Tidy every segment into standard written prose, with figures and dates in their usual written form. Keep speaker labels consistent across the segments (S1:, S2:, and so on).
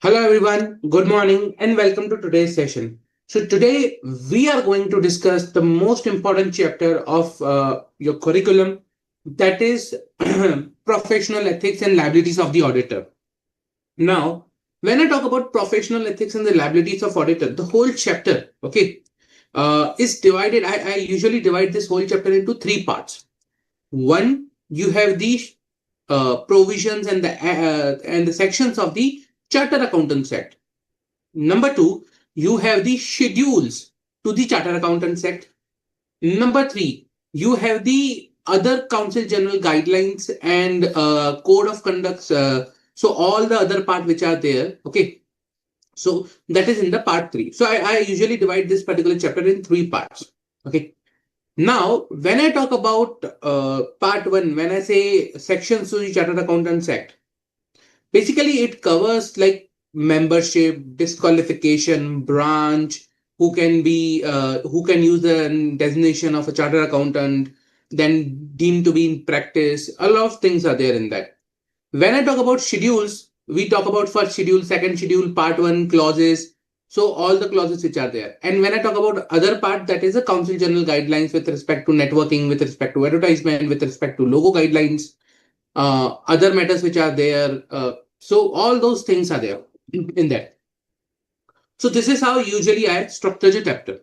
S1: Hello everyone, good morning and welcome to today's session. So today we are going to discuss the most important chapter of your curriculum, that is professional ethics and liabilities of the auditor. Now, when I talk about professional ethics and the liabilities of auditor, the whole chapter, is divided. I usually divide this whole chapter into three parts. One, you have the provisions and the sections of the Charter Accountants Act. Number two, you have the schedules to the Charter Accountants Act. Number three, you have the other Council General guidelines and code of conducts. So all the other part which are there. Okay. So that is in the part three. So I usually divide this particular chapter in three parts. Okay. Now, when I talk about part one, when I say sections to the Chartered Accountants Act, basically it covers like membership, disqualification, branch, who can use the designation of a chartered accountant, then deemed to be in practice. A lot of things are there in that. When I talk about schedules, we talk about first schedule, second schedule, part one clauses. So all the clauses which are there. And when I talk about other part, that is the Council General guidelines with respect to networking, with respect to advertisement, with respect to logo guidelines, other matters which are there. So all those things are there in that. So this is how usually I structure the chapter.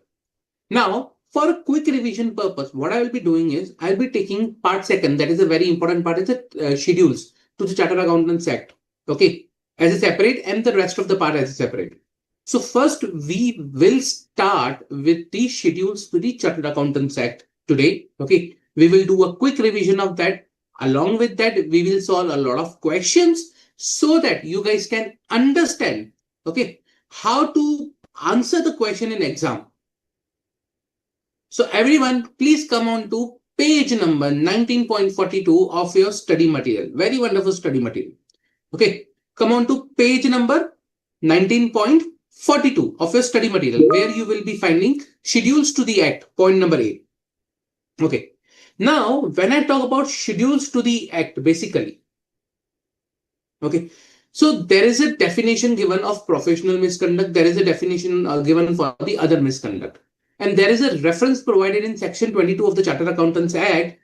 S1: Now, for a quick revision purpose, what I will be doing is I'll be taking part second. That is a very important part. Is the schedules to the Chartered Accountants Act. Okay, as a separate, and the rest of the part as a separate. So first, we will start with the schedules to the Chartered Accountants Act today. Okay, we will do a quick revision of that. Along with that, we will solve a lot of questions so that you guys can understand, okay, how to answer the question in exam. So everyone, please come on to page number 19.42 of your study material. Very wonderful study material. Okay, come on to page number 19.42 of your study material, where you will be finding schedules to the act, point number 8. Okay, now when I talk about schedules to the act, basically, okay, so there is a definition given of professional misconduct, there is a definition given for the other misconduct, and there is a reference provided in section 22 of the Chartered Accountants Act,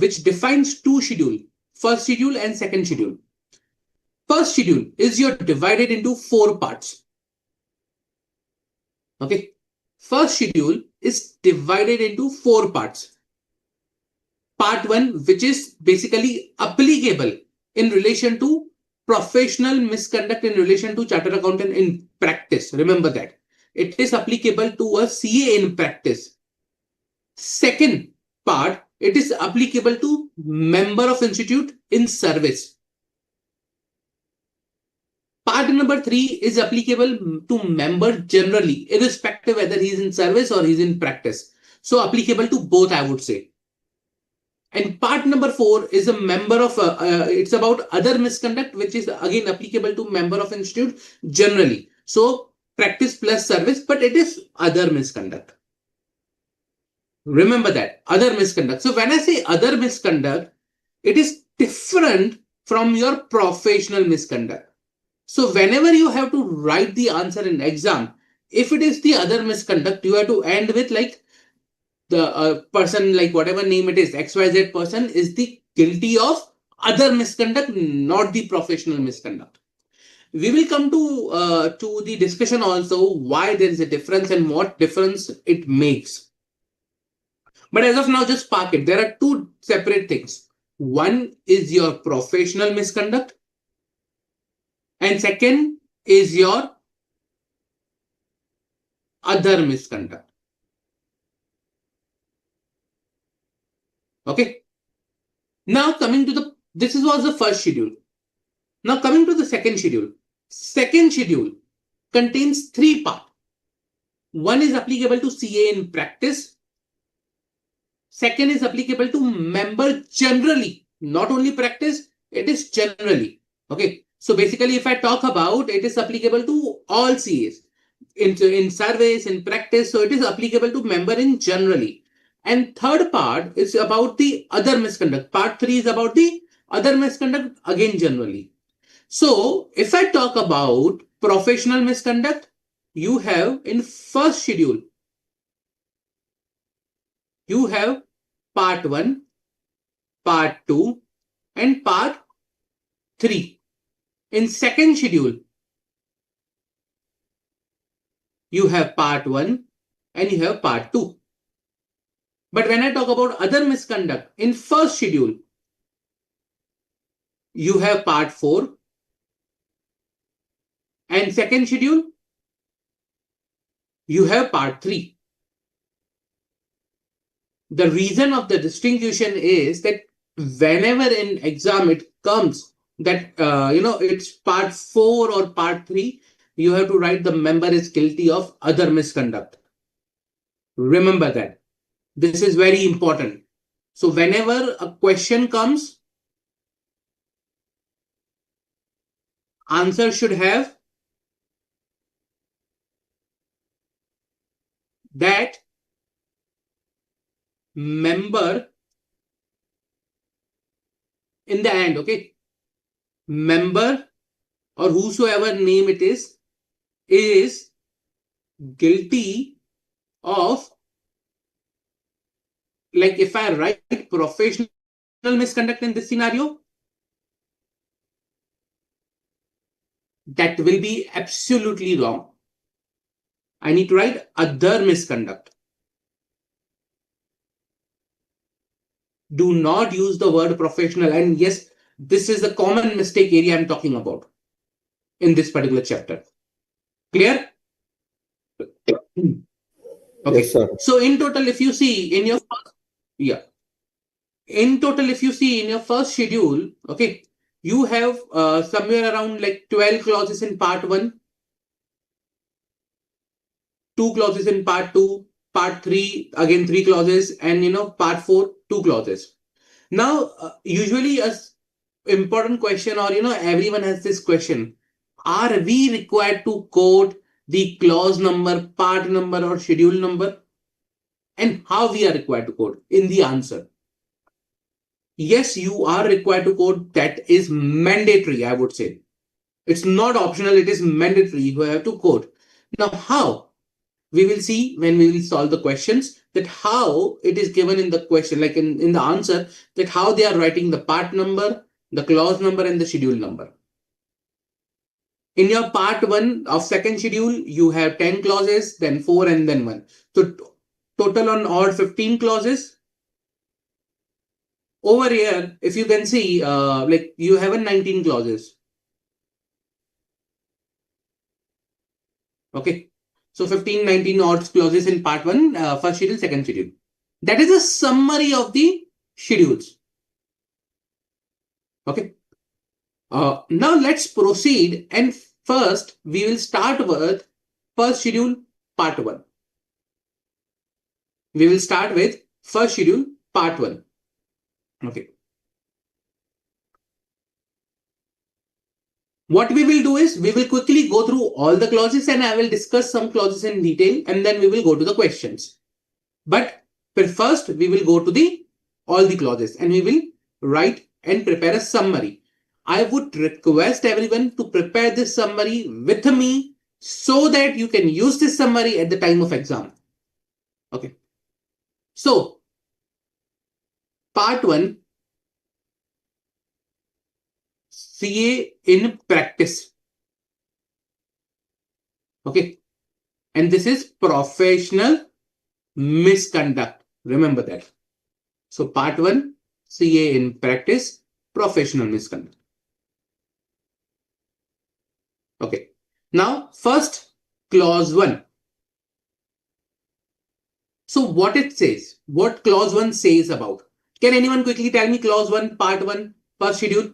S1: which defines two schedules, first schedule and second schedule. First schedule is you're divided into four parts. Okay. First schedule is divided into four parts. Part one, which is basically applicable in relation to professional misconduct in relation to chartered accountant in practice. Remember that. It is applicable to a CA in practice. Second part, it is applicable to member of institute in service. Part number three is applicable to member generally, irrespective whether he's in service or he's in practice. So applicable to both, I would say. And part number four is a member of, it's about other misconduct, which is again applicable to member of institute generally. So practice plus service, but it is other misconduct. Remember that, other misconduct. So when I say other misconduct, it is different from your professional misconduct. So whenever you have to write the answer in exam, if it is the other misconduct, you have to end with like the person, like whatever name it is, XYZ person is the guilty of other misconduct, not the professional misconduct. We will come to the discussion also why there is a difference and what difference it makes. But as of now, just park it. There are two separate things. One is your professional misconduct, and second is your other misconduct. Okay. Now coming to this was the first schedule. Now coming to the second schedule. Second schedule contains three parts. One is applicable to CA in practice. Second is applicable to member generally, not only practice, it is generally. Okay. So basically, if I talk about, it is applicable to all CAs in service, in practice. So it is applicable to member in generally. And third part is about the other misconduct. Part three is about the other misconduct, again generally. So if I talk about professional misconduct, you have in first schedule, you have part 1, part 2, and part 3. In second schedule, you have part 1 and you have part 2. But when I talk about other misconduct, in first schedule, you have part 4, and second schedule, you have part 3. The reason of the distinction is that whenever in exam it comes that it's part 4 or part 3, you have to write the member is guilty of other misconduct. Remember that. This is very important. So whenever a question comes, answer should have that member in the end. Okay, member or whosoever name it is guilty of, like if I write professional misconduct in this scenario, that will be absolutely wrong. I need to write other misconduct. Do not use the word professional. And yes, this is the common mistake area I'm talking about in this particular chapter. Clear? Okay.
S2: Yes, sir.
S1: So in total, if you see in your first schedule, okay, you have somewhere around like 12 clauses in part 1, 2 clauses in part 2, part 3, again 3 clauses, and part 4, 2 clauses. Now, usually a important question, or everyone has this question: are we required to quote the clause number, part number, or schedule number? And how we are required to quote? In the answer, yes, you are required to quote. That is mandatory, I would say. It's not optional, it is mandatory. You have to quote. Now, how? We will see when we will solve the questions that how it is given in the question, like in the answer, that how they are writing the part number, the clause number, and the schedule number. In your part 1 of second schedule, you have 10 clauses, then 4, and then 1. So total on odd 15 clauses. Over here, if you can see, like you have a 19 clauses. Okay. So 15, 19 odd clauses in part 1, first schedule, second schedule. That is a summary of the schedules. Okay. Now let's proceed, and first we will start with first schedule part 1. We will start with first schedule part 1. Okay. What we will do is we will quickly go through all the clauses, and I will discuss some clauses in detail, and then we will go to the questions. But first we will go to all the clauses, and we will write and prepare a summary. I would request everyone to prepare this summary with me so that you can use this summary at the time of exam. Okay. So, part 1, CA in practice. Okay. And this is professional misconduct. Remember that. So, part 1, CA in practice, professional misconduct. Okay. Now, first, clause 1. So, what it says, what clause 1 says about? Can anyone quickly tell me clause 1, part 1, first schedule?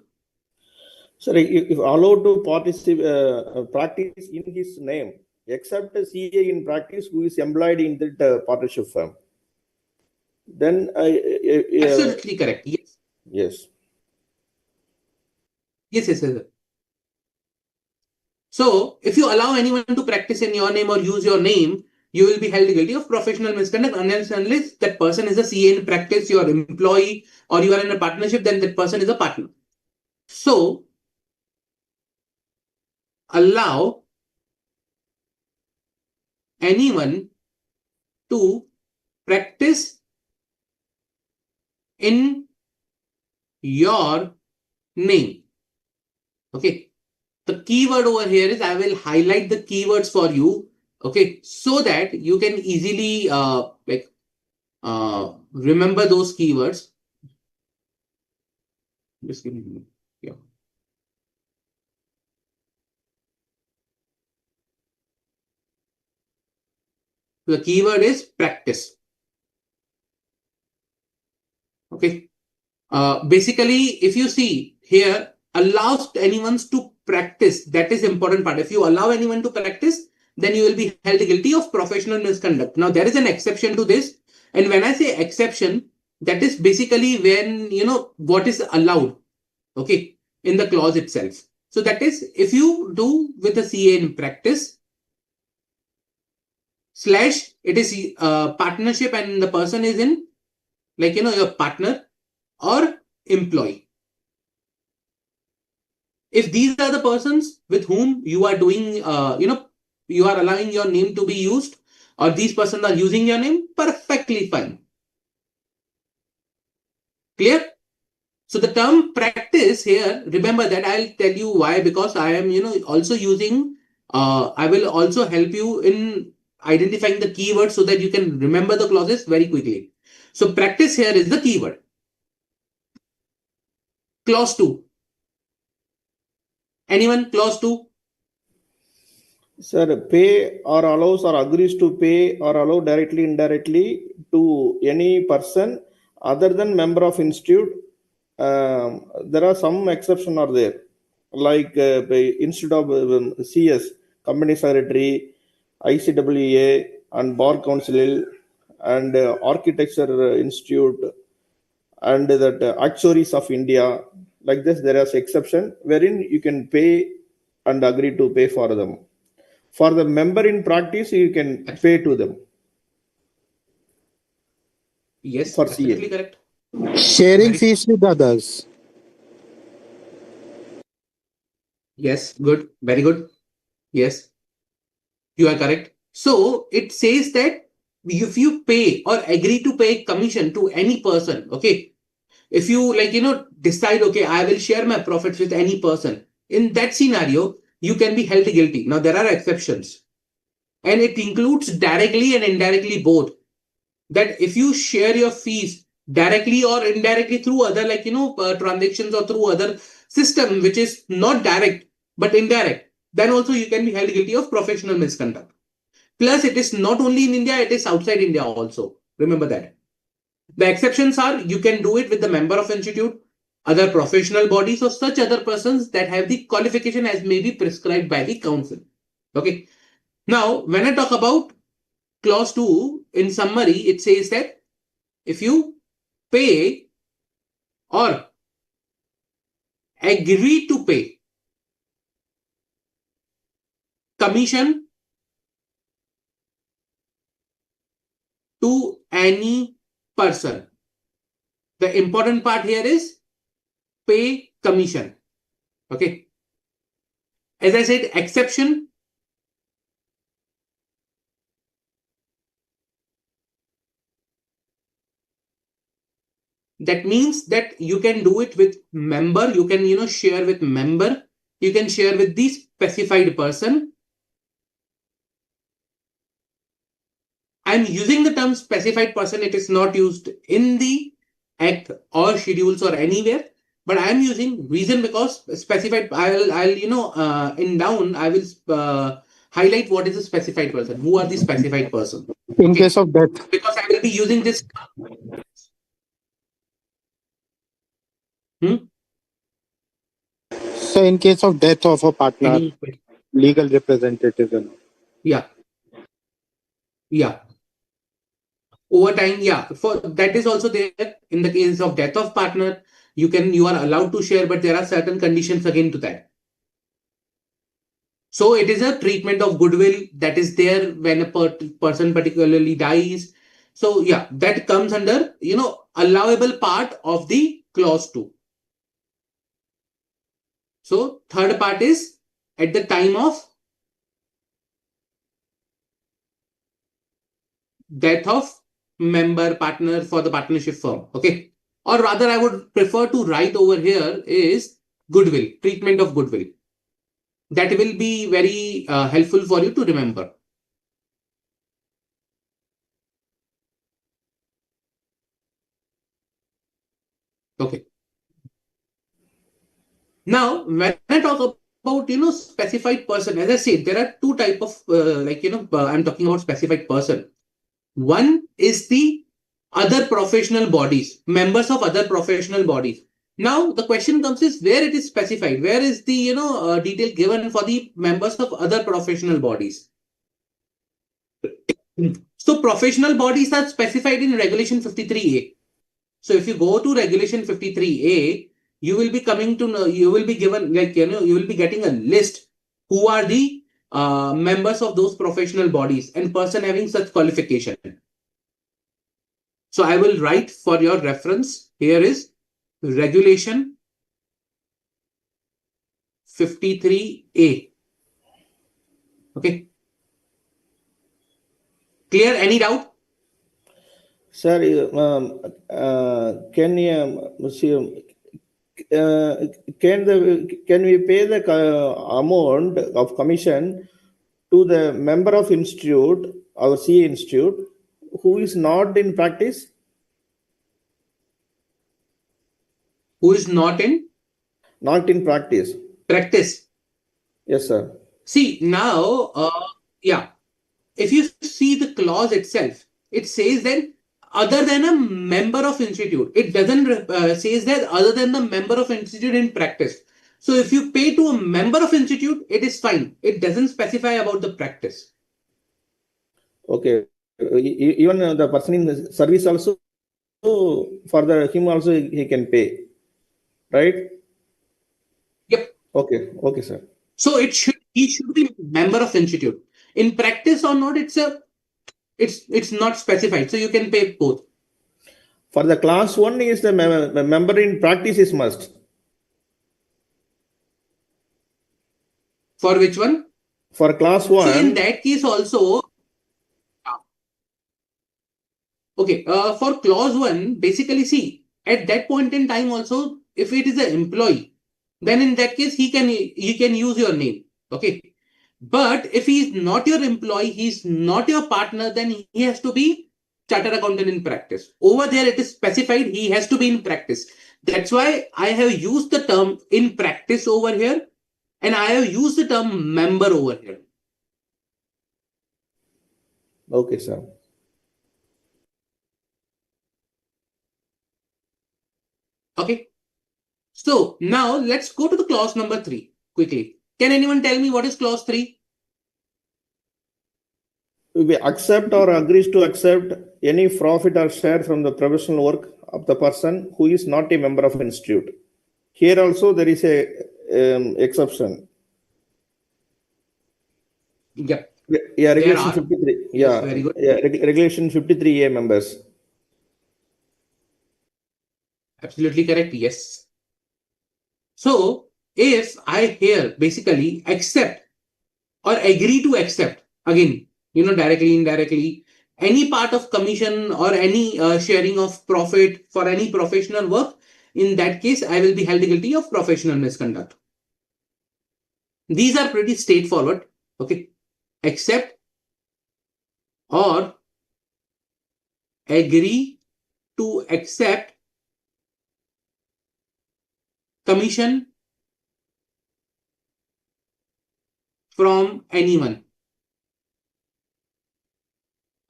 S2: Sir, if allowed to participate, practice in his name, except a CA in practice who is employed in that partnership firm, then
S1: Absolutely correct. Yes.
S2: Yes.
S1: Yes. So, if you allow anyone to practice in your name or use your name, you will be held guilty of professional misconduct unless that person is a CA in practice, your employee, or you are in a partnership, then that person is a partner. So, allow anyone to practice in your name. Okay. The keyword over here is, I will highlight the keywords for you. Okay. So that you can easily remember those keywords. Just give me a minute. Yeah. The keyword is practice. Okay. Basically, if you see here, allows anyone to practice. That is important part. If you allow anyone to practice, then you will be held guilty of professional misconduct. Now, there is an exception to this. And when I say exception, that is basically when, what is allowed. Okay. In the clause itself. So that is, if you do with the CA in practice, / it is partnership and the person is in, your partner or employee. If these are the persons with whom you are doing, you are allowing your name to be used, or these persons are using your name, perfectly fine. Clear? So the term practice here, remember that I'll tell you why, because I am, also using, I will also help you in identifying the keywords so that you can remember the clauses very quickly. So practice here is the keyword. Clause 2. Anyone? Clause 2.
S2: Sir, pay or allows or agrees to pay or allow directly, indirectly to any person other than member of institute. There are some exceptions are there, like instead of CS, company secretary, ICAI and bar council and architecture institute and that actuaries of India. Like this, there is exception wherein you can pay and agree to pay for them. For the member in practice, you can pay to them.
S1: Yes,
S2: for
S1: definitely
S2: CA.
S1: correct.
S3: Sharing fees with others.
S1: Yes, good. Very good. Yes, you are correct. So it says that if you pay or agree to pay commission to any person, okay, if you decide, okay, I will share my profits with any person, in that scenario, you can be held guilty. Now, there are exceptions, and it includes directly and indirectly both. That if you share your fees directly or indirectly through other transactions or through other system which is not direct but indirect, then also you can be held guilty of professional misconduct. Plus, it is not only in India, it is outside India also. Remember that. The exceptions are, you can do it with the member of institute, other professional bodies, or such other persons that have the qualification as may be prescribed by the council. Okay. Now, when I talk about clause 2, in summary, it says that if you pay or agree to pay commission to any person, the important part here is pay commission. Okay. As I said, exception. That means that you can do it with member, you can share with member, you can share with the specified person. I'm using the term specified person, it is not used in the act or schedules or anywhere, but I'm using reason because specified, I'll in down I will highlight what is a specified person, who are the specified person.
S3: In case of death.
S1: Because I will be using this.
S3: So in case of death of a partner, legal representative.
S1: Yeah. Yeah. Over time, yeah. For that is also there in the case of death of partner. You are allowed to share, but there are certain conditions again to that. So it is a treatment of goodwill that is there when a person particularly dies. So yeah, that comes under allowable part of the clause 2. So third part is at the time of death of member partner for the partnership firm. Okay. Or rather, I would prefer to write over here is goodwill, treatment of goodwill. That will be very helpful for you to remember. Okay. Now, when I talk about, specified person, as I said, there are two type of, I'm talking about specified person. One is the other professional bodies, members of other professional bodies. Now, the question comes is where it is specified, where is the, detail given for the members of other professional bodies. So, professional bodies are specified in Regulation 53A. So, if you go to Regulation 53A, you will be coming to know, you will be given, you will be getting a list who are the members of those professional bodies and person having such qualification. So I will write for your reference. Here is Regulation 53A. Okay. Clear? Any doubt?
S2: Sir, can you see, can we pay the amount of commission to the member of institute, our CA institute, who is not in practice?
S1: Who is not in?
S2: Not in practice.
S1: Practice.
S2: Yes, sir.
S1: See, now, if you see the clause itself, it says that other than a member of institute. It doesn't says that other than the member of institute in practice. So if you pay to a member of institute, it is fine. It doesn't specify about the practice.
S2: Okay. Even the person in the service also, for him also he can pay, right?
S1: Yep.
S2: Okay. Okay, sir.
S1: So he should be member of institute. In practice or not, it's not specified. So you can pay both.
S2: For the class 1 is the member in practice is must.
S1: For which one?
S2: For class 1.
S1: See, in that case also, okay, for clause 1, basically see, at that point in time also, if it is an employee, then in that case, he can use your name. Okay. But if he is not your employee, he's not your partner, then he has to be chartered accountant in practice. Over there, it is specified he has to be in practice. That's why I have used the term in practice over here, and I have used the term member over here.
S2: Okay, sir.
S1: Okay. So now let's go to the clause number 3 quickly. Can anyone tell me what is clause 3?
S2: We accept or agrees to accept any profit or share from the professional work of the person who is not a member of institute. Here also there is a exception.
S1: Yep.
S2: Yeah, regulation 53. Yeah,
S1: yes, very good.
S2: Yeah, regulation 53A members.
S1: Absolutely correct. Yes. So if I here basically accept or agree to accept, again, directly, indirectly, any part of commission or any sharing of profit for any professional work, in that case, I will be held guilty of professional misconduct. These are pretty straightforward. Okay. Accept or agree to accept commission from anyone.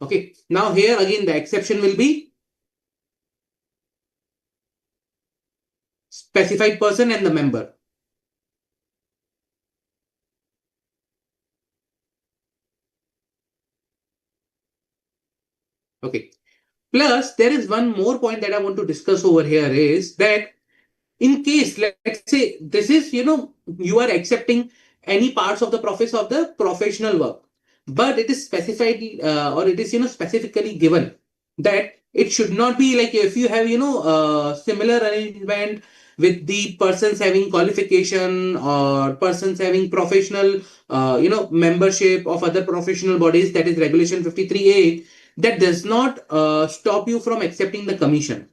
S1: Okay. Now here again the exception will be specified person and the member. Okay. Plus, there is one more point that I want to discuss over here is that in case, let's say this is, you are accepting any parts of the profits of the professional work, but it is specified or it is, specifically given that It should not be like if you have, similar arrangement with the persons having qualification or persons having professional, membership of other professional bodies, that is Regulation 53A, that does not stop you from accepting the commission.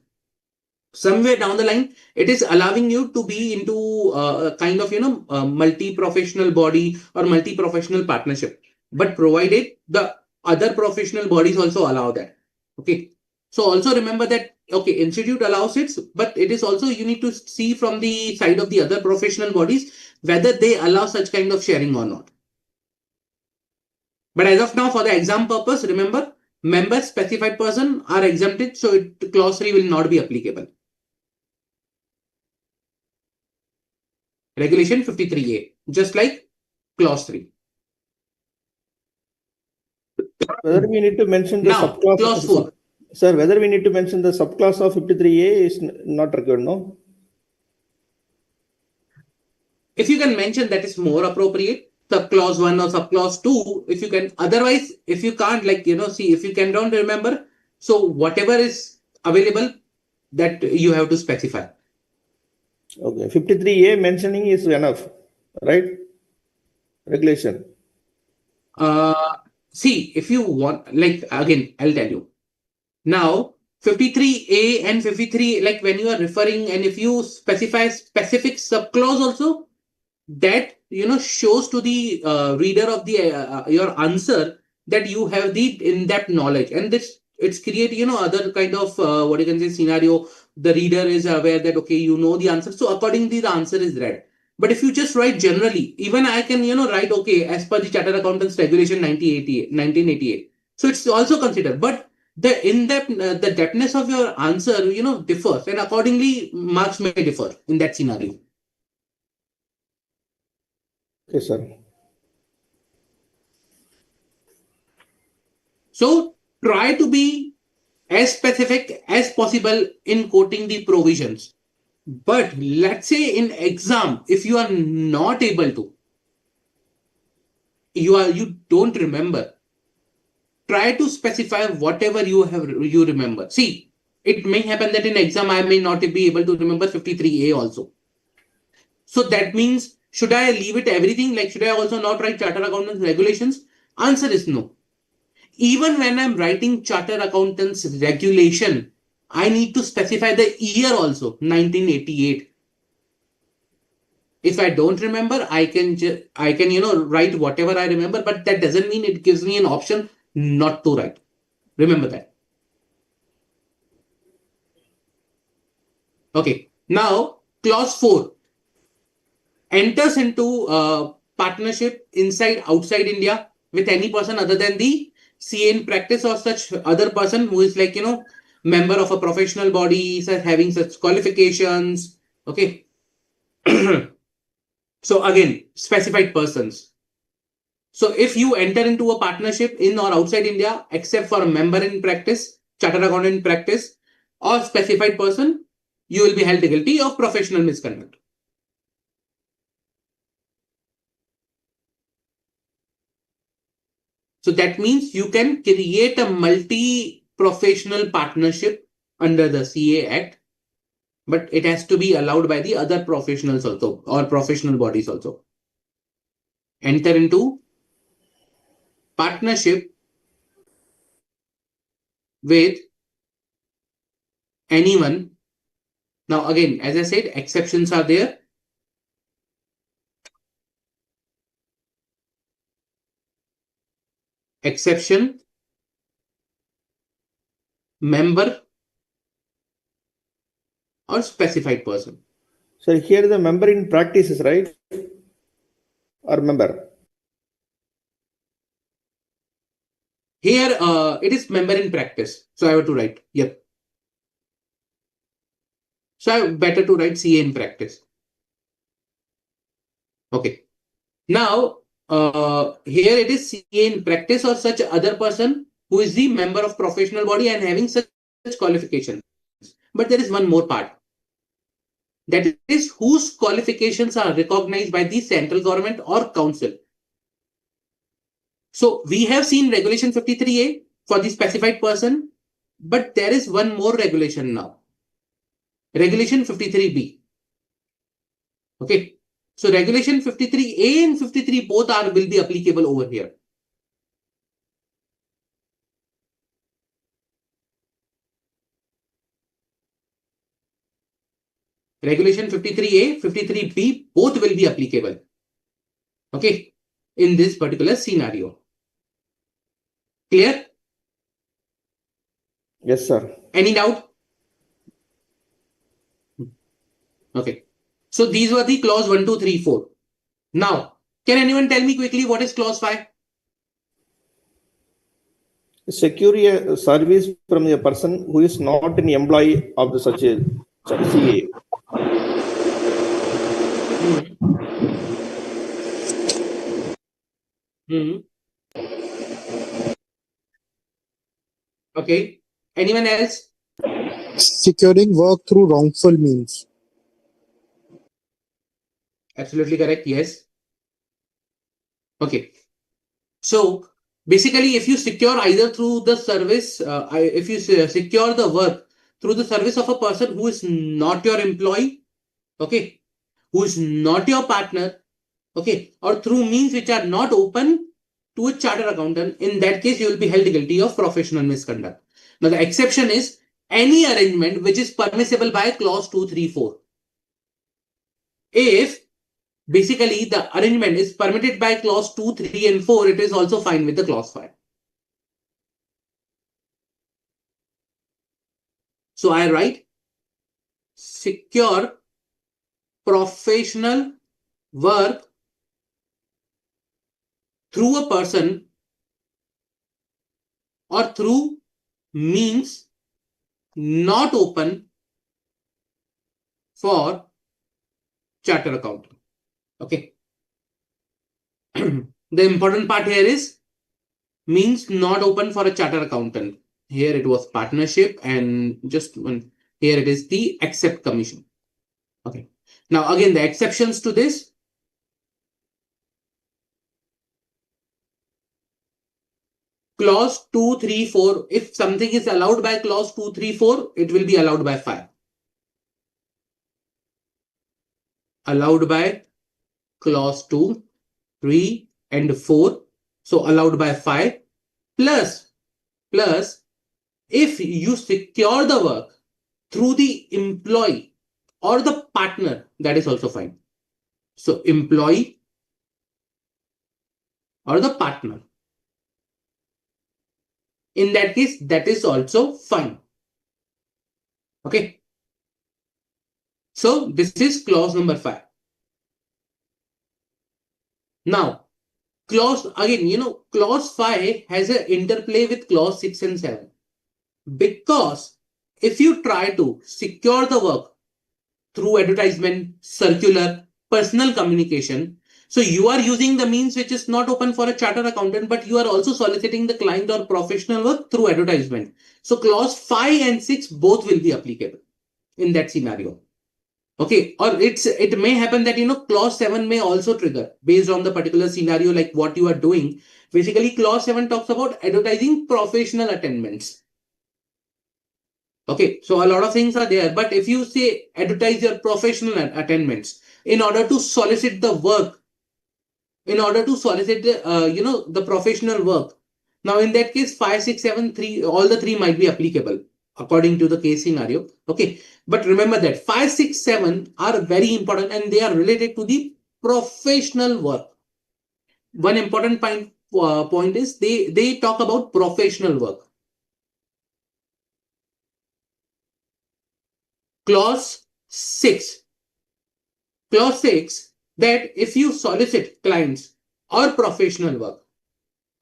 S1: Somewhere down the line, it is allowing you to be into a kind of, multi-professional body or multi-professional partnership, but provided the other professional bodies also allow that. Okay. So also remember that, okay, institute allows it, but it is also, you need to see from the side of the other professional bodies whether they allow such kind of sharing or not. But as of now, for the exam purpose, remember, members specified person are exempted, so clause 3 will not be applicable. Regulation 53A, just like clause 3.
S2: Whether we need to mention the
S1: Now,
S2: subclass,
S1: clause 4.
S2: Sir, whether we need to mention the subclass of 53A is not required, no?
S1: If you can mention, that is more appropriate. Subclause 1 or subclause 2, if you can. Otherwise, if you can't, see, if you can don't remember, so whatever is available, that you have to specify.
S2: Okay, 53A mentioning is enough, right? Regulation.
S1: See, if you want, again, I'll tell you. Now, 53A and 53, like when you are referring, and if you specify specific subclause also, that shows to the reader of the your answer that you have the in-depth knowledge, and this it's create other kind of what you can say scenario. The reader is aware that okay, you know the answer, so accordingly the answer is read. But if you just write generally, even I can write okay as per the Chartered Accountants Regulation 1988, so it's also considered. But the in-depth the depthness of your answer differs, and accordingly marks may differ in that scenario.
S2: Okay, sir.
S1: So try to be as specific as possible in quoting the provisions. But let's say in exam, if you are not able to, you don't remember, try to specify whatever you remember. See, it may happen that in exam I may not be able to remember 53A also. So that means, should I leave it everything? Like, should I also not write Chartered Accountants Regulations? Answer is no. Even when I'm writing Chartered Accountants Regulation, I need to specify the year also, 1988. If I don't remember, I can write whatever I remember, but that doesn't mean it gives me an option not to write. Remember that. Okay. Now, clause 4 enters into partnership inside, outside India with any person other than the CA in practice or such other person who is member of a professional body, having such qualifications. Okay. So again, specified persons. So if you enter into a partnership in or outside India, except for a member in practice, chartered accountant in practice, or specified person, you will be held guilty of professional misconduct. So that means you can create a multi-professional partnership under the CA Act, but it has to be allowed by the other professionals also or professional bodies also. Enter into partnership with anyone. Now again, as I said, exceptions are there. Exception, member, or specified person.
S2: So here the member in practice is right, or member?
S1: Here it is member in practice. So I have to write, yep. So I better to write CA in practice. Okay. Now, here it is CA in practice or such other person who is the member of professional body and having such qualifications. But there is one more part. That is whose qualifications are recognized by the central government or council. So we have seen Regulation 53A for the specified person. But there is one more regulation now. Regulation 53B. Okay. So regulation 53A and 53 both will be applicable over here. Regulation 53A, 53B both will be applicable. Okay. In this particular scenario. Clear?
S2: Yes, sir.
S1: Any doubt? Okay. So these were the clause 1, 2, 3, 4. Now, can anyone tell me quickly what is clause 5?
S2: Secure a service from a person who is not an employee of the such a CA.
S1: Okay. Anyone else?
S3: Securing work through wrongful means.
S1: Absolutely correct. Yes. Okay. So basically, if you secure either through the service, if you secure the work through the service of a person who is not your employee, okay, who is not your partner, okay, or through means which are not open to a chartered accountant, in that case, you will be held guilty of professional misconduct. Now, the exception is any arrangement which is permissible by clause 2, 3, 4. If basically the arrangement is permitted by clause 2, 3, and 4, it is also fine with the clause 5. So I write secure professional work through a person or through means not open for chartered accountant. Okay. The important part here is means not open for a chartered accountant. Here it was partnership, and just one here it is the except commission. Okay. Now again, the exceptions to this. Clause 2, 3, 4. If something is allowed by clause 2, 3, 4, it will be allowed by 5. Allowed by clause 2, 3, and 4. So allowed by 5. Plus, if you secure the work through the employee or the partner, that is also fine. So employee or the partner. In that case, that is also fine. Okay. So this is clause number 5. Now, clause again, clause 5 has an interplay with clause 6 and 7. Because if you try to secure the work through advertisement, circular, personal communication, so you are using the means which is not open for a chartered accountant, but you are also soliciting the client or professional work through advertisement. So clause 5 and 6 both will be applicable in that scenario. Okay, or it may happen that clause 7 may also trigger based on the particular scenario, like what you are doing. Basically, clause 7 talks about advertising professional attainments. Okay, so a lot of things are there, but if you say advertise your professional attainments in order to solicit the work, in order to solicit the professional work. Now, in that case, 5, 6, 7, 3, all the three might be applicable according to the case scenario. Okay, but remember that 5, 6, 7 are very important and they are related to the professional work. One important point is they talk about professional work. Clause 6. Clause 6 that if you solicit clients or professional work,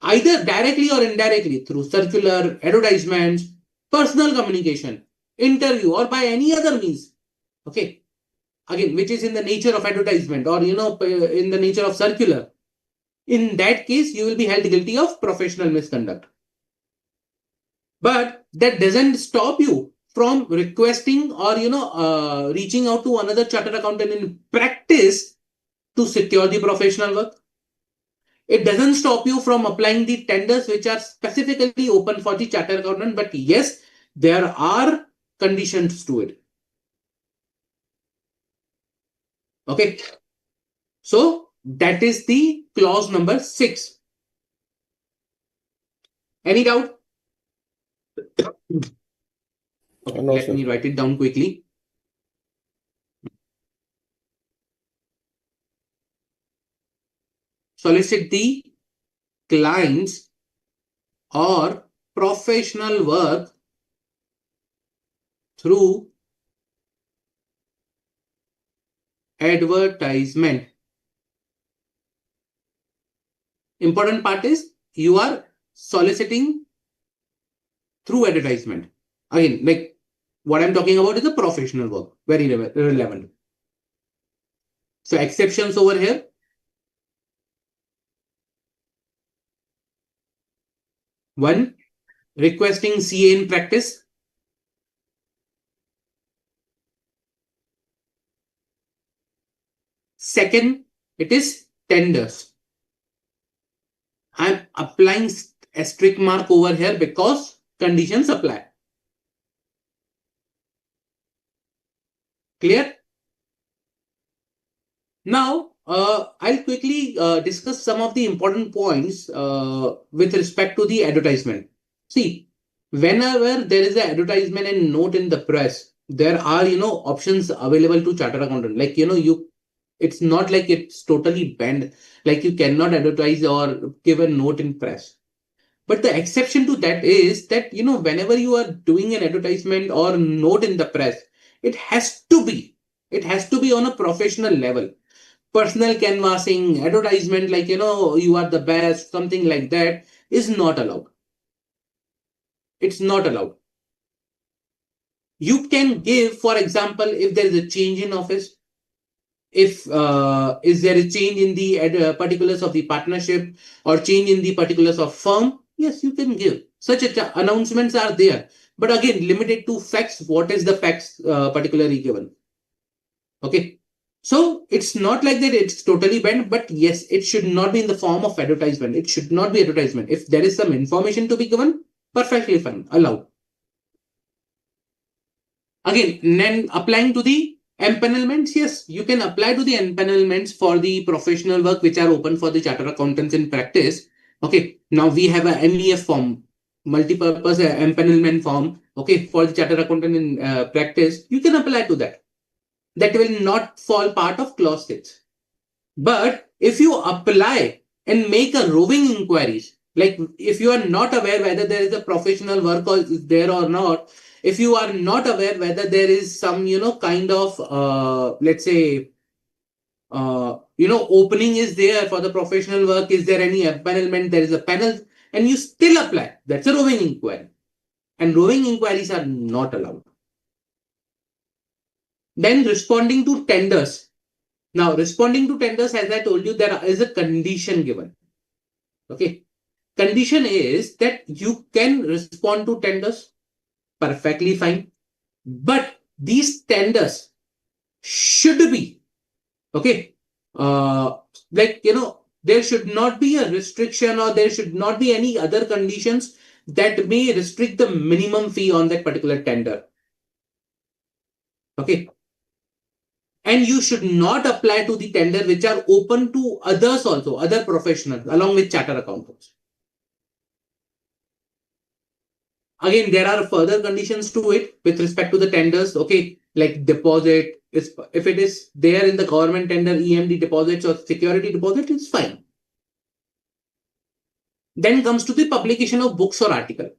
S1: either directly or indirectly through circular, advertisements, personal communication, interview, or by any other means, okay, again, which is in the nature of advertisement or, in the nature of circular, in that case, you will be held guilty of professional misconduct. But that doesn't stop you from requesting or, reaching out to another chartered accountant in practice to secure the professional work. It doesn't stop you from applying the tenders which are specifically open for the chartered accountant, but yes, there are conditions to it. Okay. So that is the clause number 6. Any doubt? Okay,
S2: No,
S1: let
S2: sir.
S1: me write it down quickly. Solicit the clients or professional work through advertisement. Important part is you are soliciting through advertisement. Again, like what I'm talking about is the professional work. Very relevant. So exceptions over here. One, requesting CA in practice. Second, it is tenders. I'm applying a strict mark over here because conditions apply. Clear? Now, I'll quickly discuss some of the important points with respect to the advertisement. See, whenever there is an advertisement and note in the press, there are, options available to chartered accountant. Like, it's not like it's totally banned. Like you cannot advertise or give a note in press. But the exception to that is that, whenever you are doing an advertisement or note in the press, it has to be, on a professional level. Personal canvassing, advertisement, like, you are the best, something like that is not allowed. It's not allowed. You can give, for example, if there is a change in office, if is there a change in the particulars of the partnership or change in the particulars of firm, yes, you can give. Such announcements are there. But again, limited to facts. What is the facts particularly given? Okay. So it's not like that it's totally banned, but yes, it should not be in the form of advertisement. It should not be advertisement. If there is some information to be given, perfectly fine, allowed. Again, then applying to the empanelments, yes, you can apply to the empanelments for the professional work which are open for the chartered accountants in practice. Okay, now we have a MEF form, multi-purpose empanelment form. Okay, for the chartered accountant in practice, you can apply to that. That will not fall part of clause 6. But if you apply and make a roving inquiries, like if you are not aware whether there is a professional work or is there or not, if you are not aware whether there is some, kind of, let's say, opening is there for the professional work, is there any empanelment, there is a panel, and you still apply, that's a roving inquiry. And roving inquiries are not allowed. Then responding to tenders. Now, responding to tenders, as I told you, there is a condition given. Okay. Condition is that you can respond to tenders perfectly fine, but these tenders should be, okay, like, there should not be a restriction or there should not be any other conditions that may restrict the minimum fee on that particular tender. Okay. And you should not apply to the tender which are open to others also, other professionals, along with chartered accountants. Again, there are further conditions to it with respect to the tenders. Okay, like deposit, if it is there in the government tender, EMD deposits or security deposit, it's fine. Then comes to the publication of books or article.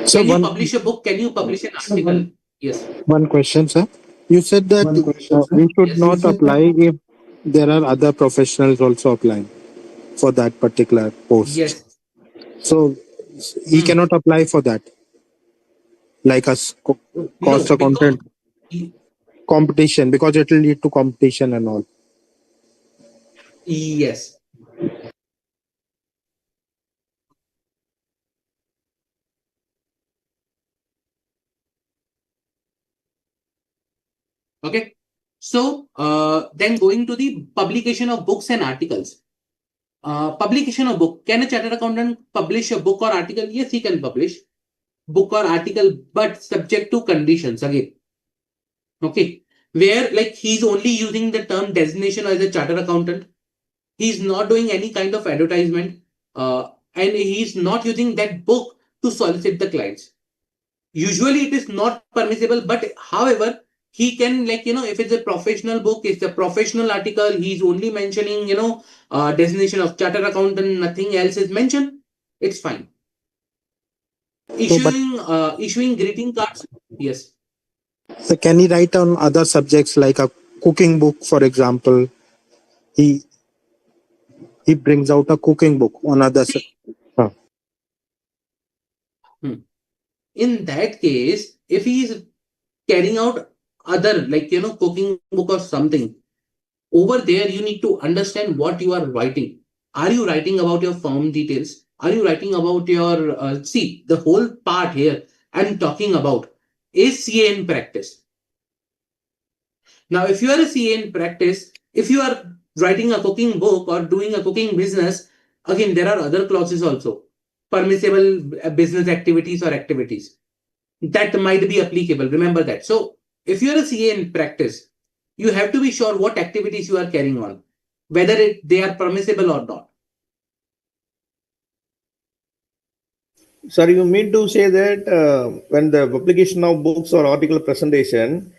S3: So
S1: Can you publish a book? Can you publish an article? Yes.
S3: one question, sir. You said that we should
S1: Yes.
S3: not apply if there are other professionals also applying for that particular post.
S1: Yes.
S3: So he cannot apply for that, like a cost
S1: No, because
S3: accountant competition, because it will lead to competition and all.
S1: yes. Okay. So then going to the publication of books and articles. Publication of book. Can a chartered accountant publish a book or article? Yes, he can publish. book or article, but subject to conditions again. Okay. Where like he's only using the term designation as a chartered accountant. He's not doing any kind of advertisement. And he's not using that book to solicit the clients. Usually it is not permissible, but however, he can, like, if it's a professional book, it's a professional article, he's only mentioning, designation of chartered accountant, nothing else is mentioned, it's fine.
S3: So, but
S1: Issuing greeting cards, yes.
S3: so can he write on other subjects like a cooking book, for example? He he brings out a cooking book on other.
S1: See,
S3: Huh.
S1: hmm, in that case, if he is carrying out other, like, cooking book or something, over there you need to understand what you are writing. Are you writing about your firm details? Are you writing about your see, the whole part here I'm talking about is CA in practice. Now if you are a CA in practice, if you are writing a cooking book or doing a cooking business, again there are other clauses also, permissible business activities or activities that might be applicable. Remember that. So if you're a CA in practice, you have to be sure what activities you are carrying on, whether they are permissible or not.
S2: Sir, you mean to say that when the publication of books or article presentation,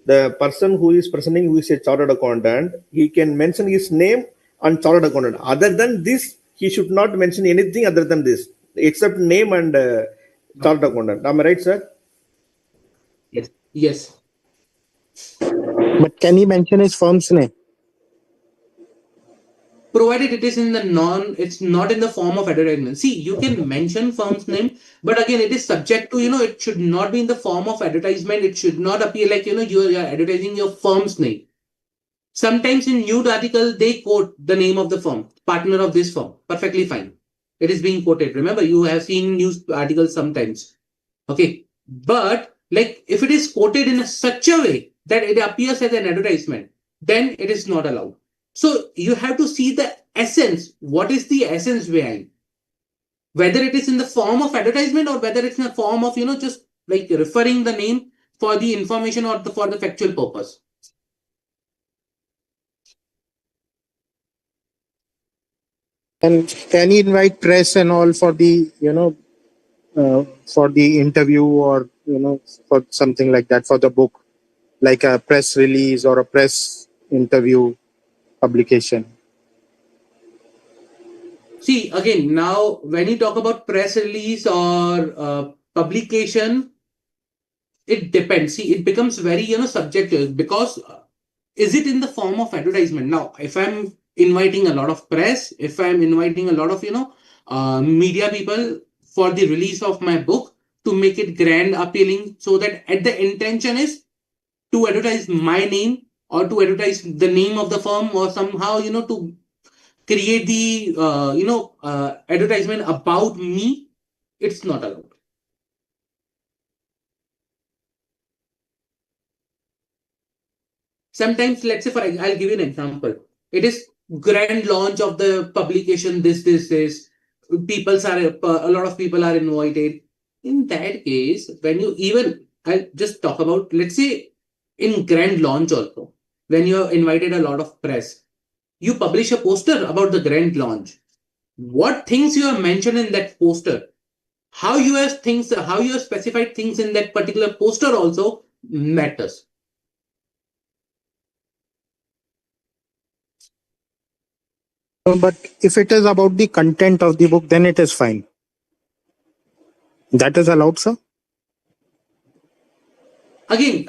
S2: the person who is presenting, who is a chartered accountant, he can mention his name and chartered accountant. Other than this, he should not mention anything other than this, except name and chartered accountant. Am I right, sir?
S1: Yes. Yes.
S3: But can he mention his firm's name?
S1: Provided it is in the it's not in the form of advertisement. See, you can mention firm's name, but again, it is subject to, it should not be in the form of advertisement. It should not appear like, you are advertising your firm's name. Sometimes in news article, they quote the name of the firm, partner of this firm. Perfectly fine. It is being quoted. Remember, you have seen news articles sometimes. Okay. But like if it is quoted in such a way that it appears as an advertisement, then it is not allowed. So you have to see the essence. What is the essence behind? Whether it is in the form of advertisement or whether it's in the form of, just like referring the name for the information or for the factual purpose.
S3: And can he invite press and all for the for the interview, or for something like that, for the book, like a press release or a press interview publication?
S1: See, again, now when you talk about press release or publication, it depends. See, it becomes very, subjective because is it in the form of advertisement? Now, if I'm inviting a lot of press, if I'm inviting a lot of, media people for the release of my book to make it grand, appealing, so that at the intention is to advertise my name or to advertise the name of the firm or somehow, to create the, advertisement about me, it's not allowed. Sometimes, let's say, I'll give you an example. It is grand launch of the publication. This. People are a lot of people are invited. In that case, when you even I'll just talk about, let's say, in grand launch also, when you have invited a lot of press, you publish a poster about the grand launch. What things you have mentioned in that poster, how you have specified things in that particular poster also matters.
S3: But if it is about the content of the book, then it is fine. That is allowed, sir.
S1: Again,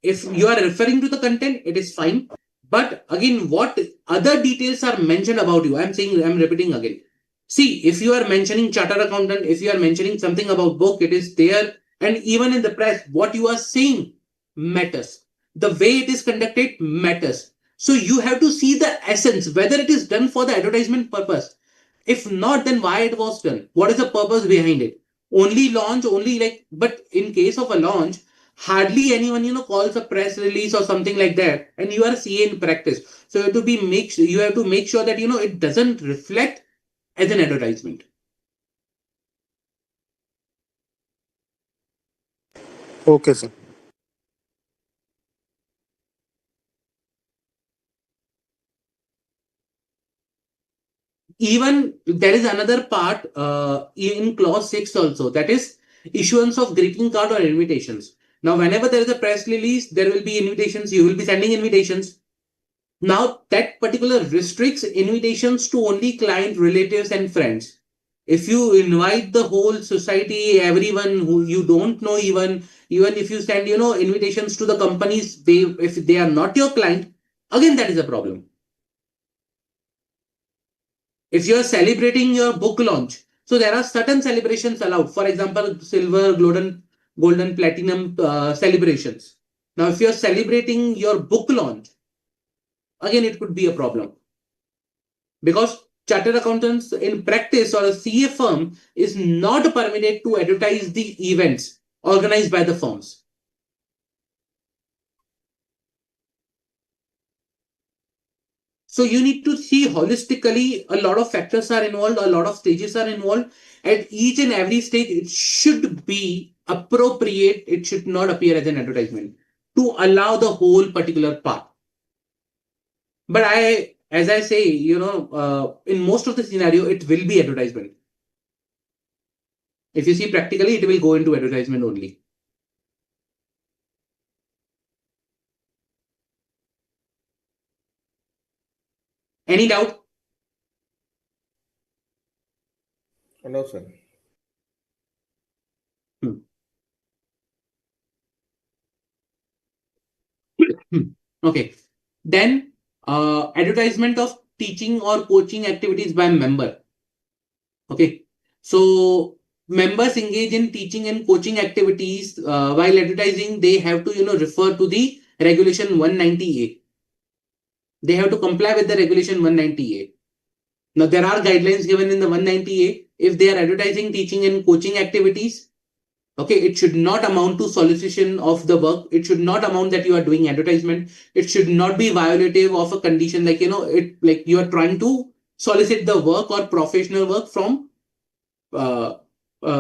S1: if you are referring to the content, it is fine. But again, what other details are mentioned about you? I'm repeating again. See, if you are mentioning chartered accountant, if you are mentioning something about book, it is there. And even in the press, what you are saying matters. The way it is conducted matters. So you have to see the essence, whether it is done for the advertisement purpose. If not, then why it was done? What is the purpose behind it? Only launch, only like, but in case of a launch, hardly anyone, calls a press release or something like that. And you are a CA in practice. So you have to make sure that, it doesn't reflect as an advertisement.
S3: Okay, sir.
S1: Even there is another part in clause 6 also, that is issuance of greeting card or invitations. Now, whenever there is a press release, there will be invitations. You will be sending invitations. Now, that particular restricts invitations to only client, relatives, and friends. If you invite the whole society, everyone who you don't know, even if you send invitations to the companies, they if they are not your client, again that is a problem. If you are celebrating your book launch, so there are certain celebrations allowed. For example, silver, golden, platinum celebrations. Now, if you are celebrating your book launch, again it could be a problem, because chartered accountants in practice or a CA firm is not permitted to advertise the events organized by the firms. So you need to see holistically, a lot of factors are involved, a lot of stages are involved. At each and every stage, it should be appropriate. It should not appear as an advertisement to allow the whole particular path. But as I say, in most of the scenario, it will be advertisement. If you see practically, it will go into advertisement only. Any doubt?
S2: No, sir.
S1: Hmm. Okay. Then advertisement of teaching or coaching activities by member. Okay. So members engage in teaching and coaching activities while advertising. They have to refer to the regulation 190A. They have to comply with the regulation 190A. Now there are guidelines given in the 190A. If they are advertising teaching and coaching activities, okay, it should not amount to solicitation of the work. It should not amount that you are doing advertisement. It should not be violative of a condition, like it like you are trying to solicit the work or professional work from uh,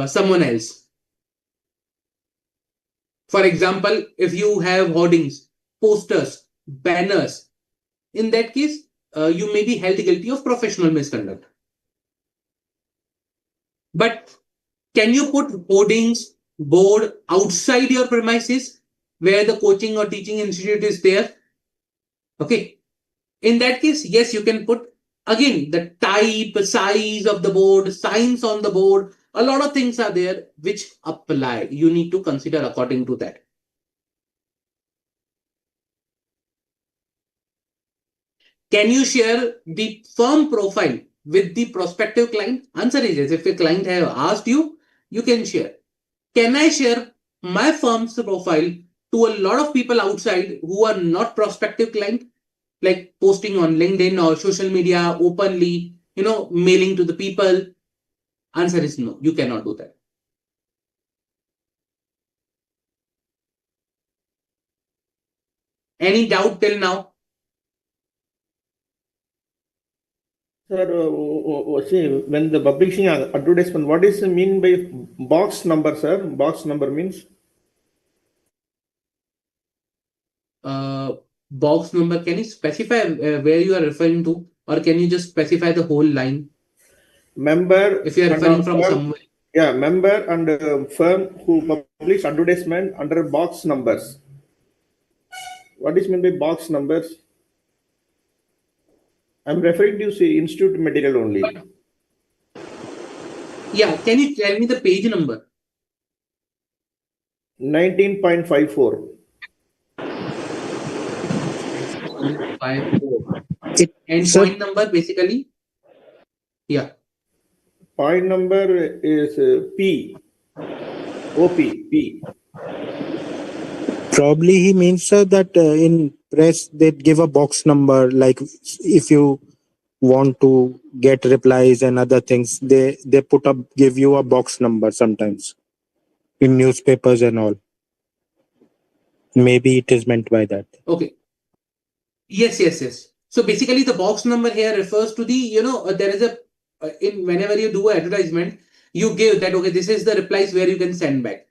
S1: someone else. For example, if you have hoardings, posters, banners, in that case, you may be held guilty of professional misconduct. But can you put hoardings, board outside your premises where the coaching or teaching institute is there? Okay. In that case, yes, you can put again the type, size of the board, signs on the board. A lot of things are there which apply. You need to consider according to that. Can you share the firm profile with the prospective client? Answer is yes. If a client have asked you, you can share. Can I share my firm's profile to a lot of people outside who are not prospective client, like posting on LinkedIn or social media openly, mailing to the people? Answer is no, you cannot do that. Any doubt till now?
S2: Sir, see, when the publishing advertisement, what is the mean by box number, sir? Box number means?
S1: Box number, can you specify where you are referring to, or can you just specify the whole line
S2: Member
S1: if you are
S2: and a
S1: referring from
S2: firm,
S1: somewhere?
S2: yeah, member and a firm who publish advertisement under box numbers. What is meant by box numbers? I'm referring to say institute material only.
S1: Yeah, can you tell me the page number?
S2: 19.54.
S1: 54.
S3: It,
S1: And
S3: sir,
S1: point number basically? Yeah.
S2: Point number is P. OP. P.
S3: probably he means, sir, that in press they give a box number. Like if you want to get replies and other things, they put up give you a box number sometimes in newspapers and all. Maybe it is meant by that.
S1: Okay. Yes, yes, yes. So basically, the box number here refers to the, there is a, in whenever you do an advertisement, you give that, okay, this is the replies where you can send back.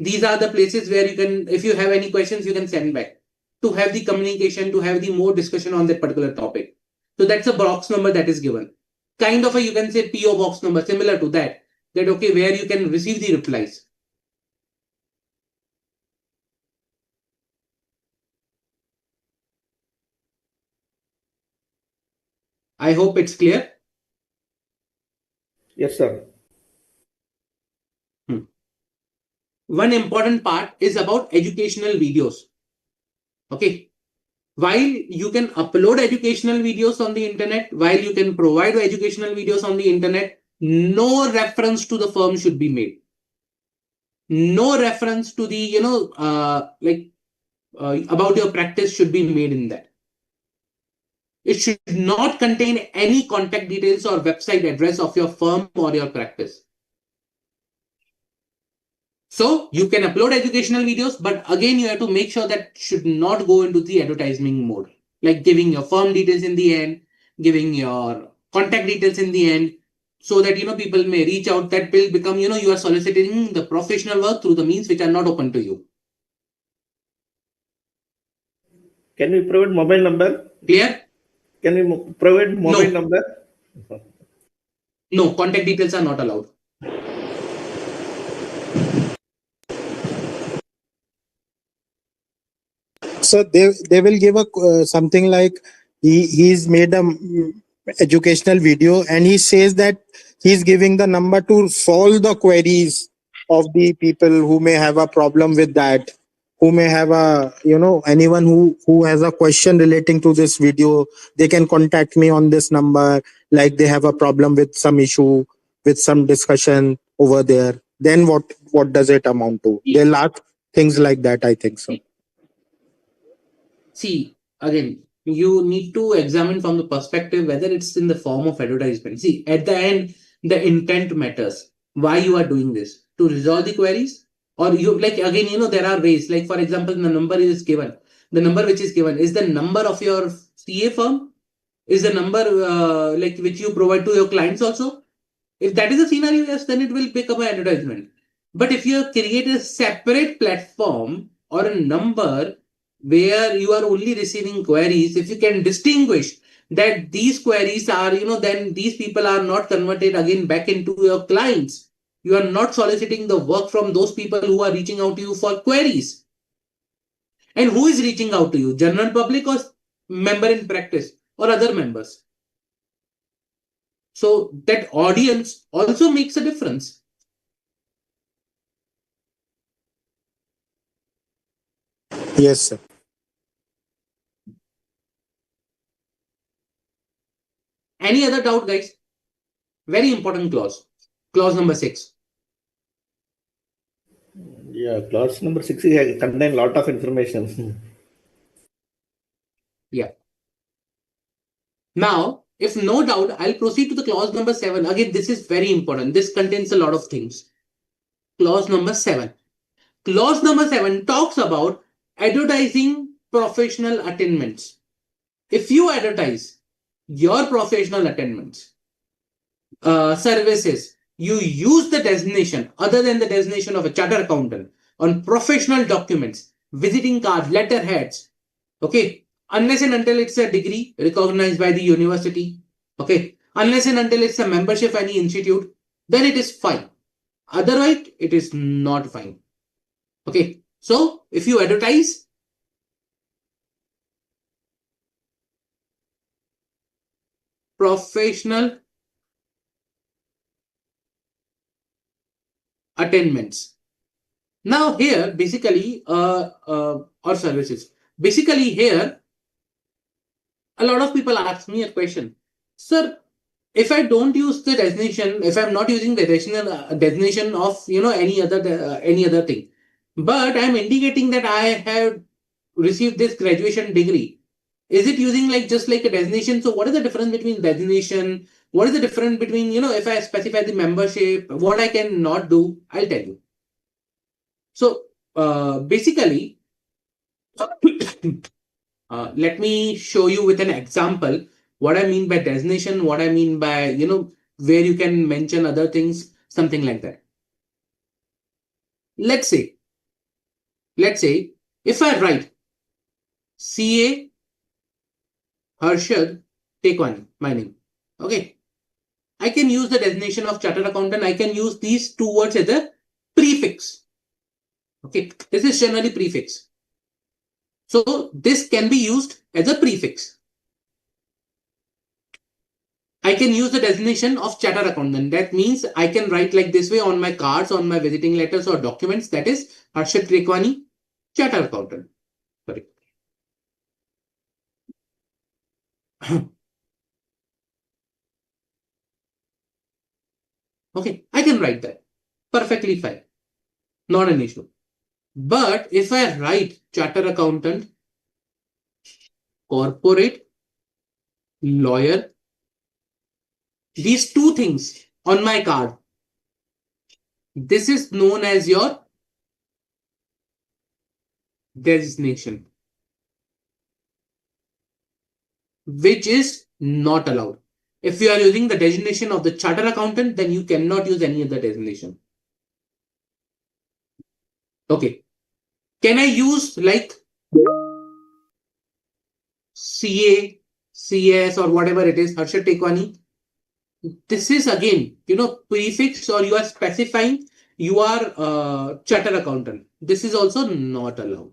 S1: These are the places where you can, if you have any questions, you can send back to have the communication, to have the more discussion on that particular topic. So that's a box number that is given. Kind of a, you can say, PO box number, similar to that, that okay, where you can receive the replies. I hope it's clear.
S2: Yes, sir.
S1: One important part is about educational videos. Okay. While you can upload educational videos on the internet, while you can provide educational videos on the internet, no reference to the firm should be made. No reference to the, about your practice should be made in that. It should not contain any contact details or website address of your firm or your practice. So you can upload educational videos, but again, you have to make sure that should not go into the advertising mode, like giving your firm details in the end, giving your contact details in the end, so that people may reach out. That will become, you are soliciting the professional work through the means which are not open to you.
S2: Can we provide mobile number?
S1: Clear?
S2: Can we provide mobile number?
S1: No, contact details are not allowed.
S3: So they will give a something like he's made a educational video and he says that he's giving the number to solve the queries of the people who may have a problem with that, who may have a anyone who has a question relating to this video, they can contact me on this number, like they have a problem with some issue, with some discussion over there. Then what does it amount to? They'll ask things like that, I think so.
S1: See, again, you need to examine from the perspective whether it's in the form of advertisement. See, at the end, the intent matters. Why you are doing this? To resolve the queries? Or you, like, again, there are ways. Like, for example, the number is given. The number which is given is the number of your CA firm? Is the number like which you provide to your clients also? If that is the scenario, yes, then it will become an advertisement. But if you create a separate platform or a number where you are only receiving queries, if you can distinguish that these queries are, then these people are not converted again back into your clients. You are not soliciting the work from those people who are reaching out to you for queries. And who is reaching out to you? General public or member in practice or other members? So that audience also makes a difference.
S3: Yes, sir.
S1: Any other doubt, guys? Very important clause. Clause number 6.
S2: Yeah, clause number 6 contain a lot of information.
S1: Yeah. Now, if no doubt, I'll proceed to the clause number 7. Again, this is very important. This contains a lot of things. Clause number 7. Clause number 7 talks about advertising professional attainments. If you advertise your professional attainments, services, you use the designation other than the designation of a chartered accountant on professional documents, visiting cards, letterheads, okay, unless and until it's a degree recognized by the university, okay, unless and until it's a membership of any institute, then it is fine. Otherwise, it is not fine. Okay, so if you advertise professional attainments, now here basically or services, basically here a lot of people ask me a question, sir, if I don't use the designation, if I'm not using the designation of any other thing, but I'm indicating that I have received this graduation degree, is it using like just like a designation? So what is the difference between designation? What is the difference between, if I specify the membership, what I can not do? I'll tell you. So basically, let me show you with an example what I mean by designation, what I mean by, where you can mention other things, something like that. Let's say let's say if I write CA Harshad Tekwani, my name. Okay. I can use the designation of chartered accountant. I can use these two words as a prefix. Okay. This is generally prefix. So this can be used as a prefix. I can use the designation of chartered accountant. That means I can write like this way on my cards, on my visiting letters or documents. That is Harshad Tekwani, chartered accountant. Sorry. Okay. I can write that. Perfectly fine. Not an issue. But if I write chartered accountant, corporate, lawyer, these two things on my card, this is known as your designation, which is not allowed. If you are using the designation of the chartered accountant, then you cannot use any other designation. Okay. Can I use like CA, CS, or whatever it is, Harshad Tekwani? This is again, prefix, or you are specifying you are chartered accountant. This is also not allowed.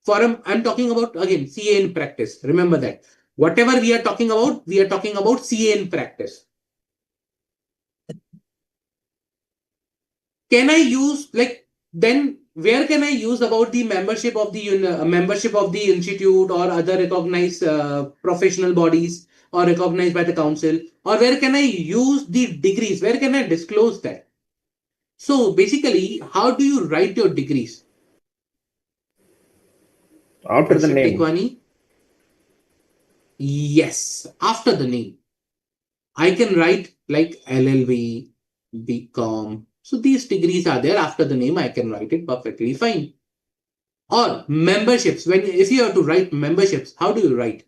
S1: I'm talking about again CA in practice. Remember that. Whatever we are talking about CA in practice. Can I use then where can I use about the membership of the institute or other recognized professional bodies or recognized by the council, or where can I use the degrees? Where can I disclose that? So basically, how do you write your degrees?
S2: After the
S1: Harshad
S2: name.
S1: Tekwani. Yes, after the name. I can write like LLB, BCom. So these degrees are there after the name. I can write it perfectly fine. Or memberships. If you have to write memberships, how do you write?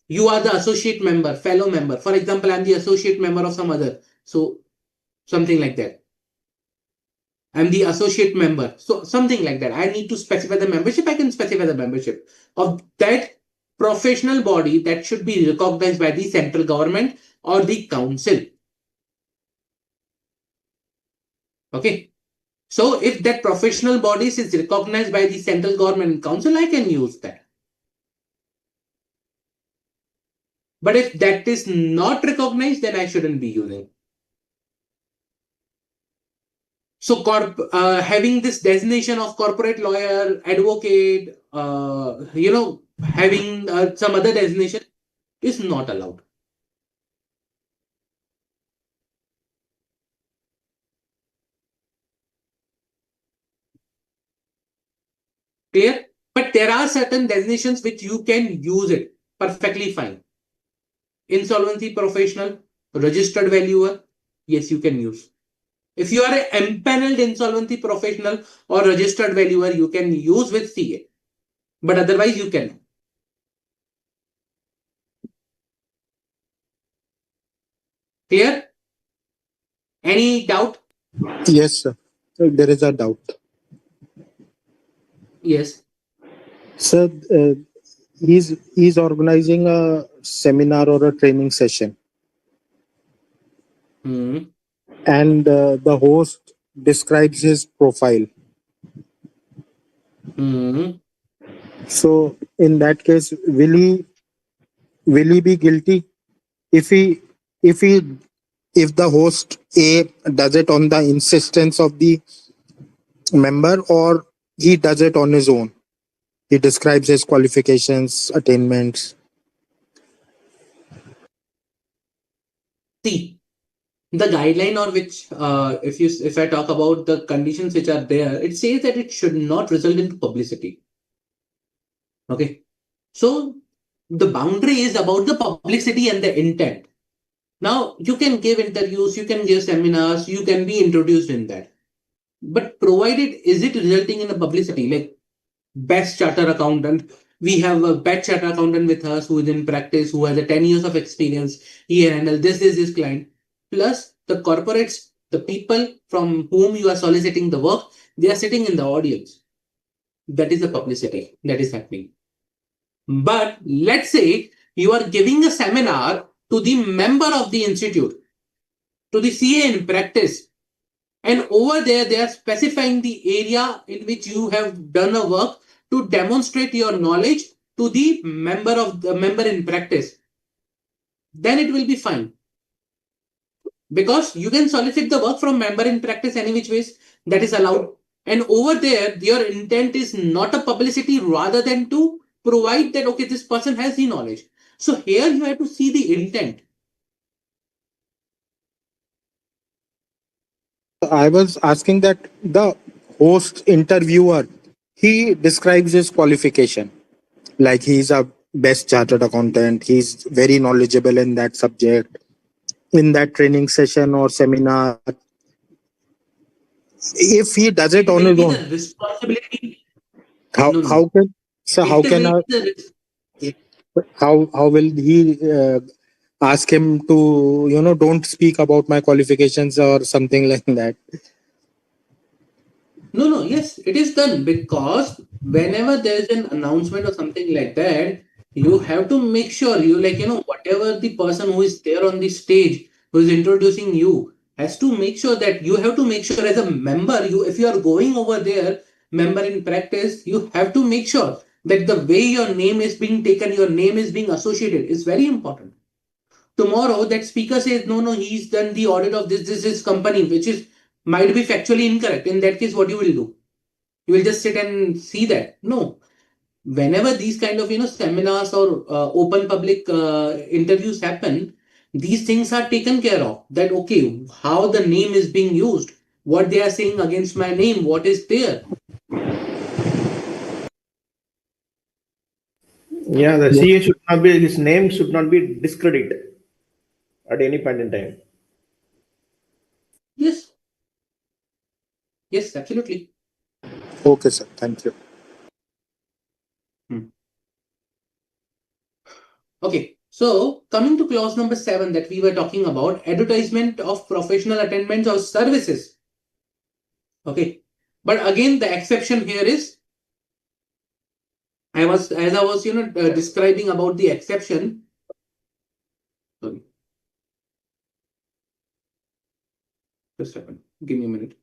S1: You are the associate member, fellow member. For example, I'm the associate member of some other. So something like that. I'm the associate member. So something like that. I need to specify the membership. I can specify the membership of that professional body that should be recognized by the central government or the council. Okay. So if that professional bodies is recognized by the central government and council, I can use that. But if that is not recognized, then I shouldn't be using. So having this designation of corporate lawyer, advocate, having some other designation is not allowed. Clear? But there are certain designations which you can use it perfectly fine. Insolvency professional, registered valuer, yes, you can use. If you are an empaneled insolvency professional or registered valuer, you can use with CA. But otherwise, you can. Clear? Any doubt?
S3: Yes, sir. There is a doubt.
S1: Yes.
S3: Sir, he's organizing a seminar or a training session, and the host describes his profile. So in that case, will he be guilty if he if he if the host A does it on the insistence of the member, or he does it on his own? He describes his qualifications, attainments.
S1: See, the guideline or which, if I talk about the conditions which are there, it says that it should not result into publicity. Okay. So the boundary is about the publicity and the intent. Now, you can give interviews, you can give seminars, you can be introduced in that. But provided, is it resulting in a publicity? Like best charter accountant, we have a best charter accountant with us who is in practice, who has a 10 years of experience. He handle this client. Plus the corporates, the people from whom you are soliciting the work, they are sitting in the audience. That is the publicity that is happening. But let's say you are giving a seminar to the member of the institute, to the CA in practice, and over there they are specifying the area in which you have done a work to demonstrate your knowledge to the member in practice. Then it will be fine, because you can solicit the work from member in practice any which ways, that is allowed. And over there your intent is not a publicity, rather than to provide that okay, this person has the knowledge. So here you have to see the intent.
S3: I was asking that the host interviewer, he describes his qualification like he's a best chartered accountant, he's very knowledgeable in that subject. In that training session or seminar, if he does it
S1: It
S3: on
S1: will
S3: his
S1: be
S3: own,
S1: the responsibility.
S3: how
S1: No,
S3: how
S1: no,
S3: can so
S1: it
S3: how
S1: will
S3: can
S1: be
S3: I,
S1: the
S3: how will he ask him to don't speak about my qualifications or something like that?
S1: No, no, yes, it is done, because whenever there's an announcement or something like that, you have to make sure you, like, whatever the person who is there on the stage who is introducing you has to make sure that you have to make sure as a member, if you are going over there, member in practice, you have to make sure that the way your name is being taken, your name is being associated is very important. Tomorrow that speaker says, no, no, he's done the audit of this company, which is might be factually incorrect. In that case, what you will do? You will just sit and see that. No, whenever these kind of seminars or open public interviews happen, these things are taken care of. That okay, how the name is being used, what they are saying against my name, what is there.
S2: Yeah, the CA should not be, his name should not be discredited at any point in time.
S1: Yes, yes, absolutely.
S3: Okay, sir. Thank you.
S1: Hmm. Okay, so coming to clause number 7 that we were talking about, advertisement of professional attainments or services. Okay, but again the exception here is, I was describing about the exception. Sorry, just a second. Give me a minute.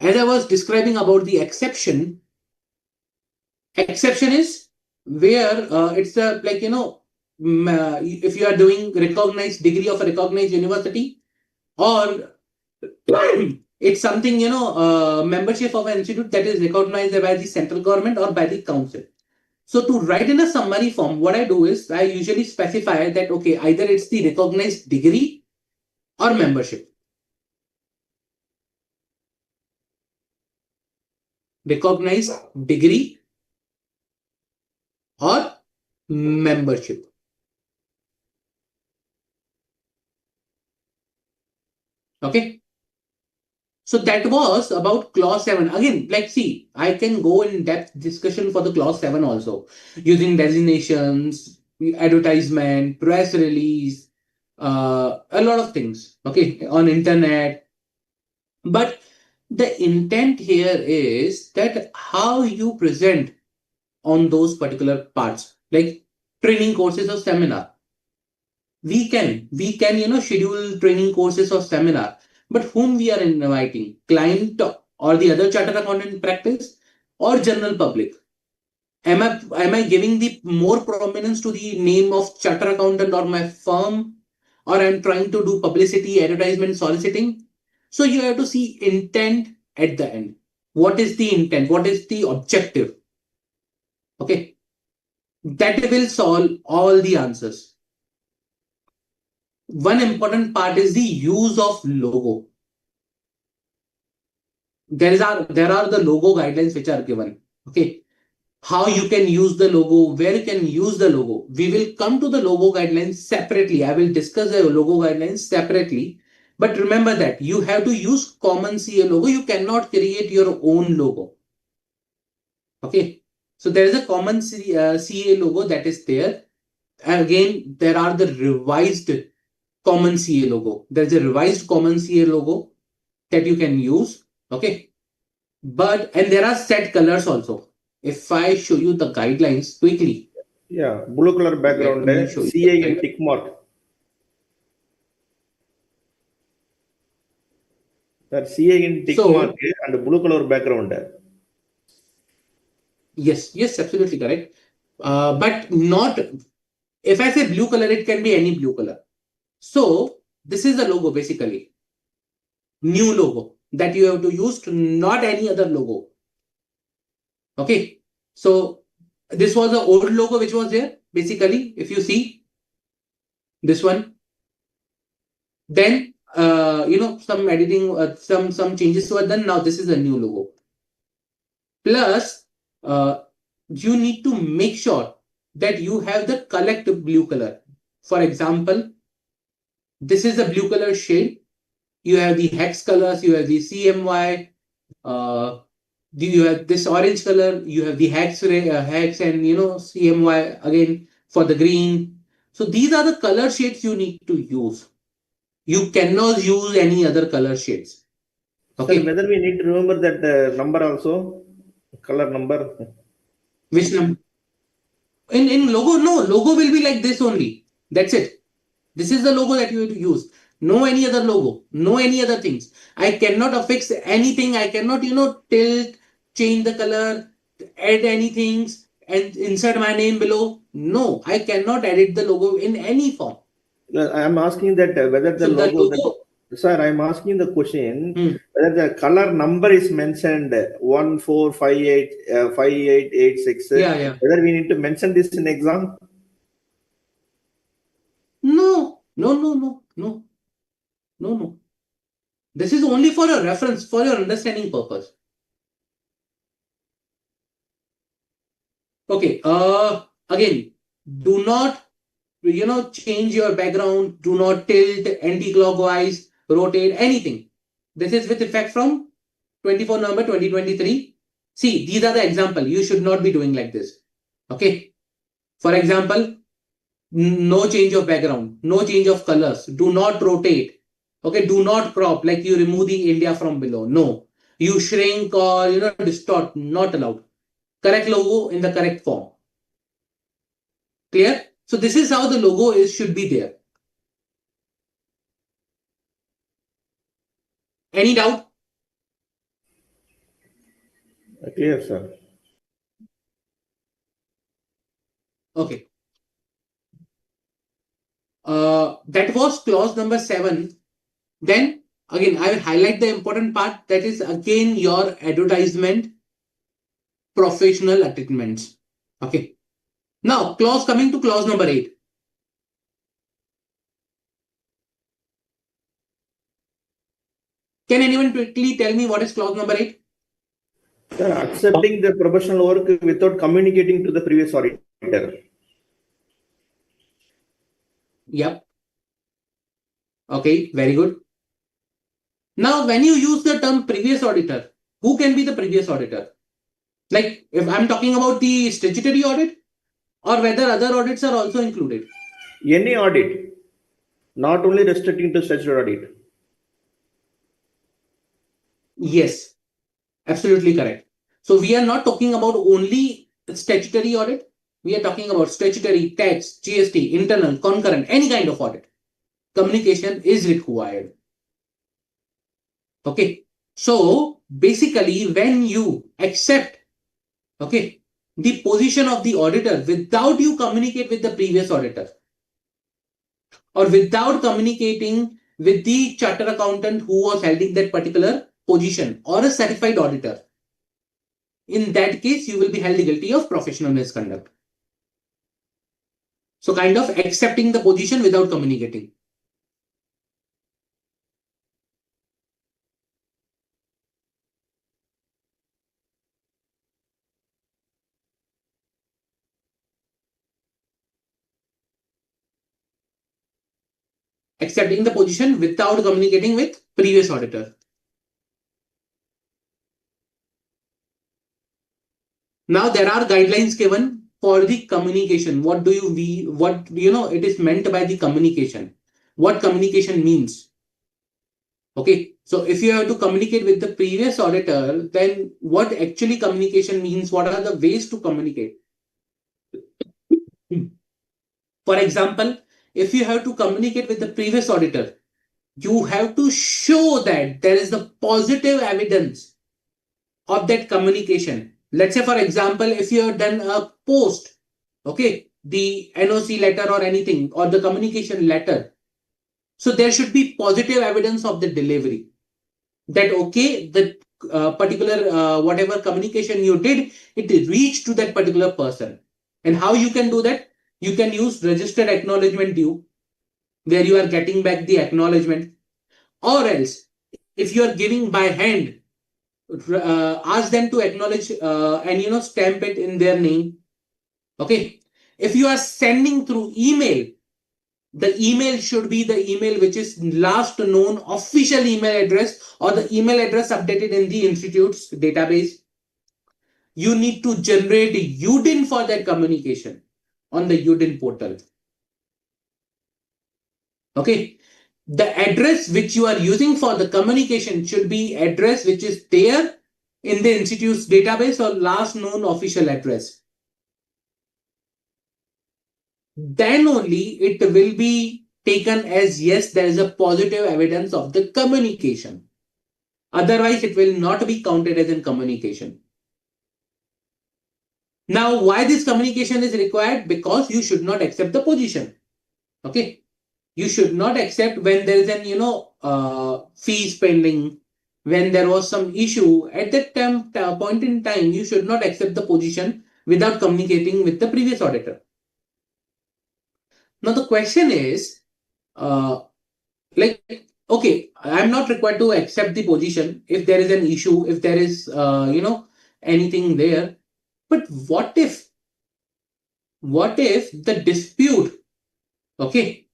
S1: As I was describing about the exception, exception is where it's a like if you are doing recognized degree of a recognized university, or it's something membership of an institute that is recognized by the central government or by the council. So to write in a summary form, what I do is I usually specify that okay, either it's the recognized degree or membership. Recognized degree or membership. Okay. So that was about clause 7. Again, like see, I can go in depth discussion for the clause 7 also, using designations, advertisement, press release, a lot of things, okay, on internet. But the intent here is that how you present on those particular parts, like training courses or seminar. We can schedule training courses or seminar, but whom we are inviting, client or the other chartered accountant practice or general public? Am I giving the more prominence to the name of chartered accountant or my firm, or I'm trying to do publicity, advertisement, soliciting? So you have to see intent at the end. What is the intent, what is the objective? Okay, that will solve all the answers. One important part is the use of logo. There are the logo guidelines which are given. Okay, how you can use the logo, where you can use the logo. We will come to the logo guidelines separately. I will discuss the logo guidelines separately. But remember that you have to use common CA logo. You cannot create your own logo. Okay, so there is a common CA logo that is there. Again, there are the revised common CA logo. There is a revised common CA logo that you can use. Okay. and there are set colors also. If I show you the guidelines quickly,
S2: Yeah, blue color
S1: let
S2: background,
S1: me show you the
S2: CA in
S1: guidelines.
S2: tick mark. That CA in tick mark
S1: So
S2: and blue color background.
S1: yes, yes, absolutely correct. But not, if I say blue color, it can be any blue color. So this is the logo basically, new logo that you have to use, to not any other logo. Okay. So this was the old logo which was there. Basically, if you see this one, then some editing, some changes were done. Now this is a new logo. Plus, uh, you need to make sure that you have the correct blue color. For example, this is a blue color shade. You have the hex colors. You have the CMY. Uh, you have this orange color. You have the hex, and CMY again for the green. So these are the color shades you need to use. You cannot use any other color shades.
S2: Sir,
S1: Okay.
S2: whether we need to remember that number also, color number.
S1: Which number? In logo, no, logo will be like this only. That's it. This is the logo that you have to use. No any other logo. No any other things. I cannot affix anything. I cannot, tilt, change the color, add anything, and insert my name below. No, I cannot edit the logo in any form.
S2: I am asking that whether the
S1: So the
S2: logo,
S1: logo.
S2: sir, I am asking the question
S1: Hmm.
S2: whether the color number is mentioned 1458 5886.
S1: Yeah, yeah.
S2: Whether we need to mention this in exam?
S1: No, no, no, no, no, no, no. This is only for a reference, for your understanding purpose. Okay. Again, do not, change your background. Do not tilt anti-clockwise, rotate anything. This is with effect from 24 November 2023. See, these are the example. You should not be doing like this. Okay. For example, no change of background, no change of colors. Do not rotate. Okay. Do not crop, like you remove the India from below. No. You shrink or, distort. Not allowed. Correct logo in the correct form. Clear? So this is how the logo should be there. Any doubt?
S2: Clear, sir.
S1: Okay. That was clause number 7. Then again, I will highlight the important part, that is again your advertisement professional attainments. Okay. Now, coming to clause number 8. Can anyone quickly tell me what is clause number 8?
S2: Sir, accepting the professional work without communicating to the previous auditor.
S1: Yep. Okay, very good. Now, when you use the term previous auditor, who can be the previous auditor? Like, if I'm talking about the statutory audit, or whether other audits are also included?
S2: Any audit, not only restricting to statutory audit.
S1: Yes, absolutely correct. So we are not talking about only statutory audit. We are talking about statutory, tax, GST, internal, concurrent, any kind of audit. Communication is required. Okay. So basically, when you accept, okay, the position of the auditor without you communicate with the previous auditor, or without communicating with the charter accountant who was holding that particular position, or a certified auditor, in that case, you will be held guilty of professional misconduct. So, kind of accepting the position without communicating. Accepting the position without communicating with previous auditor. Now, there are guidelines given for the communication. What it is meant by the communication? What communication means? Okay, so if you have to communicate with the previous auditor, then what actually communication means? What are the ways to communicate? For example, if you have to communicate with the previous auditor, you have to show that there is the positive evidence of that communication. Let's say, for example, if you have done a post, okay, the NOC letter or anything, or the communication letter, so there should be positive evidence of the delivery, that okay, the particular whatever communication you did, it reached to that particular person. And how you can do that? You can use registered acknowledgement due, where you are getting back the acknowledgement. Or else, if you are giving by hand, ask them to acknowledge and stamp it in their name. Okay, if you are sending through email, the email should be the email which is last known official email address, or the email address updated in the institute's database. You need to generate UDIN for that communication on the UDIN portal. Okay, the address which you are using for the communication should be address which is there in the institute's database, or last known official address. Then only it will be taken as yes, there is a positive evidence of the communication. Otherwise, it will not be counted as in communication. Now, why this communication is required? Because you should not accept the position. Okay, you should not accept when there is an fees pending, when there was some issue at that time point in time. You should not accept the position without communicating with the previous auditor. Now the question is, uh, like, okay, I'm not required to accept the position if there is an issue, if there is anything there. But what if the dispute, okay,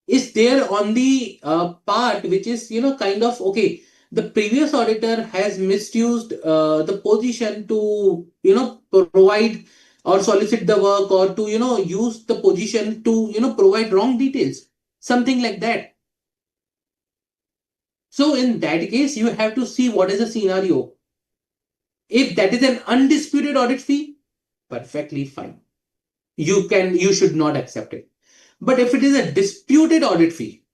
S1: is there on the part which is kind of okay, the previous auditor has misused the position to provide or solicit the work, or to use the position to provide wrong details, something like that. So in that case, you have to see what is the scenario. If that is an undisputed audit fee, perfectly fine, you should not accept it. But if it is a disputed audit fee,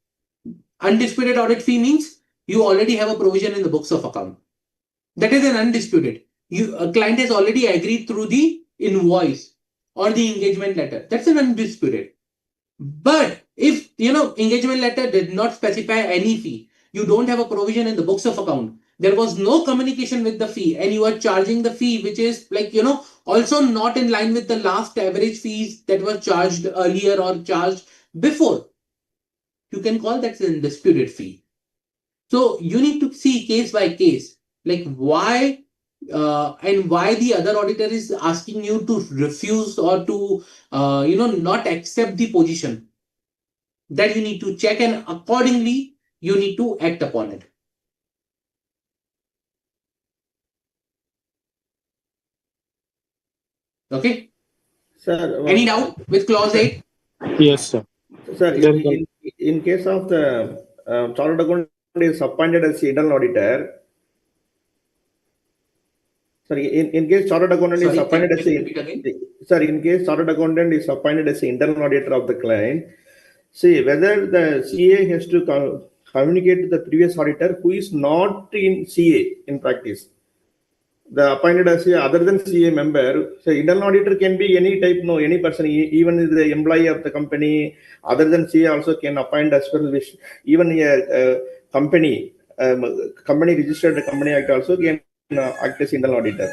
S1: undisputed audit fee means you already have a provision in the books of account. That is an undisputed. A client has already agreed through the invoice or the engagement letter. That's an undisputed. But if engagement letter did not specify any fee, you don't have a provision in the books of account, there was no communication with the fee, and you are charging the fee which is like also not in line with the last average fees that were charged earlier or charged before, you can call that an disputed fee. So you need to see case by case, like why and why the other auditor is asking you to refuse or to not accept the position. That you need to check, and accordingly you need to act upon it. Okay.
S2: Sir,
S1: Any doubt with clause
S2: sir,
S1: 8?
S3: Yes, sir.
S2: sir,
S3: There is
S2: in case of the chartered accountant is appointed as the internal auditor, sorry, in case chartered accountant is
S1: Sorry,
S2: appointed as
S1: can you repeat again?
S2: sir, in case chartered accountant is appointed as the internal auditor of the client, see whether the CA has to communicate to the previous auditor who is not in CA in practice. The appointed as a other than CA member, so internal auditor can be any type, no, any person, even the employee of the company, other than CA also can appoint as well. Which even a company, company registered company act also can act as internal auditor.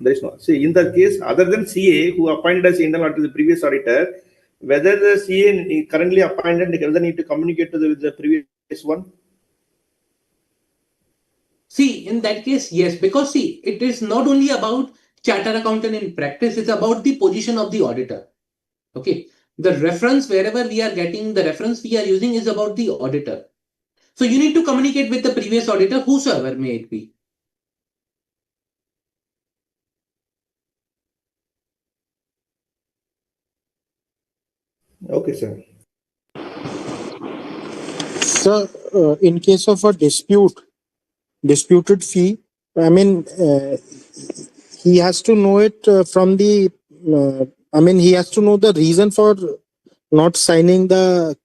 S2: There is no. See, in the case other than CA who appointed as internal auditor, the previous auditor, whether the CA currently appointed, whether need to communicate to the previous one.
S1: See, in that case, yes, because see, it is not only about charter accountant in practice, it's about the position of the auditor. Okay. The reference, wherever we are getting the reference we are using, is about the auditor. So you need to communicate with the previous auditor, whosoever may it be.
S2: Okay, sir.
S3: So, in case of a disputed fee, I mean, he has to know it from the. He has to know the reason for not signing the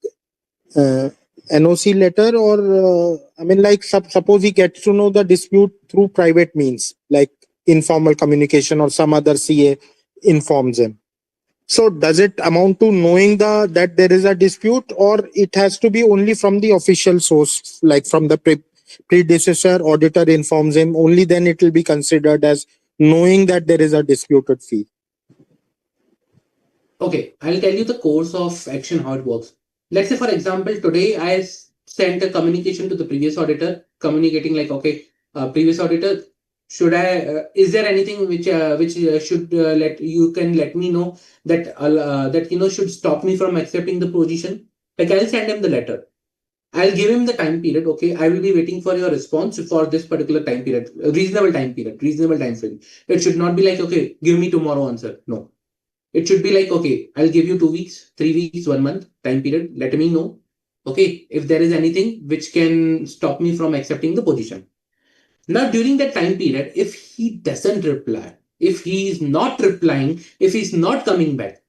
S3: uh, NOC letter, or like suppose he gets to know the dispute through private means, like informal communication or some other CA informs him. So does it amount to knowing that there is a dispute, or it has to be only from the official source, like from the predecessor auditor informs him, only then it will be considered as knowing that there is a disputed fee?
S1: Okay, I'll tell you the course of action, how it works. Let's say, for example, today I sent a communication to the previous auditor, communicating like, okay, previous auditor, should I? Is there anything which should let me know that should stop me from accepting the position? Like I'll send him the letter. I'll give him the time period. Okay, I will be waiting for your response for this particular time period, reasonable time period, reasonable time frame. It should not be like, okay, give me tomorrow answer. No, it should be like, okay, I'll give you 2 weeks, 3 weeks, 1 month time period. Let me know, okay, if there is anything which can stop me from accepting the position. Now, during that time period, if he doesn't reply, if he is not replying, if he's not coming back,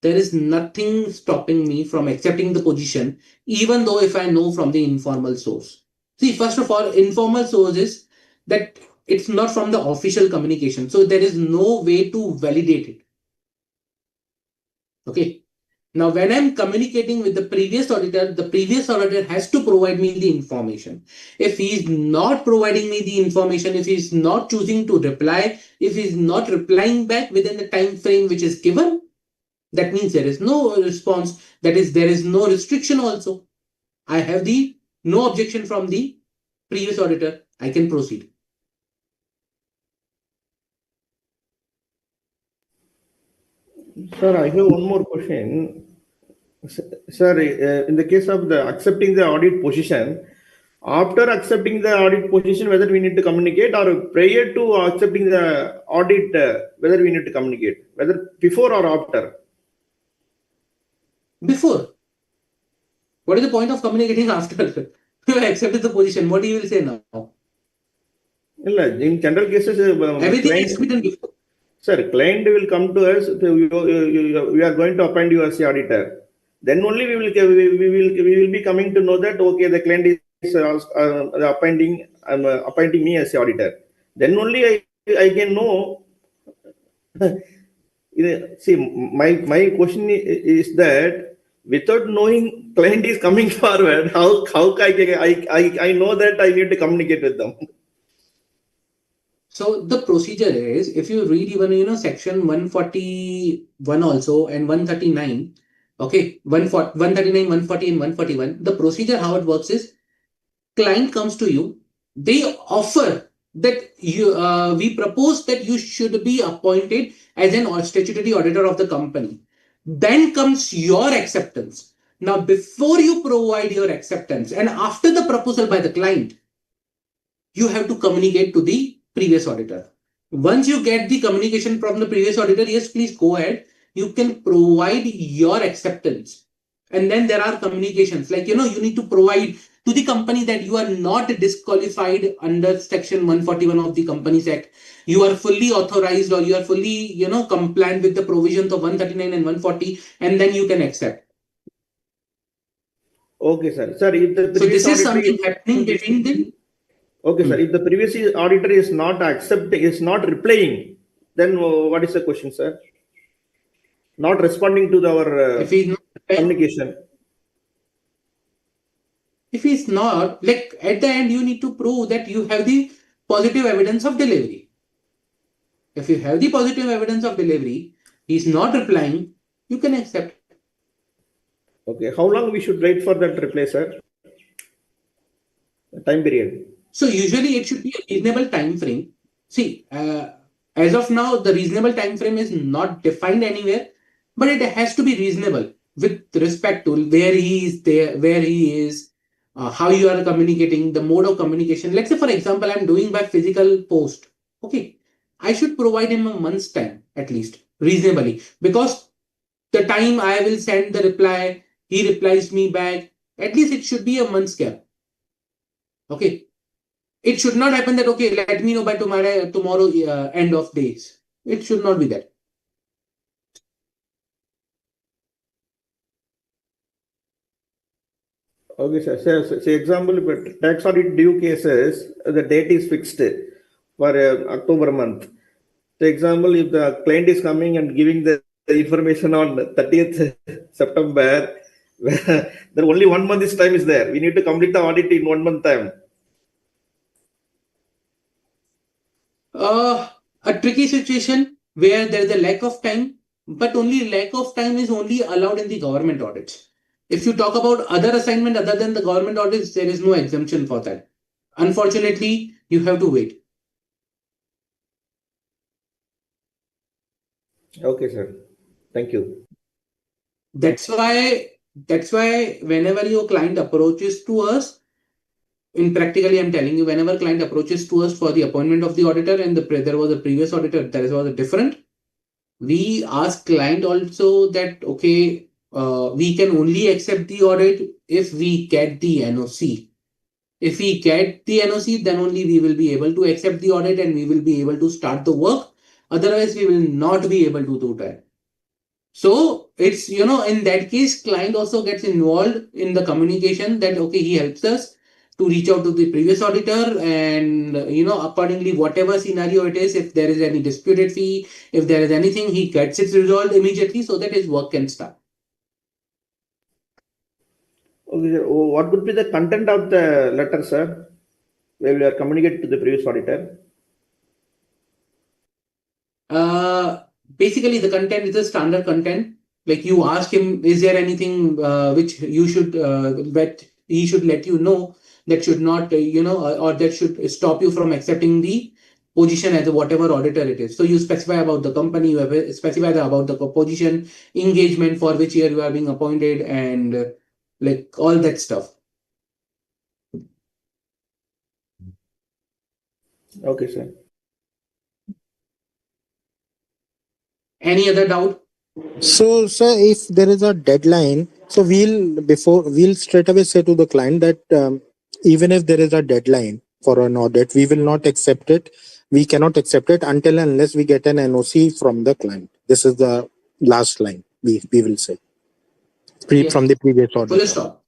S1: there is nothing stopping me from accepting the position, even though if I know from the informal source. See, first of all, informal source is that it's not from the official communication. So there is no way to validate it. Okay. Now, when I'm communicating with the previous auditor has to provide me the information. If he's not providing me the information, if he's not choosing to reply, if he's not replying back within the time frame which is given, that means there is no response. That is, there is no restriction also. I have the no objection from the previous auditor. I can proceed.
S2: Sir, I have one more question. Sir, in the case of the accepting the audit position, after accepting the audit position, whether we need to communicate, or prior to accepting the audit, whether we need to communicate, whether before or after?
S1: Before. What is the point of communicating after? You have accepted the position. What do you will say now?
S2: In general cases,
S1: Everything
S2: client,
S1: is written before.
S2: sir, client will come to us. We are going to appoint you as the auditor. Then only we will be coming to know that, okay, the client is appointing me as the auditor. Then only I can know. See, my question is that without knowing client is coming forward, how I know that I need to communicate with them.
S1: So the procedure is, if you read even section 141 also and 139, okay, 139, 140 and 141, the procedure how it works is, client comes to you, they offer that we propose that you should be appointed as an statutory auditor of the company. Then comes your acceptance. Now, before you provide your acceptance and after the proposal by the client, you have to communicate to the previous auditor. Once you get the communication from the previous auditor, yes, please go ahead. You can provide your acceptance. And then there are communications like, you need to provide to the company that you are not disqualified under section 141 of the Companies Act. You are fully authorized, or you are fully, compliant with the provisions of 139 and 140, and then you can accept.
S2: Okay, sir. Sir, if the
S1: So
S2: previous
S1: this is
S2: auditor
S1: something happening between the.
S2: okay, sir. If the previous auditor is not accepting, is not replying, then what is the question, sir? Not responding to our
S1: If he's not,
S2: communication.
S1: if he's not, like at the end, you need to prove that you have the positive evidence of delivery. If you have the positive evidence of delivery, he's not replying, you can accept.
S2: Okay. How long we should wait for that reply, sir? Time period.
S1: So usually it should be a reasonable time frame. See, as of now, the reasonable time frame is not defined anywhere, but it has to be reasonable with respect to where he is there, where he is, how you are communicating, the mode of communication. Let's say, for example, I'm doing by physical post. Okay, I should provide him a month's time at least, reasonably, because the time I will send the reply, he replies me back. at least it should be a month's gap. Okay. It should not happen that, okay, let me know by tomorrow end of days. It should not be that.
S2: Okay, sir. So example, but tax audit due cases, the date is fixed for October month. So example, if the client is coming and giving the information on 30th September, there only 1 month is time is there. We need to complete the audit in 1 month time.
S1: A tricky situation where there is a lack of time, but only lack of time is only allowed in the government audits. If you talk about other assignment other than the government audits, there is no exemption for that. Unfortunately, you have to wait.
S2: Okay, sir. Thank you.
S1: That's why whenever your client approaches to us, in practically I'm telling you, whenever client approaches to us for the appointment of the auditor and there was a previous auditor, there was a different, we ask client also that, okay, we can only accept the audit if we get the NOC. If we get the NOC, then only we will be able to accept the audit and we will be able to start the work. Otherwise, we will not be able to do that. So it's, in that case, client also gets involved in the communication that, okay, he helps us to reach out to the previous auditor and, accordingly, whatever scenario it is, if there is any disputed fee, if there is anything, he gets it resolved immediately so that his work can start.
S2: Okay, sir. What would be the content of the letter, sir, where we are communicating to the previous auditor?
S1: Uh, Basically, the content is a standard content. Like you ask him, is there anything which you should that he should let you know that should not, or that should stop you from accepting the position as a whatever auditor it is. So you specify about the company, you have specify about the position, engagement for which year you are being appointed, and like all that stuff.
S2: Okay, sir.
S1: Any other doubt?
S3: So, sir, if there is a deadline, so we'll straight away say to the client that even if there is a deadline for an audit, we will not accept it. We cannot accept it until and unless we get an NOC from the client. This is the last line we will say
S1: Yes.
S3: from the previous
S1: Full
S3: auditor.
S1: stop.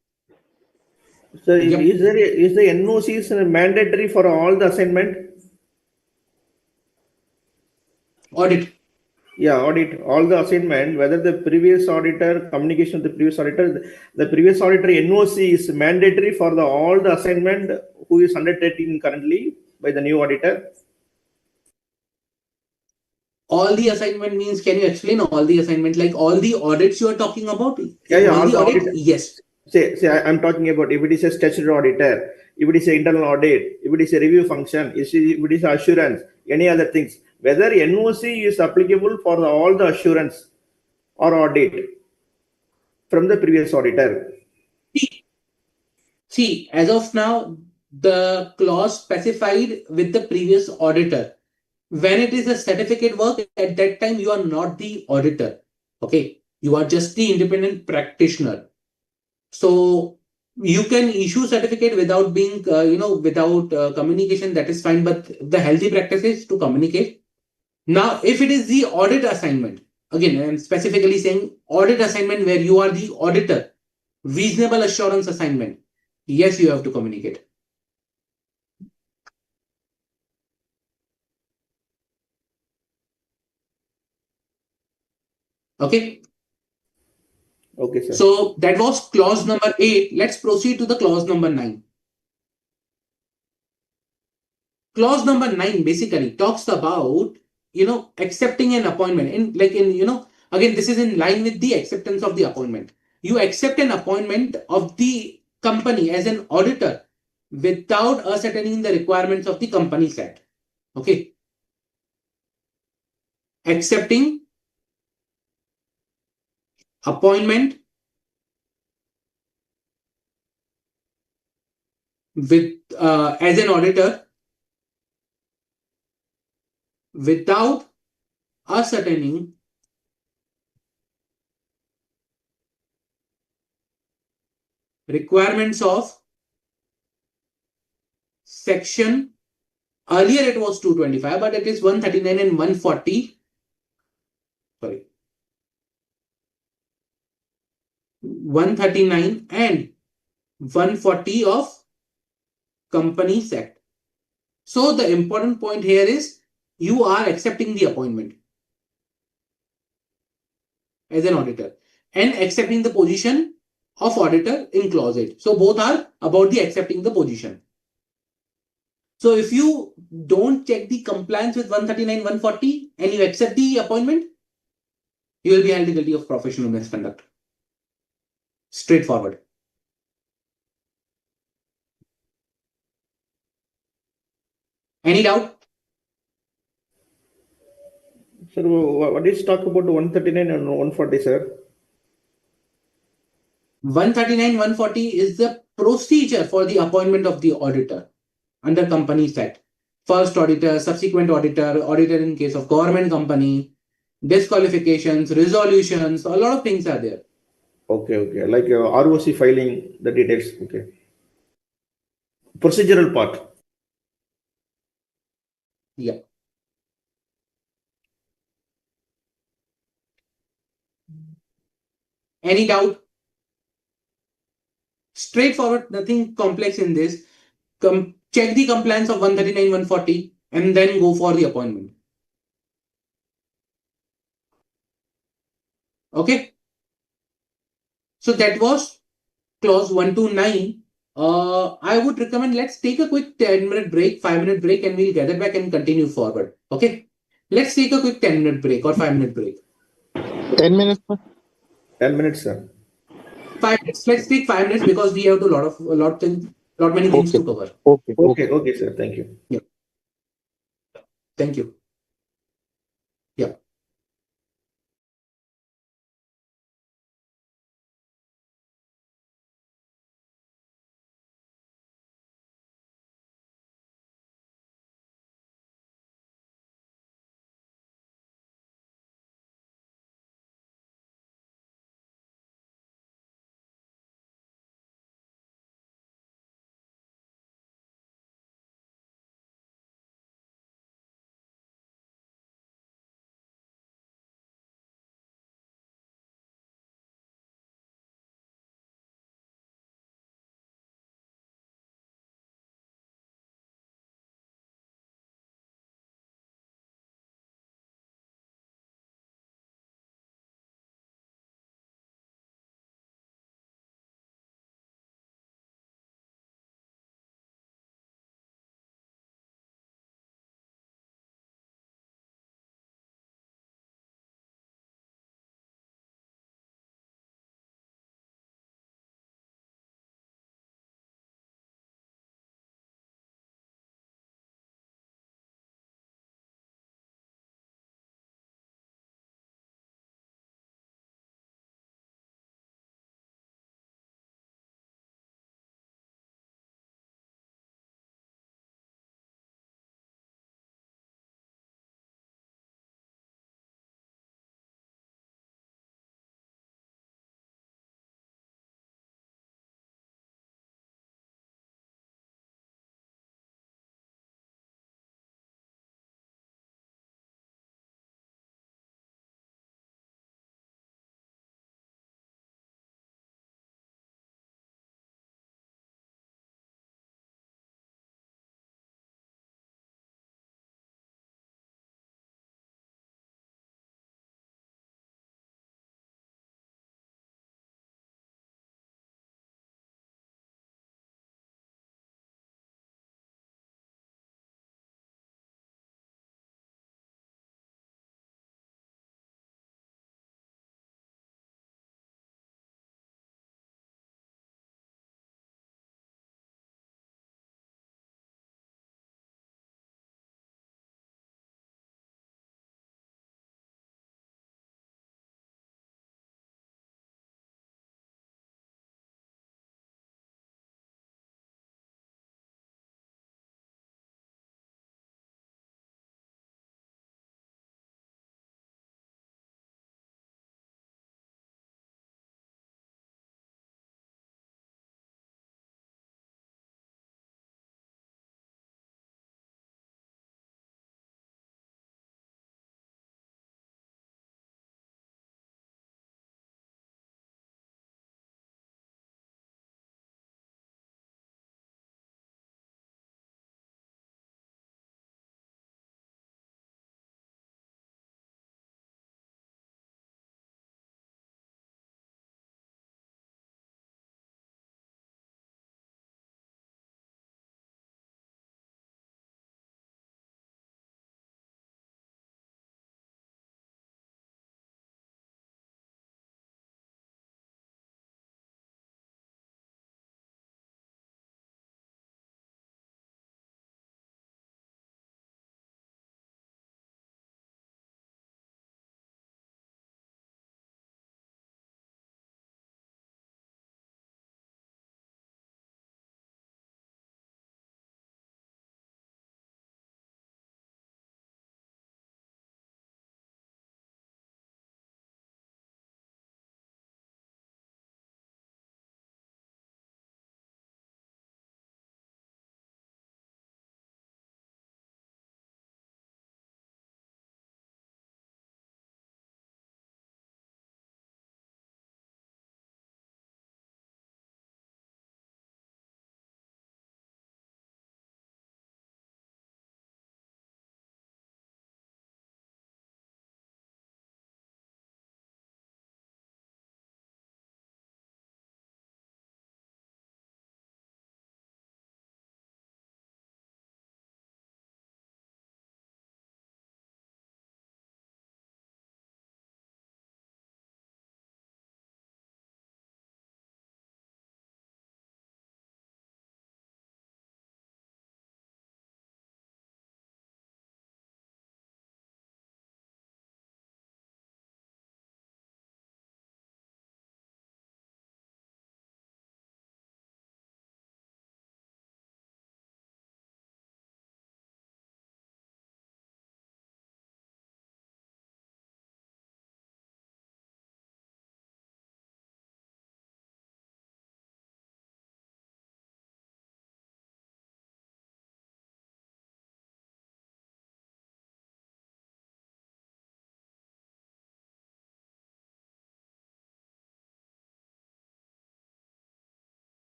S2: So
S1: Yep.
S2: is the NOCs mandatory for all the assignment?
S1: Audit.
S2: Yeah, audit all the assignment, whether the previous auditor communication with the previous auditor, the previous auditor NOC is mandatory for the all the assignment who is undertaking currently by the new auditor.
S1: All the assignment means, can you explain all the assignment, like all the audits you are talking about?
S2: Yeah,
S1: All
S2: all
S1: the
S2: the
S1: audit,
S2: audit.
S1: yes.
S2: I'm talking about if it is a statutory auditor, if it is an internal audit, if it is a review function, if it is assurance, any other things, whether NOC is applicable for all the assurance or audit from the previous auditor.
S1: See, as of now, the clause specified with the previous auditor, when it is a certificate work, at that time you are not the auditor. Okay, you are just the independent practitioner. So you can issue certificate without being, without communication. That is fine. But the healthy practice is to communicate. Now, if it is the audit assignment, again, I'm specifically saying audit assignment where you are the auditor, reasonable assurance assignment, yes, you have to communicate. Okay.
S2: Okay, sir.
S1: So that was clause number 8. Let's proceed to the clause number 9. Clause number 9 basically talks about, accepting an appointment. Again, this is in line with the acceptance of the appointment. You accept an appointment of the company as an auditor without ascertaining the requirements of the Companies Act. Okay. Accepting appointment with as an auditor without ascertaining requirements of section, earlier it was 225, but it is 139 and 140. Sorry, 139 and 140 of Companies Act. So the important point here is you are accepting the appointment as an auditor and accepting the position of auditor in clause 8. So both are about the accepting the position. So if you don't check the compliance with 139, 140 and you accept the appointment, you will be held guilty of professional misconduct. Straightforward. Any doubt?
S2: Sir, what is talk about 139 and 140, sir?
S1: 139, 140 is the procedure for the appointment of the auditor under Companies Act. First auditor, subsequent auditor, auditor in case of government company, disqualifications, resolutions, a lot of things are there.
S2: Okay. Like ROC filing, the details. Okay. Procedural part.
S1: Yeah. Any doubt? Straightforward, nothing complex in this. Check the compliance of 139, 140 and then go for the appointment. Okay. So that was clause 129. I would recommend let's take a quick 10-minute break, 5-minute break, and we'll gather back and continue forward. Okay. Let's take a quick 10-minute break or 5-minute break.
S3: 10 minutes, sir?
S2: 10 minutes, sir.
S1: 5 minutes. Let's take 5 minutes because we have lot many things to cover.
S2: Okay, sir. Thank you.
S1: Yeah. Thank you. Yeah.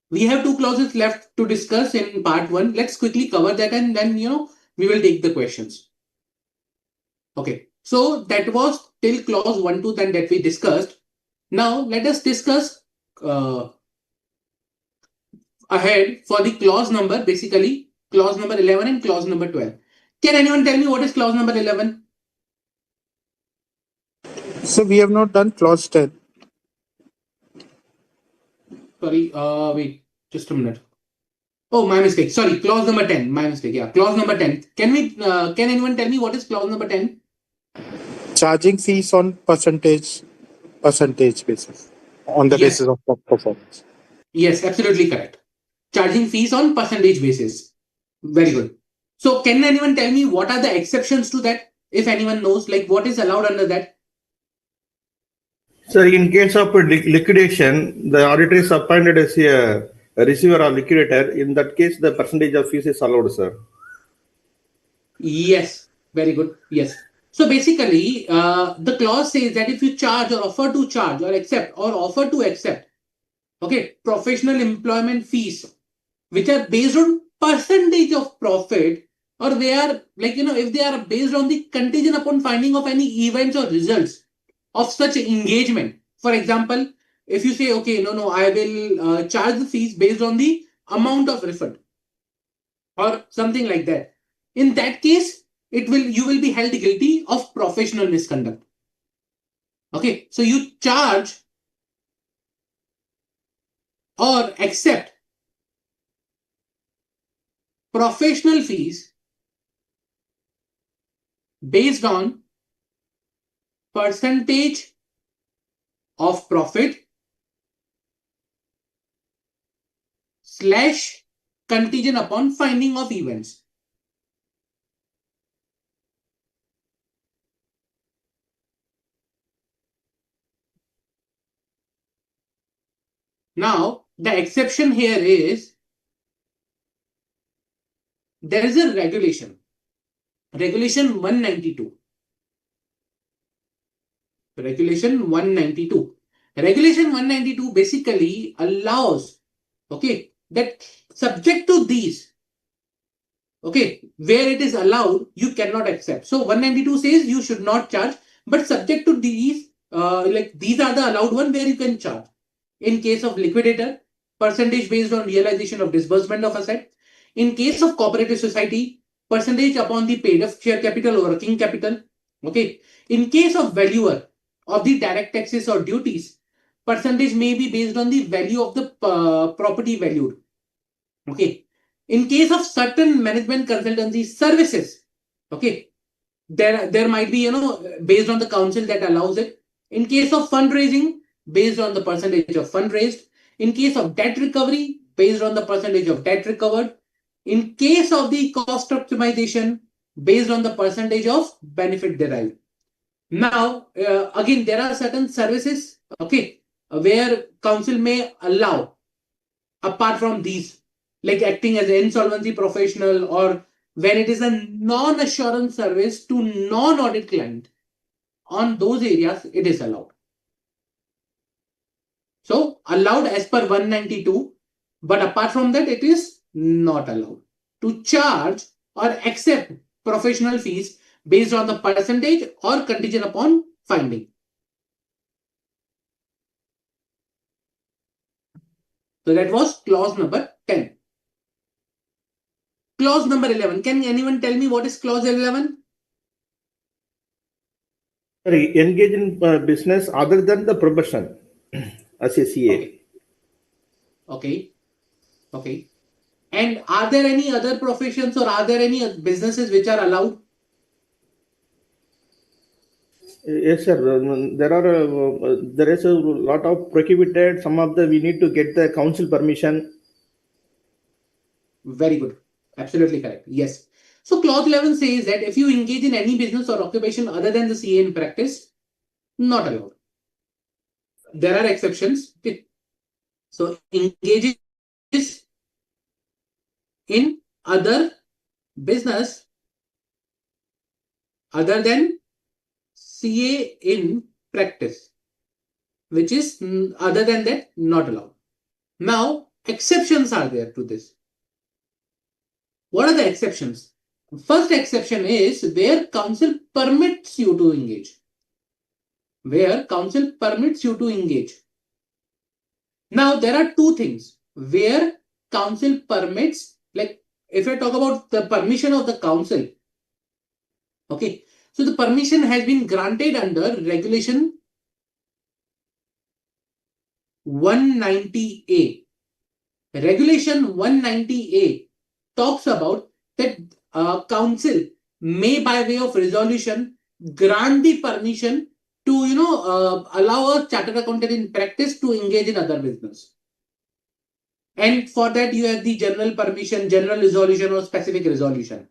S1: We have two clauses left to discuss in part one. Let's quickly cover that and then, we will take the questions. Okay. So that was till clause 1 to 10 that we discussed. Now let us discuss uh, ahead for the clause number, basically clause number 11 and clause number 12. Can anyone tell me what is clause number 11?
S3: So we have not done clause 10.
S1: Sorry, wait, just a minute. Oh, my mistake. Sorry, clause number 10. My mistake. Yeah, clause number 10. Can anyone tell me what is clause number 10?
S3: Charging fees on percentage basis, on the
S1: Yes,
S3: basis of performance.
S1: yes, absolutely correct. Charging fees on percentage basis. Very good. So, can anyone tell me what are the exceptions to that? If anyone knows, like what is allowed under that?
S2: So in case of liquidation, the auditor is appointed as a receiver or liquidator. In that case, the percentage of fees is allowed, sir.
S1: Yes, very good. Yes. So basically, the clause says that if you charge or offer to charge or accept or offer to accept, okay, professional employment fees, which are based on percentage of profit, or they are like, if they are based on the contingent upon finding of any events or results of such engagement. For example, if you say, okay, no, I will charge the fees based on the amount of refund or something like that. In that case, you will be held guilty of professional misconduct. Okay, so you charge or accept professional fees based on percentage of profit slash contingent upon finding of events. Now, the exception here is there is a regulation 192. Regulation 192. Regulation 192 basically allows, okay, that subject to these, okay, where it is allowed, you cannot accept. So 192 says you should not charge, but subject to these, like these are the allowed one where you can charge. In case of liquidator, percentage based on realization of disbursement of asset. In case of cooperative society, percentage upon the paid of share capital or working capital. Okay. In case of valuer of the direct taxes or duties, percentage may be based on the value of the property valued. Okay. In case of certain management consultancy services, okay, there might be, based on the council that allows it. In case of fundraising, based on the percentage of fund raised. In case of debt recovery, based on the percentage of debt recovered. In case of the cost optimization, based on the percentage of benefit derived. Now, again, there are certain services, okay, where council may allow apart from these, like acting as an insolvency professional or when it is a non-assurance service to non-audit client. On those areas, it is allowed. So, allowed as per 192, but apart from that, it is not allowed to charge or accept professional fees based on the percentage or contingent upon finding. So, that was clause number 10. Clause number 11. Can anyone tell me what is clause 11?
S2: Sorry, engage in business other than the profession as a CA.
S1: Okay. Okay. Okay. And are there any other professions or are there any businesses which are allowed?
S2: Yes, sir. There is a lot of prohibited. Some of the we need to get the council permission.
S1: Very good. Absolutely correct. Yes. So clause 11 says that if you engage in any business or occupation other than the CA in practice, not allowed. There are exceptions. Okay. So engages in other business other than CA in practice, which is other than that not allowed. Now, exceptions are there to this. What are the exceptions? First exception is where council permits you to engage. Where council permits you to engage. Now, there are two things where council permits, like if I talk about the permission of the council, okay, so the permission has been granted under regulation 190A. Regulation 190A talks about that council may by way of resolution grant the permission to allow a chartered accountant in practice to engage in other business. And for that you have the general permission, general resolution or specific resolution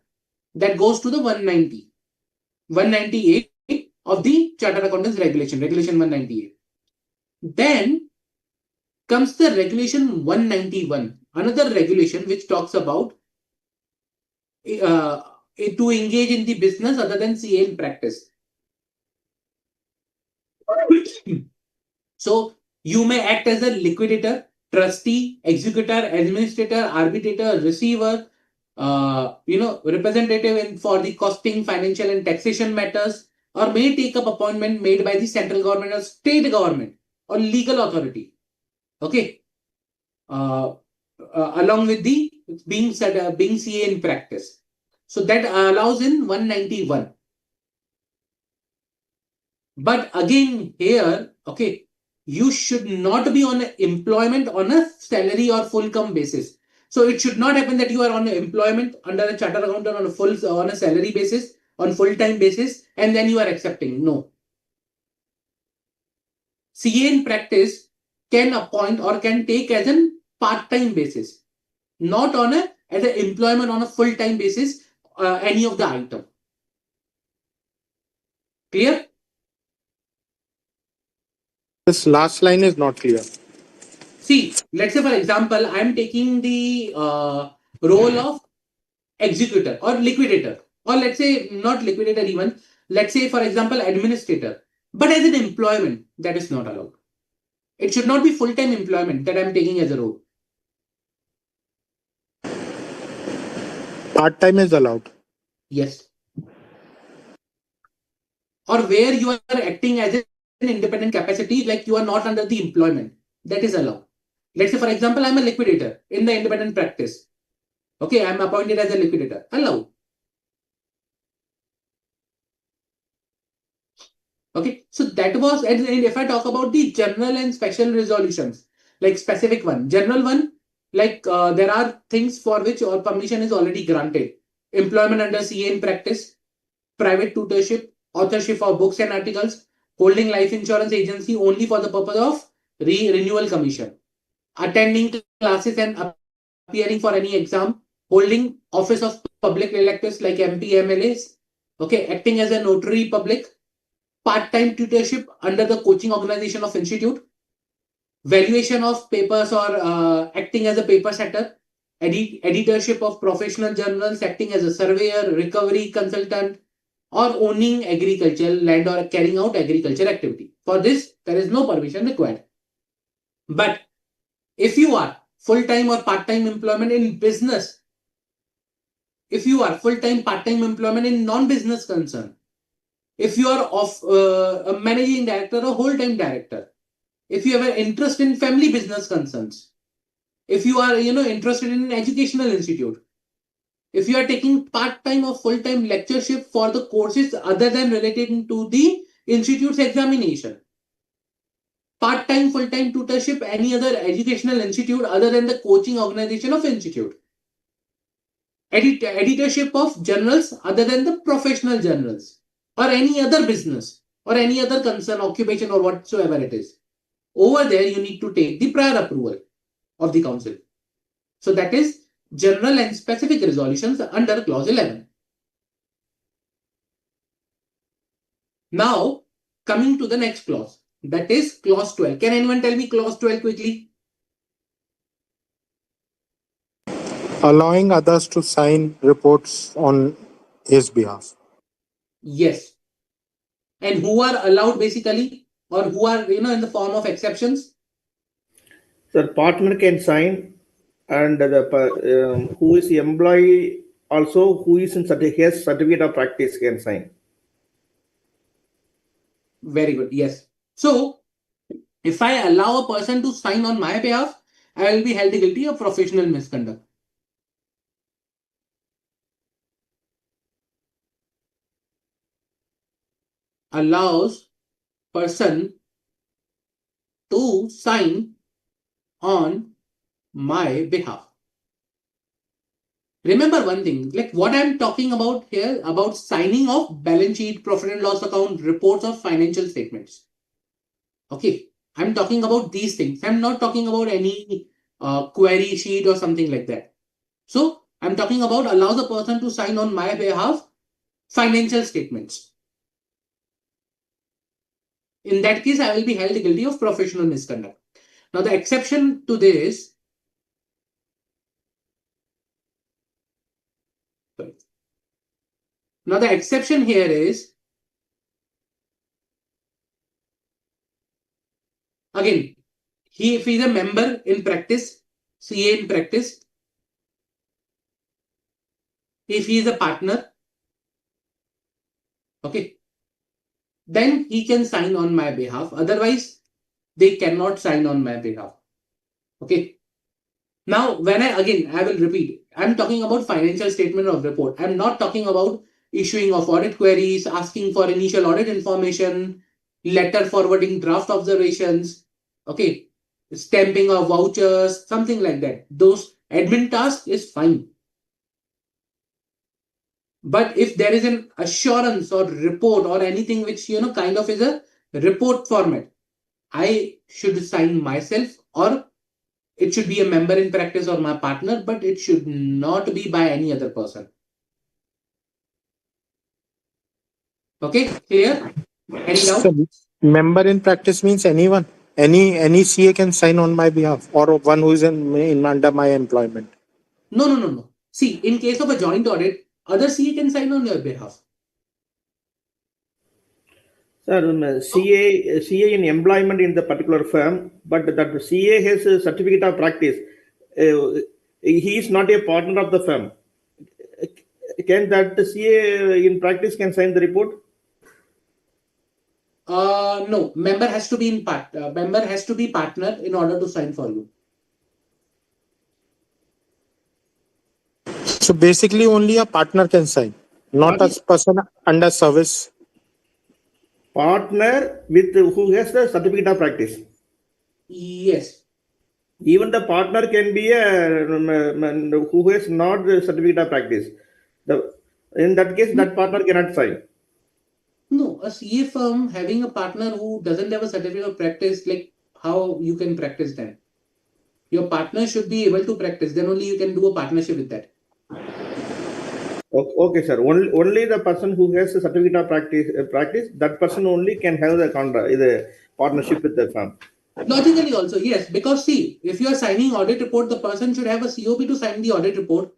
S1: that goes to the 190A of the chartered accountants regulation, regulation 190A. Then comes the regulation 191, another regulation which talks about to engage in the business other than CA in practice. So you may act as a liquidator, trustee, executor, administrator, arbitrator, receiver, representative for the costing, financial and taxation matters, or may take up appointment made by the central government or state government or legal authority. Okay. Along with the being CA in practice. So that allows in 191. But again here, okay, you should not be on employment on a salary or full come basis. So it should not happen that you are on employment under a chartered accountant on a salary basis, on full-time basis, and then you are accepting. No. CA in practice can appoint or can take as a part-time basis, not on as an employment on a full-time basis, any of the item. Clear?
S3: This last line is not clear.
S1: See, let's say for example, I am taking the role of executor or liquidator, or let's say not liquidator even, let's say for example, administrator, but as an employment, that is not allowed. It should not be full-time employment that I am taking as a role.
S3: Part-time is allowed.
S1: Yes. Or where you are acting as an independent capacity, like you are not under the employment, that is allowed. Let's say, for example, I'm a liquidator in the independent practice. Okay, I'm appointed as a liquidator. Allowed. Okay, so that was, and if I talk about the general and special resolutions, like specific one, general one, like there are things for which or permission is already granted. Employment under CA in practice, private tutorship, authorship of books and articles, holding life insurance agency only for the purpose of renewal commission, attending classes and appearing for any exam, holding office of public electors like MP, MLAs, okay, acting as a notary public, part-time tutorship under the coaching organization of institute, valuation of papers or acting as a paper setter, editorship of professional journals, acting as a surveyor, recovery consultant, or owning agricultural land or carrying out agriculture activity. For this, there is no permission required. But if you are full-time or part-time employment in business, if you are full-time, part-time employment in non-business concern, if you are of a managing director or whole-time director, if you have an interest in family business concerns, if you are interested in an educational institute, if you are taking part-time or full-time lectureship for the courses other than relating to the institute's examination, part-time, full-time tutorship, any other educational institute other than the coaching organization of institute, editorship of journals other than the professional journals, or any other business or any other concern, occupation or whatsoever it is. Over there, you need to take the prior approval of the council. So that is general and specific resolutions under clause 11. Now, coming to the next clause, that is clause 12. Can anyone tell me clause 12 quickly?
S3: Allowing others to sign reports on his behalf.
S1: Yes. And who are allowed basically, or who are in the form of exceptions?
S2: Sir, partner can sign and who is the employee also who is in has certificate of practice can sign.
S1: Very good. Yes. So if I allow a person to sign on my behalf, I will be held guilty of professional misconduct. Allows person to sign on my behalf. Remember one thing, like what I'm talking about here about signing of balance sheet, profit and loss account, reports of financial statements. Okay, I'm talking about these things. I'm not talking about any query sheet or something like that. So I'm talking about allows a person to sign on my behalf financial statements. In that case, I will be held guilty of professional misconduct. Now, the exception to this, sorry. Now the exception here is, again, if he is a member in practice, CA in practice, if he is a partner, okay, then he can sign on my behalf. Otherwise, they cannot sign on my behalf. Okay. Now, when I will repeat, I'm talking about financial statement of report. I'm not talking about issuing of audit queries, asking for initial audit information, letter forwarding draft observations, okay, stamping of vouchers, something like that. Those admin tasks is fine. But if there is an assurance or report or anything which, kind of is a report format, I should sign myself, or it should be a member in practice or my partner, but it should not be by any other person. Okay, clear? Any doubt?
S3: So member in practice means anyone, any CA can sign on my behalf, or one who is in under my employment.
S1: No, no, no, no. See, in case of a joint audit, other CA can sign on your behalf.
S2: Sir, CA in employment in the particular firm, but that CA has a certificate of practice. He is not a partner of the firm. Can that CA in practice can sign the report?
S1: No, member has to be member has to be partner in order to sign for you.
S3: So basically, only a partner can sign, not a person under service.
S2: Partner with who has the certificate of practice.
S1: Yes.
S2: Even the partner can be a who has not the certificate of practice. In that case, that partner cannot sign.
S1: No, a CA firm having a partner who doesn't have a certificate of practice, like how you can practice them? Your partner should be able to practice, then only you can do a partnership with that.
S2: Okay, sir. Only the person who has a certificate of practice, that person only can have the contract, the partnership with the firm.
S1: Logically also, yes, because see, if you are signing audit report, the person should have a COP to sign the audit report.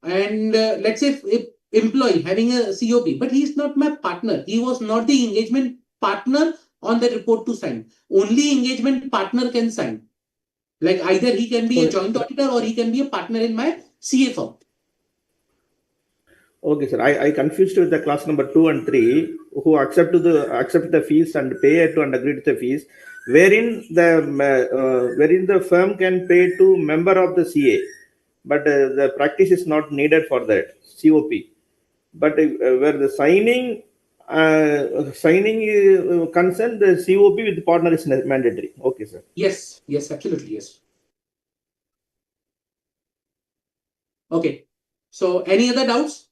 S1: And let's say if employee having a COP, but he is not my partner. He was not the engagement partner on the report to sign. Only engagement partner can sign. Like either he can be a joint auditor or he can be a partner in my CA firm.
S2: Okay, sir. I confused with the class number 2 and 3 who accept the fees and pay to and agree to the fees, wherein the firm can pay to member of the CA, but the practice is not needed for that COP. But where the signing consent, the COP with partner is mandatory. Okay, sir.
S1: Yes, yes, absolutely, yes. Okay. So any other doubts?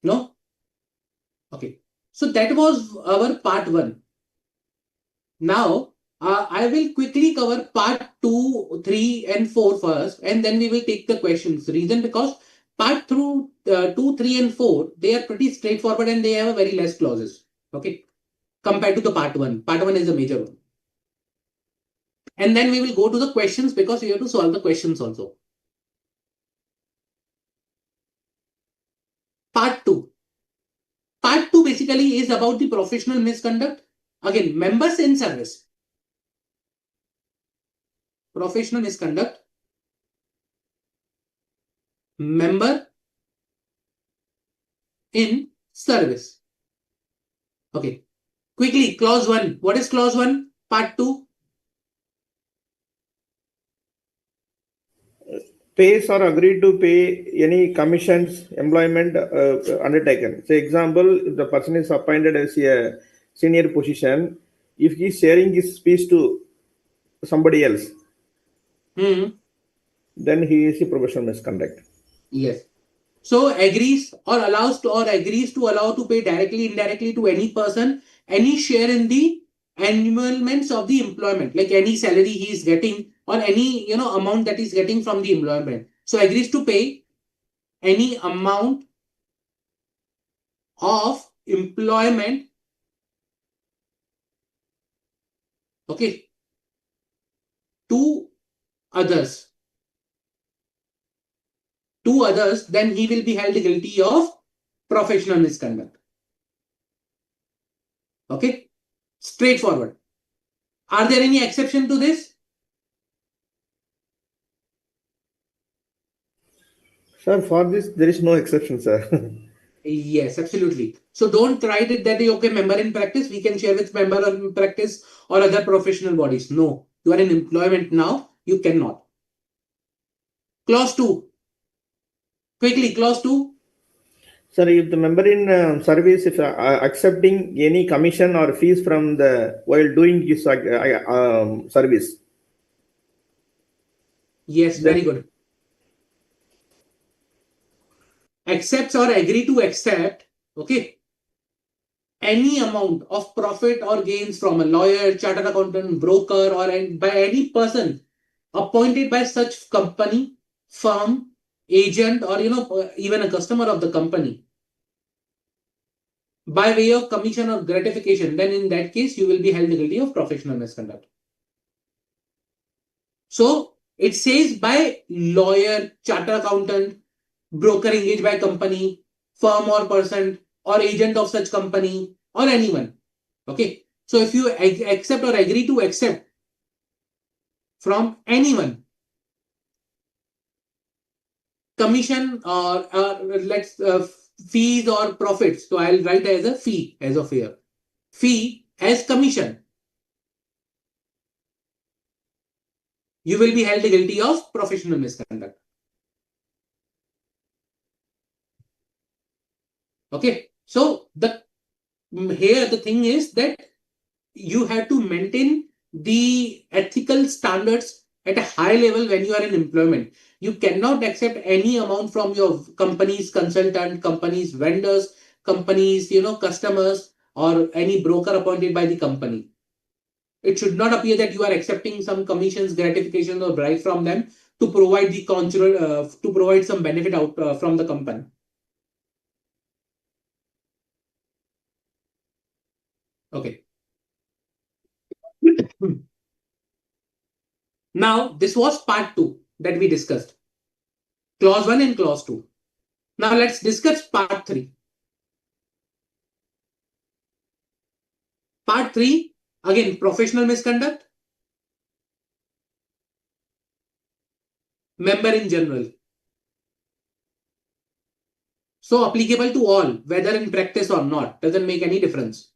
S1: No? Okay. So that was our part 1. Now, I will quickly cover part 2, 3, and 4 first, and then we will take the questions. Reason because part through 2, 3, and 4, they are pretty straightforward and they have a very less clauses. Okay. Compared to the part 1. Part 1 is a major one. And then we will go to the questions because we have to solve the questions also. Part 2. Part 2 basically is about the professional misconduct. Again, members in service. professional misconduct, member in service. Okay. Quickly, clause 1. What is clause 1? Part 2.
S2: Pays or agree to pay any commissions, employment undertaken. Say example, if the person is appointed as a senior position, if he is sharing his speech to somebody else, then he is a professional misconduct.
S1: Yes. So agrees or allows to or agrees to allow to pay directly, indirectly to any person any share in the emoluments of the employment, like any salary he is getting or any amount that he's getting from the employment. So agrees to pay any amount of employment, okay, to others. To others, then he will be held guilty of professional misconduct. Okay, straightforward. Are there any exception to this?
S2: Sir, for this, there is no exception, sir.
S1: Yes, absolutely. So don't try it that okay, member in practice, we can share with member in practice or other professional bodies. No, you are in employment now, you cannot. Clause 2. Quickly, clause 2.
S2: Sir, if the member in service is accepting any commission or fees from the while doing his service,
S1: Yes,
S2: then
S1: very good. Accepts or agree to accept, okay, any amount of profit or gains from a lawyer, chartered accountant, broker, or by any person appointed by such company, firm, agent, or even a customer of the company by way of commission or gratification, then in that case you will be held guilty of professional misconduct. So it says by lawyer, chartered accountant, broker engaged by company, firm or person, or agent of such company, or anyone. Okay. So if you accept or agree to accept from anyone commission or let's fees or profits, so I'll write as a fee as of here. Fee as commission, you will be held guilty of professional misconduct. Okay. So here the thing is that you have to maintain the ethical standards at a high level when you are in employment. You cannot accept any amount from your company's consultant, company's vendors, company's customers, or any broker appointed by the company. It should not appear that you are accepting some commissions, gratifications, or bribe from them to provide the to provide some benefit out from the company. Okay. Now, this was part 2 that we discussed. Clause 1 and clause 2. Now, let's discuss part 3. Part 3, again, professional misconduct, member in general. So, applicable to all, whether in practice or not, doesn't make any difference.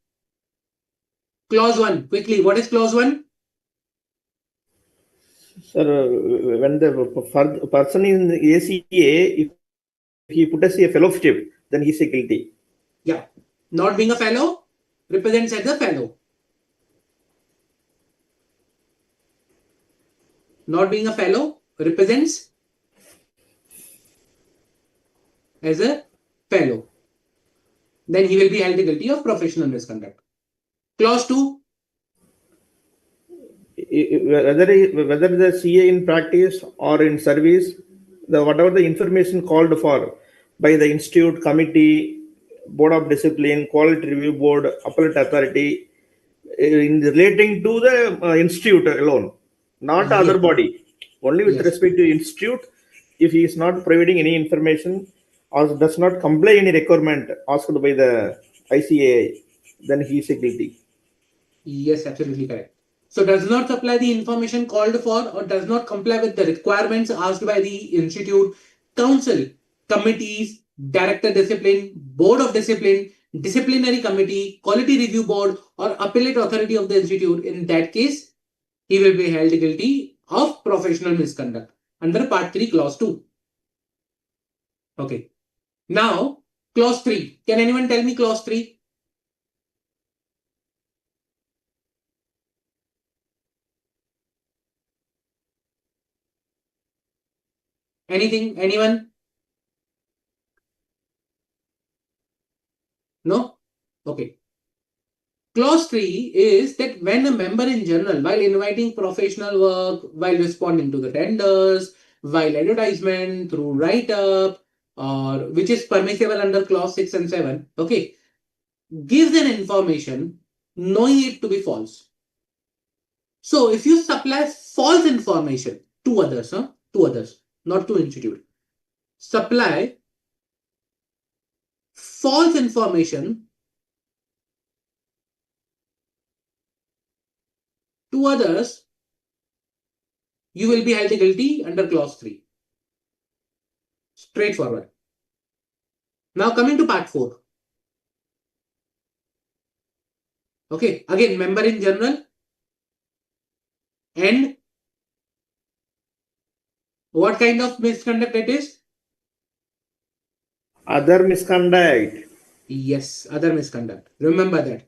S1: Clause 1, quickly, what is clause 1?
S2: sir, when the person in ACA, if he put as a fellowship, then he is guilty.
S1: Yeah. Not being a fellow represents as a fellow. Not being a fellow represents as a fellow. Then he will be held guilty of professional misconduct. Clause 2.
S2: Whether the CA in practice or in service, whatever the information called for by the institute committee, board of discipline, quality review board, appellate authority, in relating to the institute alone, not other
S1: Yes.
S2: body. Only with
S1: Yes.
S2: respect to institute, if he is not providing any information or does not comply any requirement asked by the ICAI, then he is guilty.
S1: Yes, absolutely correct. So does not supply the information called for or does not comply with the requirements asked by the institute, council, committees, director discipline, board of discipline, disciplinary committee, quality review board, or appellate authority of the institute. In that case, he will be held guilty of professional misconduct under part 3 clause 2. Okay. Now, clause 3. Can anyone tell me clause 3? Anything? Anyone? No? Okay. Clause 3 is that when a member in general, while inviting professional work, while responding to the tenders, while advertisement, through write-up, or which is permissible under clause 6 and 7, okay, gives an information knowing it to be false. So if you supply false information to others, not to institute, supply false information to others, you will be held guilty under clause 3. Straightforward. Now coming to part 4. Okay, again, member in general and what kind of misconduct it is?
S2: Other misconduct.
S1: Yes, other misconduct. Remember that.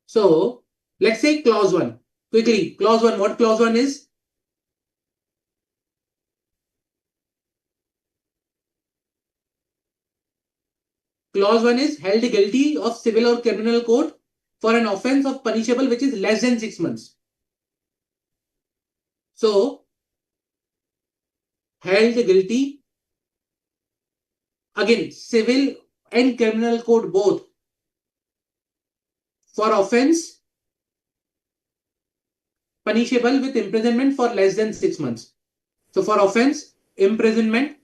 S1: So let's say clause 1. Quickly, clause 1. What clause 1 is? Clause 1 is held guilty of civil or criminal court for an offense of punishable which is less than 6 months. So, held guilty, again, civil and criminal court both, for offense punishable with imprisonment for less than 6 months. So, for offense, imprisonment,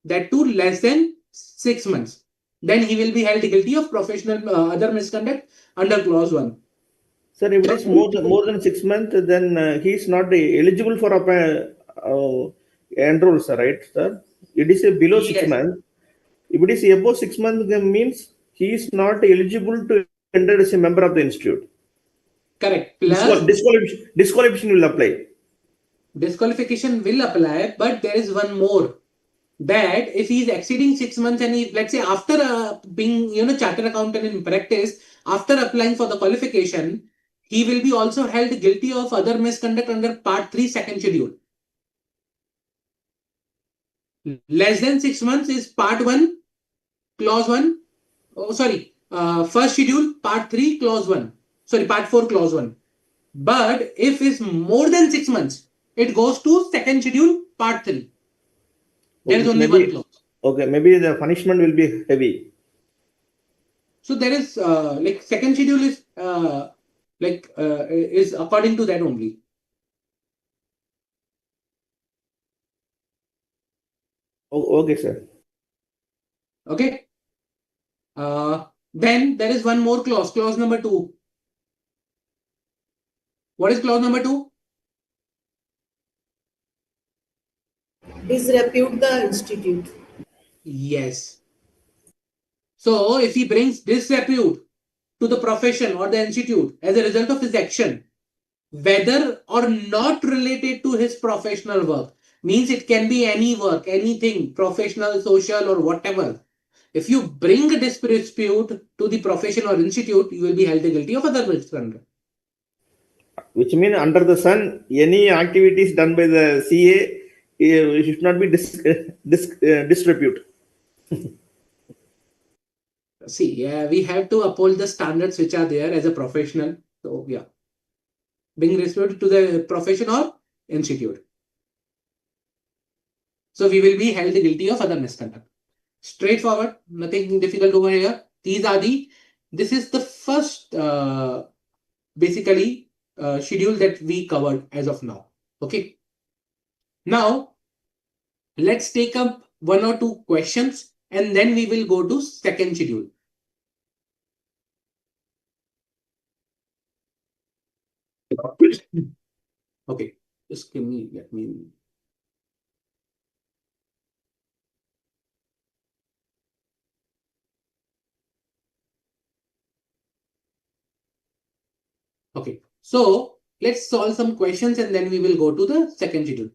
S1: that too less than 6 months. Then he will be held guilty of professional other misconduct under clause 1.
S2: Sir, if it is more than 6 months, then he is not eligible for enroll, sir, right, sir? It is below 6 months. If it is above 6 months, then means he is not eligible to enter as a member of the institute.
S1: Correct. Plus,
S2: Disqualification will apply.
S1: Disqualification will apply, but there is one more. That if he is exceeding 6 months and he, let's say, after being chartered accountant in practice, after applying for the qualification, he will be also held guilty of other misconduct under part 3 second schedule. Less than 6 months is part 1 clause 1. Oh, sorry, first schedule part 3 clause 1. Sorry, part 4 clause 1. But if it's more than 6 months, it goes to second schedule part 3. There is only one clause.
S2: Okay, maybe the punishment will be heavy.
S1: So there is like second schedule is is according to that only.
S2: Okay, sir.
S1: Okay. Then there is one more clause, clause number 2. What is clause number 2?
S4: Disrepute the institute.
S1: Yes. So if he brings disrepute to the profession or the institute as a result of his action, whether or not related to his professional work, means it can be any work, anything, professional, social, or whatever. If you bring a dispute to the profession or institute, you will be held guilty of other misconduct.
S2: Which means under the sun, any activities done by the CA should not be disrepute.
S1: See, we have to uphold the standards which are there as a professional. So, yeah. Bring respect to the profession or institute. So, we will be held guilty of other misconduct. Straightforward, nothing difficult over here. This is the first basically schedule that we covered as of now. Okay. Now, let's take up one or two questions and then we will go to second schedule. Okay, just let me. Okay, so let's solve some questions and then we will go to the second schedule.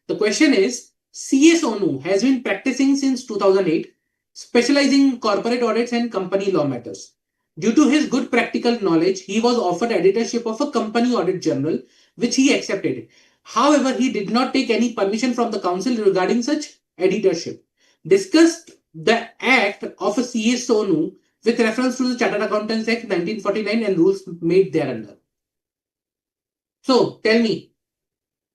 S1: The question is, CS Onu has been practicing since 2008, specializing in corporate audits and company law matters. Due to his good practical knowledge, he was offered editorship of a company audit journal, which he accepted. However, he did not take any permission from the council regarding such editorship. Discussed the act of a CS Onu with reference to the Chartered Accountants Act 1949 and rules made thereunder. So tell me,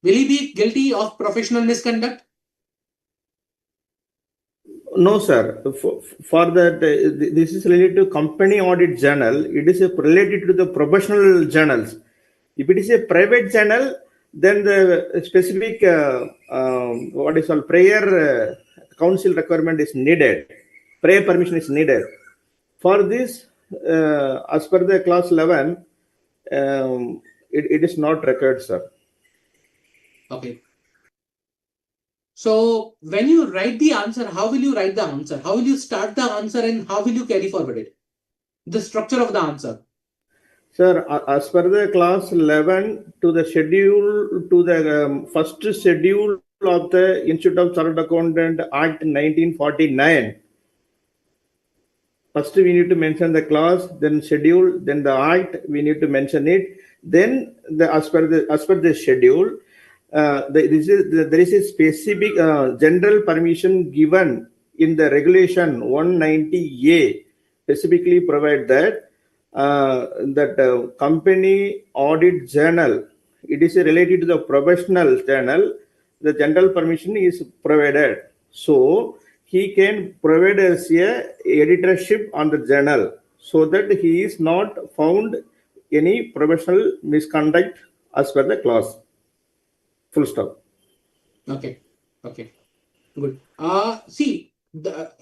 S1: will he be guilty of professional misconduct?
S2: No, sir. For that, this is related to company audit journal. It is related to the professional journals. If it is a private journal, then the specific what is called prior council requirement is needed. Prior permission is needed. For this, as per the clause 11, it is not required, sir.
S1: Okay. So when you write the answer, how will you write the answer? How will you start the answer and how will you carry forward it? The structure of the answer.
S2: Sir, as per the class 11 to the schedule, to the first schedule of the Institute of Chartered Accountant Act 1949, first we need to mention the class, then schedule, then the act, we need to mention it. Then as per the schedule, there is a specific general permission given in the regulation 190A, specifically provide that company audit journal, it is related to the professional journal, the general permission is provided. So he can provide us a editorship on the journal so that he is not found any professional misconduct as per the clause. Full stop.
S1: Okay. Okay. Good. See,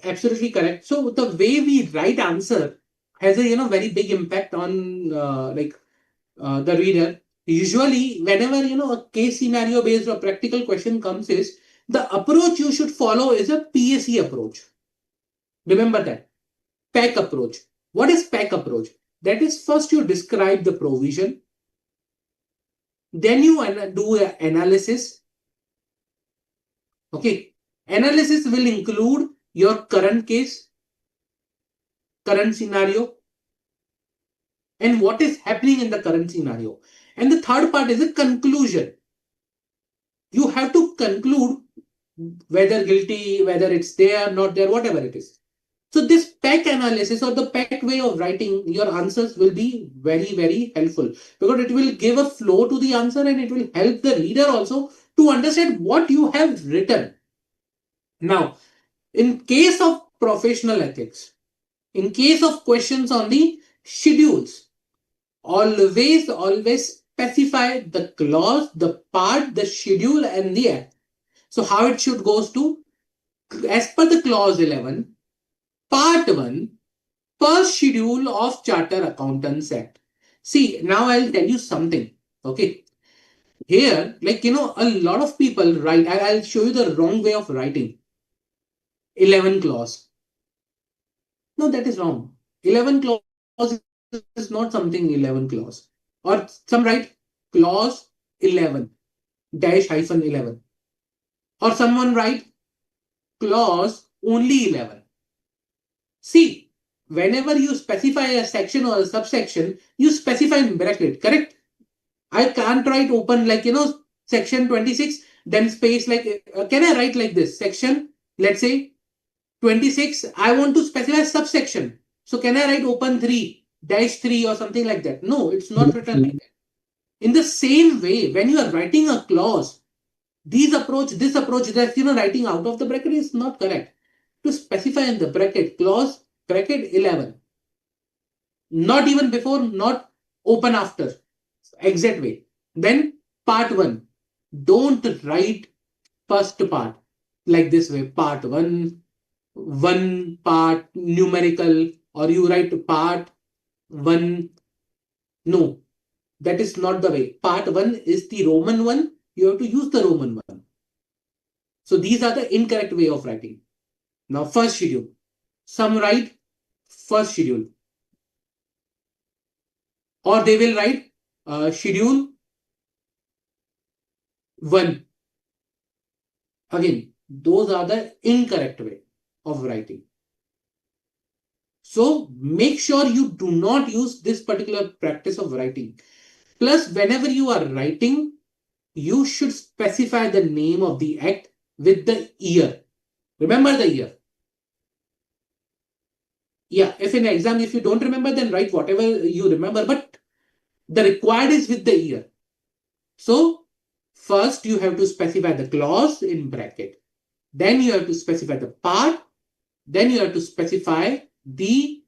S1: absolutely correct. So the way we write answer has a very big impact on the reader. Usually, whenever a case scenario based or practical question comes, is the approach you should follow is a PAC approach. Remember that. PAC approach. What is PAC approach? That is, first you describe the provision, then you do an analysis. Okay. Analysis will include your current case, current scenario, and what is happening in the current scenario. And the third part is a conclusion. You have to conclude whether guilty, whether it's there, not there, whatever it is. So this PAC analysis or the PAC way of writing your answers will be very, very helpful because it will give a flow to the answer and it will help the reader also to understand what you have written. Now, in case of professional ethics, in case of questions on the schedules, always specify the clause, the part, the schedule, and the act. So how it should goes to, as per the clause 11, part 1, per schedule of Charter Accountants Act. See, now I'll tell you something. Okay. Here, a lot of people write, I'll show you the wrong way of writing. 11 clause. No, that is wrong. 11 clause is not something 11 clause. Or some write clause 11 dash hyphen 11. Or someone write clause only 11. See, whenever you specify a section or a subsection, you specify in bracket, correct? I can't write open section 26, then space can I write like this? Section, let's say 26, I want to specify subsection. So can I write open 3, dash 3 or something like that? No, it's not written like that. In the same way, when you are writing a clause, this approach, that writing out of the bracket is not correct. To specify in the bracket, clause, bracket 11. Not even before, not open after. Exact way. Then part 1. Don't write first part like this way. Part 1, one part numerical, or you write part 1. No. That is not the way. Part 1 is the Roman one. You have to use the Roman one. So these are the incorrect way of writing. Now, first schedule. Some write first schedule. Or they will write schedule 1. Again, those are the incorrect way of writing. So make sure you do not use this particular practice of writing. Plus, whenever you are writing, you should specify the name of the act with the year. Remember the year. Yeah, if in exam, if you don't remember, then write whatever you remember, but the required is with the year. So first you have to specify the clause in bracket. Then you have to specify the part. Then you have to specify the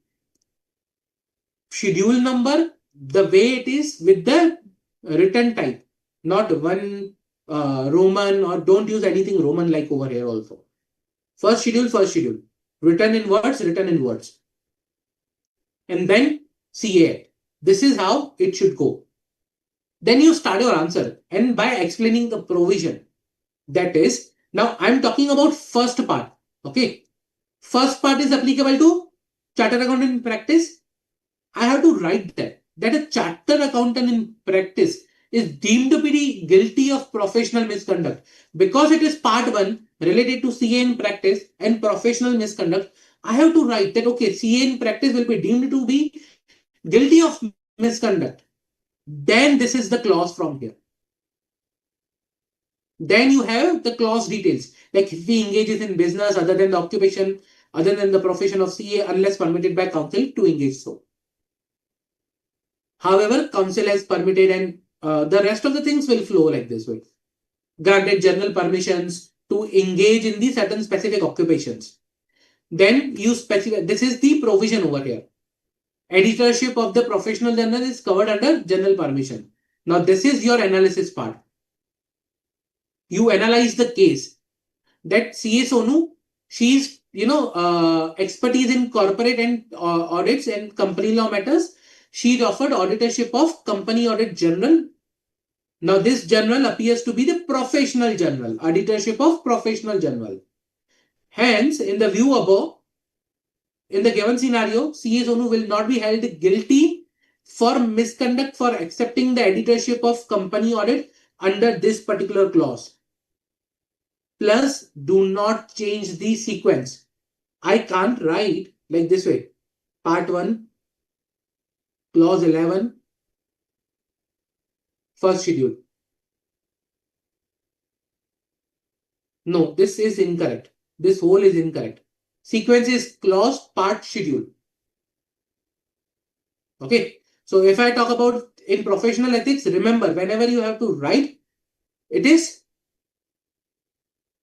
S1: schedule number, the way it is with the written type, not one Roman, or don't use anything Roman like over here also. First schedule, written in words, and then CA. This is how it should go. Then you start your answer, and by explaining the provision, that is, now I'm talking about first part. Okay, first part is applicable to chartered accountant in practice. I have to write that a chartered accountant in practice is deemed to be guilty of professional misconduct. Because it is part 1 related to CA in practice and professional misconduct, I have to write that, okay, CA in practice will be deemed to be guilty of misconduct. Then this is the clause from here. Then you have the clause details, like if he engages in business other than the occupation, other than the profession of CA, unless permitted by council to engage so. However, council has permitted, and the rest of the things will flow like this way. Granted general permissions to engage in the certain specific occupations. Then you specify, this is the provision over here. Editorship of the professional journal is covered under general permission. Now this is your analysis part. You analyze the case that CA Sonu, she's expertise in corporate and audits and company law matters. She offered auditorship of company audit general. Now this journal appears to be the professional journal, auditorship of professional journal. Hence, in the view above, in the given scenario, CA Sonu will not be held guilty for misconduct for accepting the editorship of company audit under this particular clause. Plus, do not change the sequence. I can't write like this way. Part 1, clause 11, first schedule. No, this is incorrect. This whole is incorrect. Sequence is clause, part, schedule. Okay. So if I talk about in professional ethics, remember, whenever you have to write, it is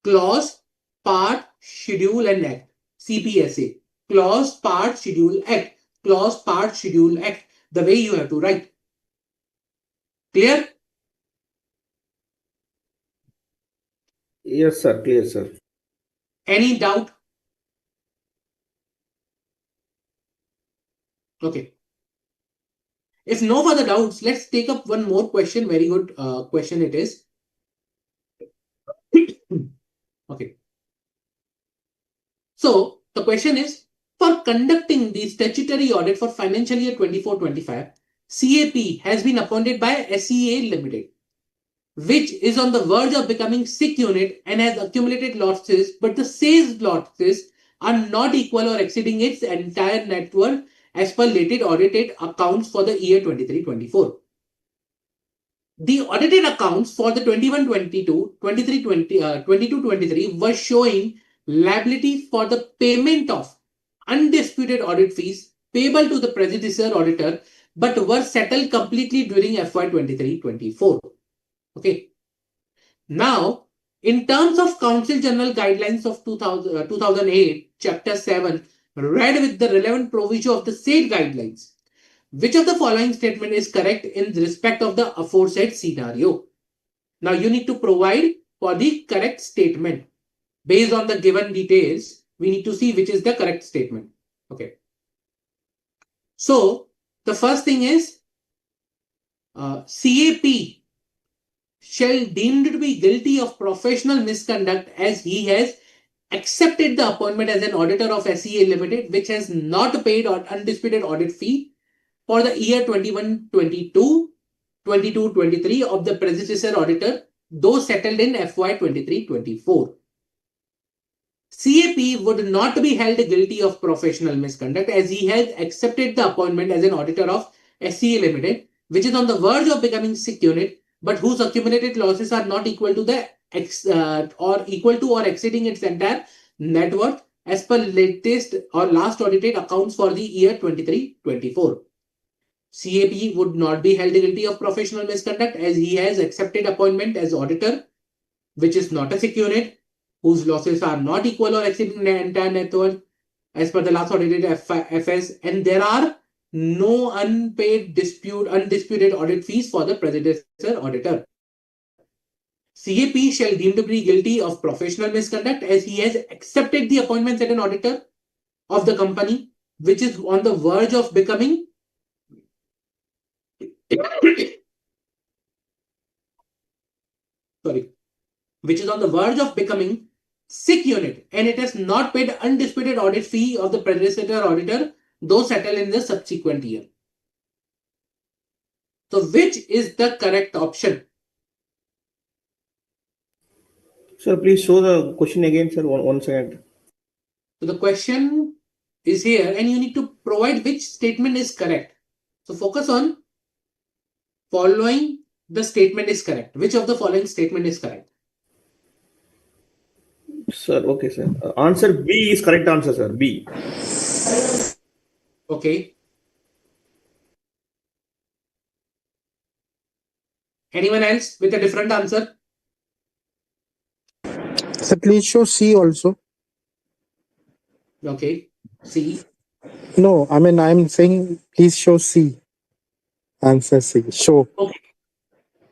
S1: clause, part, schedule, and act. CPSA. Clause, part, schedule, act. Clause, part, schedule, act. The way you have to write. Clear?
S2: Yes, sir. Clear, sir.
S1: Any doubt? Okay. If no further doubts, let's take up one more question. Very good question it is. Okay. So the question is, for conducting the statutory audit for financial year 24-25, CAP has been appointed by SEA Limited, which is on the verge of becoming sick unit and has accumulated losses, but the sales losses are not equal or exceeding its entire net worth as per latest audited accounts for the year 23-24. The audited accounts for the 21-22, 22-23 were showing liability for the payment of undisputed audit fees payable to the predecessor auditor, but were settled completely during FY 23-24. Okay. Now, in terms of Council General Guidelines of 2008, Chapter 7, read with the relevant provision of the said guidelines, which of the following statement is correct in respect of the aforesaid scenario? Now you need to provide for the correct statement. Based on the given details, we need to see which is the correct statement. Okay. So the first thing is, CAP shall deemed to be guilty of professional misconduct as he has accepted the appointment as an auditor of SEA Limited, which has not paid undisputed audit fee for the year 21-22, 22-23 of the predecessor auditor, though settled in FY 23-24. CAP would not be held guilty of professional misconduct as he has accepted the appointment as an auditor of SCA Limited, which is on the verge of becoming SIC unit, but whose accumulated losses are not equal to the or exceeding its entire net worth as per latest or last audited accounts for the year 23-24. CAP would not be held guilty of professional misconduct as he has accepted appointment as auditor, which is not a SIC unit, whose losses are not equal or exceeding the entire net worth as per the last audited FS, and there are no undisputed audit fees for the predecessor auditor. CAP shall deem to be guilty of professional misconduct as he has accepted the appointment as an auditor of the company, which is on the verge of becoming SIC unit, and it has not paid undisputed audit fee of the predecessor auditor, though settled in the subsequent year. So, which is the correct option?
S2: Sir, please show the question again, sir. One second.
S1: So, the question is here, and you need to provide which statement is correct. So, focus on following the statement is correct. Which of the following statement is correct?
S2: Sir, okay, sir. Answer B is correct answer, sir. B.
S1: Okay. Anyone else with a different answer?
S3: So please show C also.
S1: Okay. C.
S3: No, I mean, I'm saying please show C. Answer C. Show.
S1: Okay.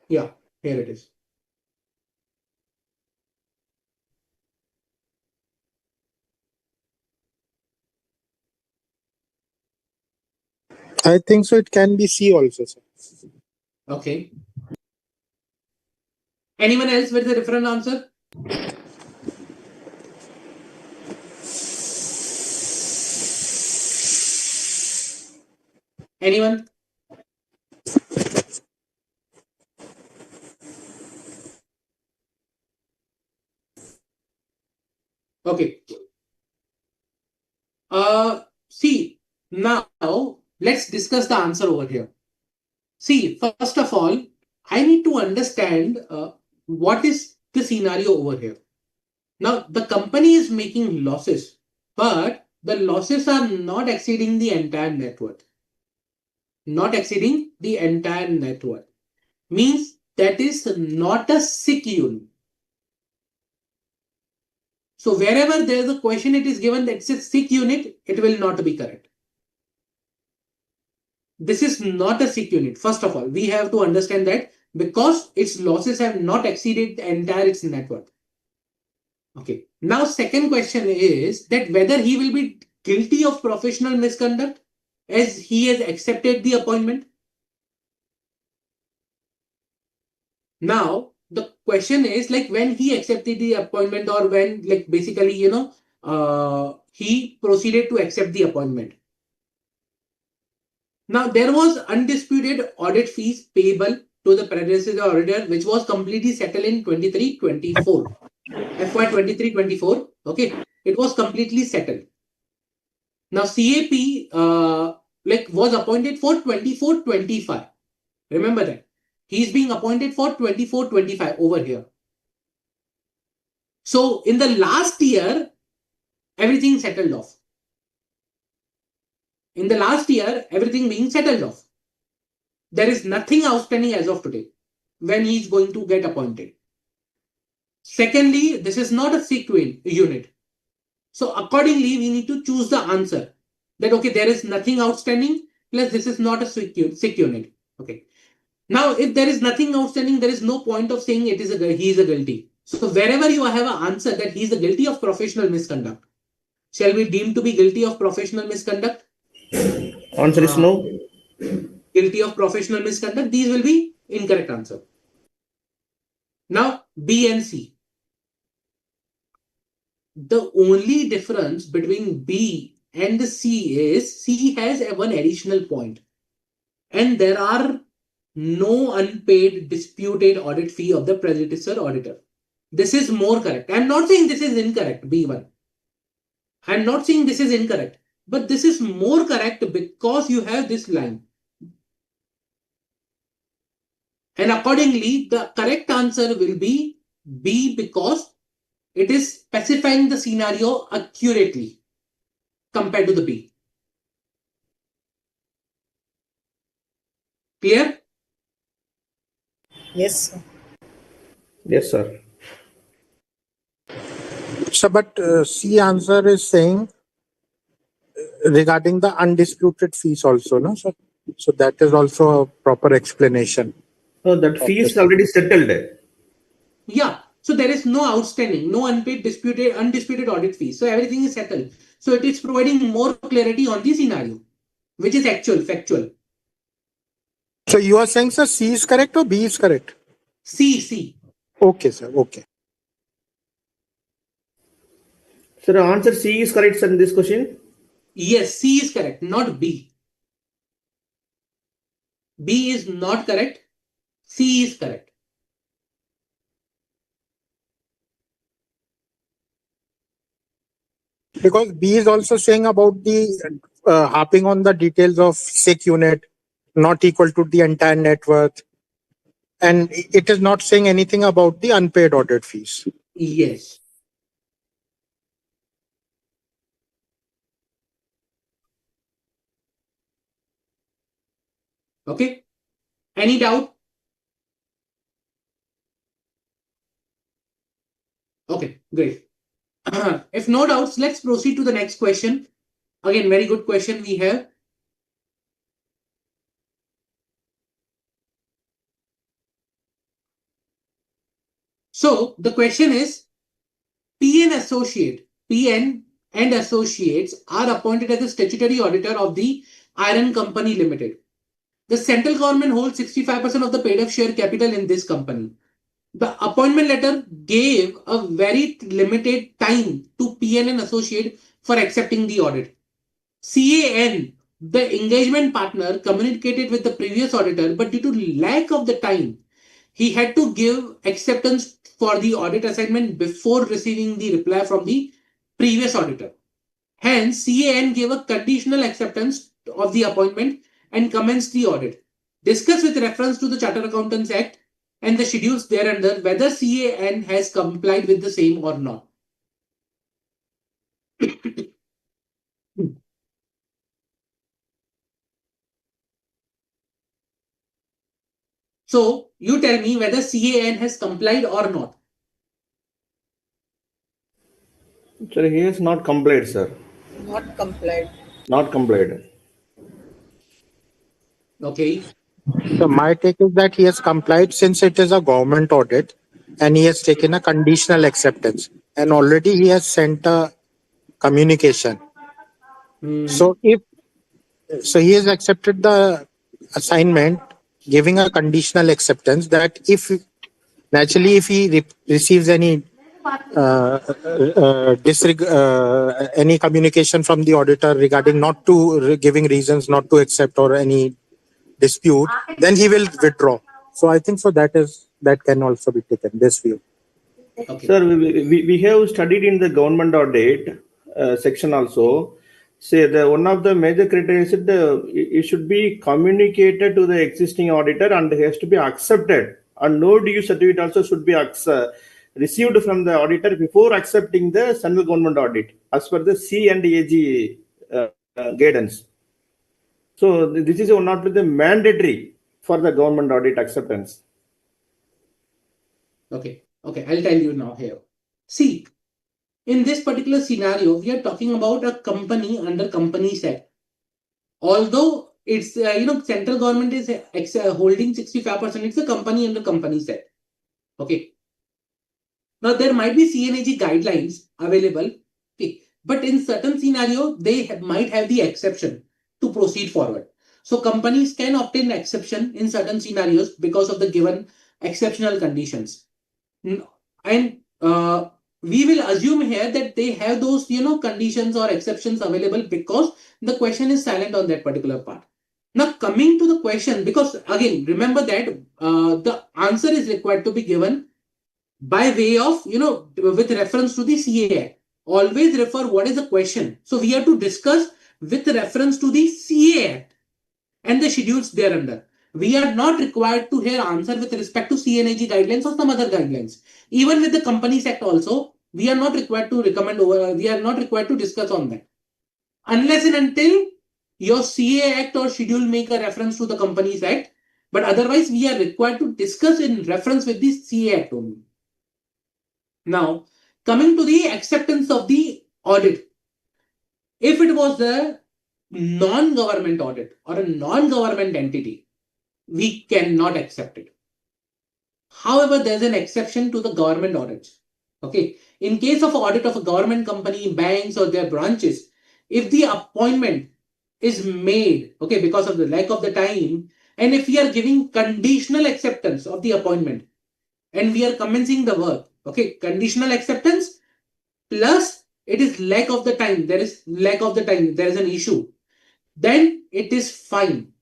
S1: Yeah, here it is.
S3: I think so. It can be C also, sir.
S1: Okay. Anyone else with a different answer? Anyone? Okay. See, now let's discuss the answer over here. See, first of all, I need to understand what is the scenario over here. Now, the company is making losses, but the losses are not exceeding the entire net worth. Not exceeding the entire net worth means that is not a SIC unit. So wherever there is a question it is given that it's a SIC unit, it will not be correct. This is not a SIC unit. First of all, we have to understand that because its losses have not exceeded the entire its net worth. Okay. Now, second question is that whether he will be guilty of professional misconduct as he has accepted the appointment. Now, the question is like when he accepted the appointment or when like basically, he proceeded to accept the appointment. Now, there was undisputed audit fees payable to the predecessor auditor, which was completely settled in 23-24. FY 23-24. Okay. It was completely settled. Now, CAP was appointed for 24-25. Remember that. He's being appointed for 24-25 over here. So, in the last year, everything settled off. In the last year, everything being settled off. There is nothing outstanding as of today when he's going to get appointed. Secondly, this is not a SIC unit. So accordingly, we need to choose the answer that, okay, there is nothing outstanding, plus this is not a SIC unit. Okay. Now, if there is nothing outstanding, there is no point of saying he is a guilty. So wherever you have an answer that he is guilty of professional misconduct, shall we deem to be guilty of professional misconduct?
S2: Answer is no.
S1: guilty of professional misconduct. These will be incorrect answer. Now, B and C. The only difference between B and the C is C has one additional point, and there are no unpaid disputed audit fee of the predecessor auditor. This is more correct. I'm not saying this is incorrect, B1. I'm not saying this is incorrect, but this is more correct because you have this line. And accordingly, the correct answer will be B because it is specifying the scenario accurately compared to the B. Clear?
S4: Yes, sir.
S2: Yes, sir.
S3: So, but C answer is saying regarding the undisputed fees also, no? So that is also a proper explanation.
S2: So that
S3: of
S2: fee
S3: this.
S2: is already settled.
S1: Yeah. So there is no outstanding, no unpaid, disputed, undisputed audit fees. So everything is settled. So it is providing more clarity on the scenario, which is actual, factual.
S3: So you are saying, sir, C is correct or B is correct?
S1: C.
S3: Okay, sir. Okay.
S2: So the answer C is correct, sir, in this question.
S1: Yes, C is correct, not B. B is not correct. C is correct.
S3: Because B is also saying about the harping on the details of SIC unit not equal to the entire net worth. And it is not saying anything about the unpaid audit fees.
S1: Yes. Okay. Any doubt? Okay, great. If no doubts, let's proceed to the next question. Again, very good question we have. So the question is, PN and Associates are appointed as the statutory auditor of the Iron Company Limited. The central government holds 65% of the paid up share capital in this company. The appointment letter gave a very limited time to PN and Associate for accepting the audit. CAN, the engagement partner, communicated with the previous auditor, but due to lack of the time, he had to give acceptance for the audit assignment before receiving the reply from the previous auditor. Hence, CAN gave a conditional acceptance of the appointment and commenced the audit. Discuss with reference to the Chartered Accountants Act and the schedules thereunder whether CAN has complied with the same or not. So, you tell me whether CAN has complied or not.
S2: Sir, he has not complied, sir.
S4: Not complied.
S2: Not complied.
S1: Okay.
S3: So my take is that he has complied since it is a government audit and he has taken a conditional acceptance and already he has sent a communication. So he has accepted the assignment, giving a conditional acceptance that if naturally if he receives any any communication from the auditor regarding not to giving reasons not to accept or any dispute, then he will withdraw. So I think so that can also be taken, this view.
S1: Okay.
S2: Sir, we have studied in the government audit section also. Say the one of the major criteria is it should be communicated to the existing auditor and has to be accepted. And no due certificate also should be received from the auditor before accepting the central government audit, as per the C and AG guidance. So this is one of the mandatory for the government audit acceptance.
S1: Okay. I'll tell you now here. See, in this particular scenario, we are talking about a company under Companies Act. Although it's central government is holding 65%, it's a company under Companies Act. Okay. Now there might be CNAG guidelines available. Okay. But in certain scenario, they might have the exception to proceed forward. So companies can obtain exception in certain scenarios because of the given exceptional conditions. Mm, And we will assume here that they have those, conditions or exceptions available because the question is silent on that particular part. Now, coming to the question, because again, remember that the answer is required to be given by way of, with reference to the CA Act. Always refer what is the question. So we have to discuss with reference to the CA Act and the schedules thereunder. We are not required to here answer with respect to CNAG guidelines or some other guidelines. Even with the Companies Act also, we are not required to recommend over, we are not required to discuss on that. Unless and until your CA Act or schedule make a reference to the Companies Act, but otherwise we are required to discuss in reference with the CA Act only. Now, coming to the acceptance of the audit. If it was a non-government audit or a non-government entity, we cannot accept it. However, there's an exception to the government audits. Okay. In case of audit of a government company, banks or their branches, if the appointment is made, okay, because of the lack of the time, and if we are giving conditional acceptance of the appointment and we are commencing the work, okay, conditional acceptance plus it is lack of the time, there is lack of the time, there is an issue, then it is fine.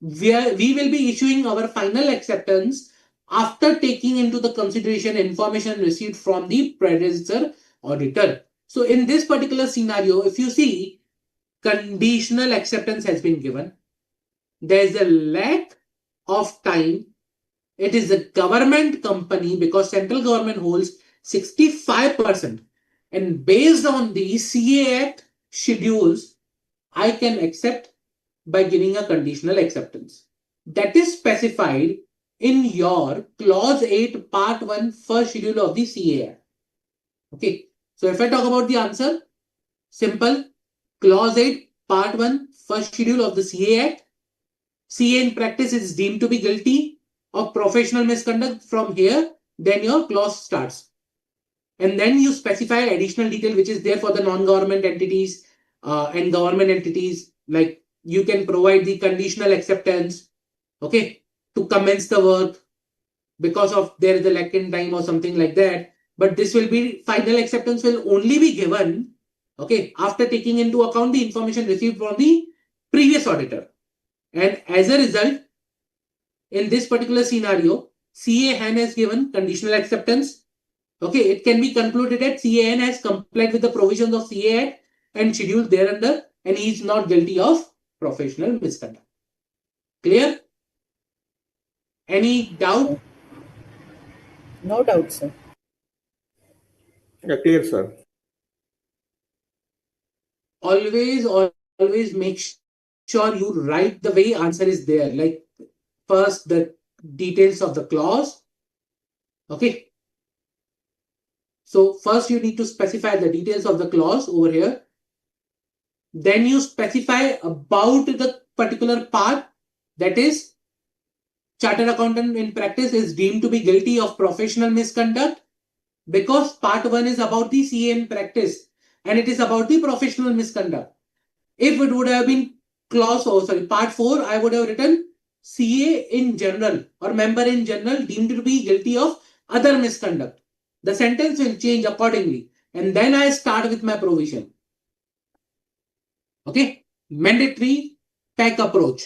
S1: We will be issuing our final acceptance after taking into the consideration information received from the predecessor auditor. So in this particular scenario, if you see, conditional acceptance has been given. There is a lack of time. It is a government company because central government holds 65%. And based on the CA Act schedules, I can accept by giving a conditional acceptance. That is specified in your clause 8 part 1 first schedule of the CA Act. Okay. So if I talk about the answer, simple, clause 8 part 1 first schedule of the CA Act. CA in practice is deemed to be guilty of professional misconduct from here, then your clause starts. And then you specify additional detail which is there for the non-government entities and government entities, like you can provide the conditional acceptance, okay, to commence the work because of there is a lack in time or something like that. But this will be, final acceptance will only be given, okay, after taking into account the information received from the previous auditor. And as a result, in this particular scenario, CAN has given conditional acceptance. Okay, it can be concluded that CAN has complied with the provisions of CA Act and scheduled thereunder, and he is not guilty of professional misconduct. Clear? Any doubt?
S4: No doubt, sir.
S2: Yeah, clear, sir.
S1: Always make sure you write the way answer is there. Like first the details of the clause. Okay. So first you need to specify the details of the clause over here. Then you specify about the particular part, that is, chartered accountant in practice is deemed to be guilty of professional misconduct, because part 1 is about the CA in practice and it is about the professional misconduct. If it would have been part 4, I would have written CA in general or member in general deemed to be guilty of other misconduct. The sentence will change accordingly, and then I start with my provision. Okay, mandatory pack approach.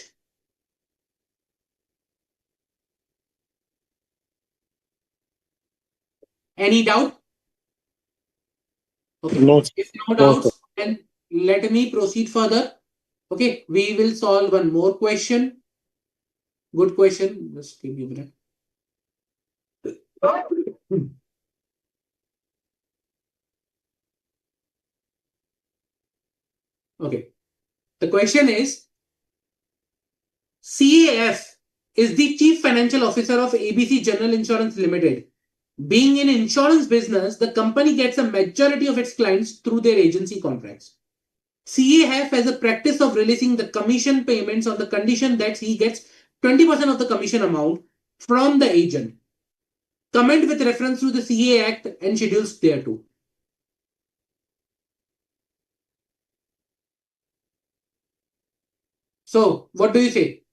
S1: Any doubt? Okay.
S3: No,
S1: If no
S3: no, sir.
S1: doubts, then let me proceed further. Okay, we will solve one more question. Good question. Just give me a minute. Okay. The question is, CAF is the Chief Financial Officer of ABC General Insurance Limited. Being in insurance business, the company gets a majority of its clients through their agency contracts. CAF has a practice of releasing the commission payments on the condition that he gets 20% of the commission amount from the agent. Comment with reference to the CA Act and schedules thereto. So, what do you say?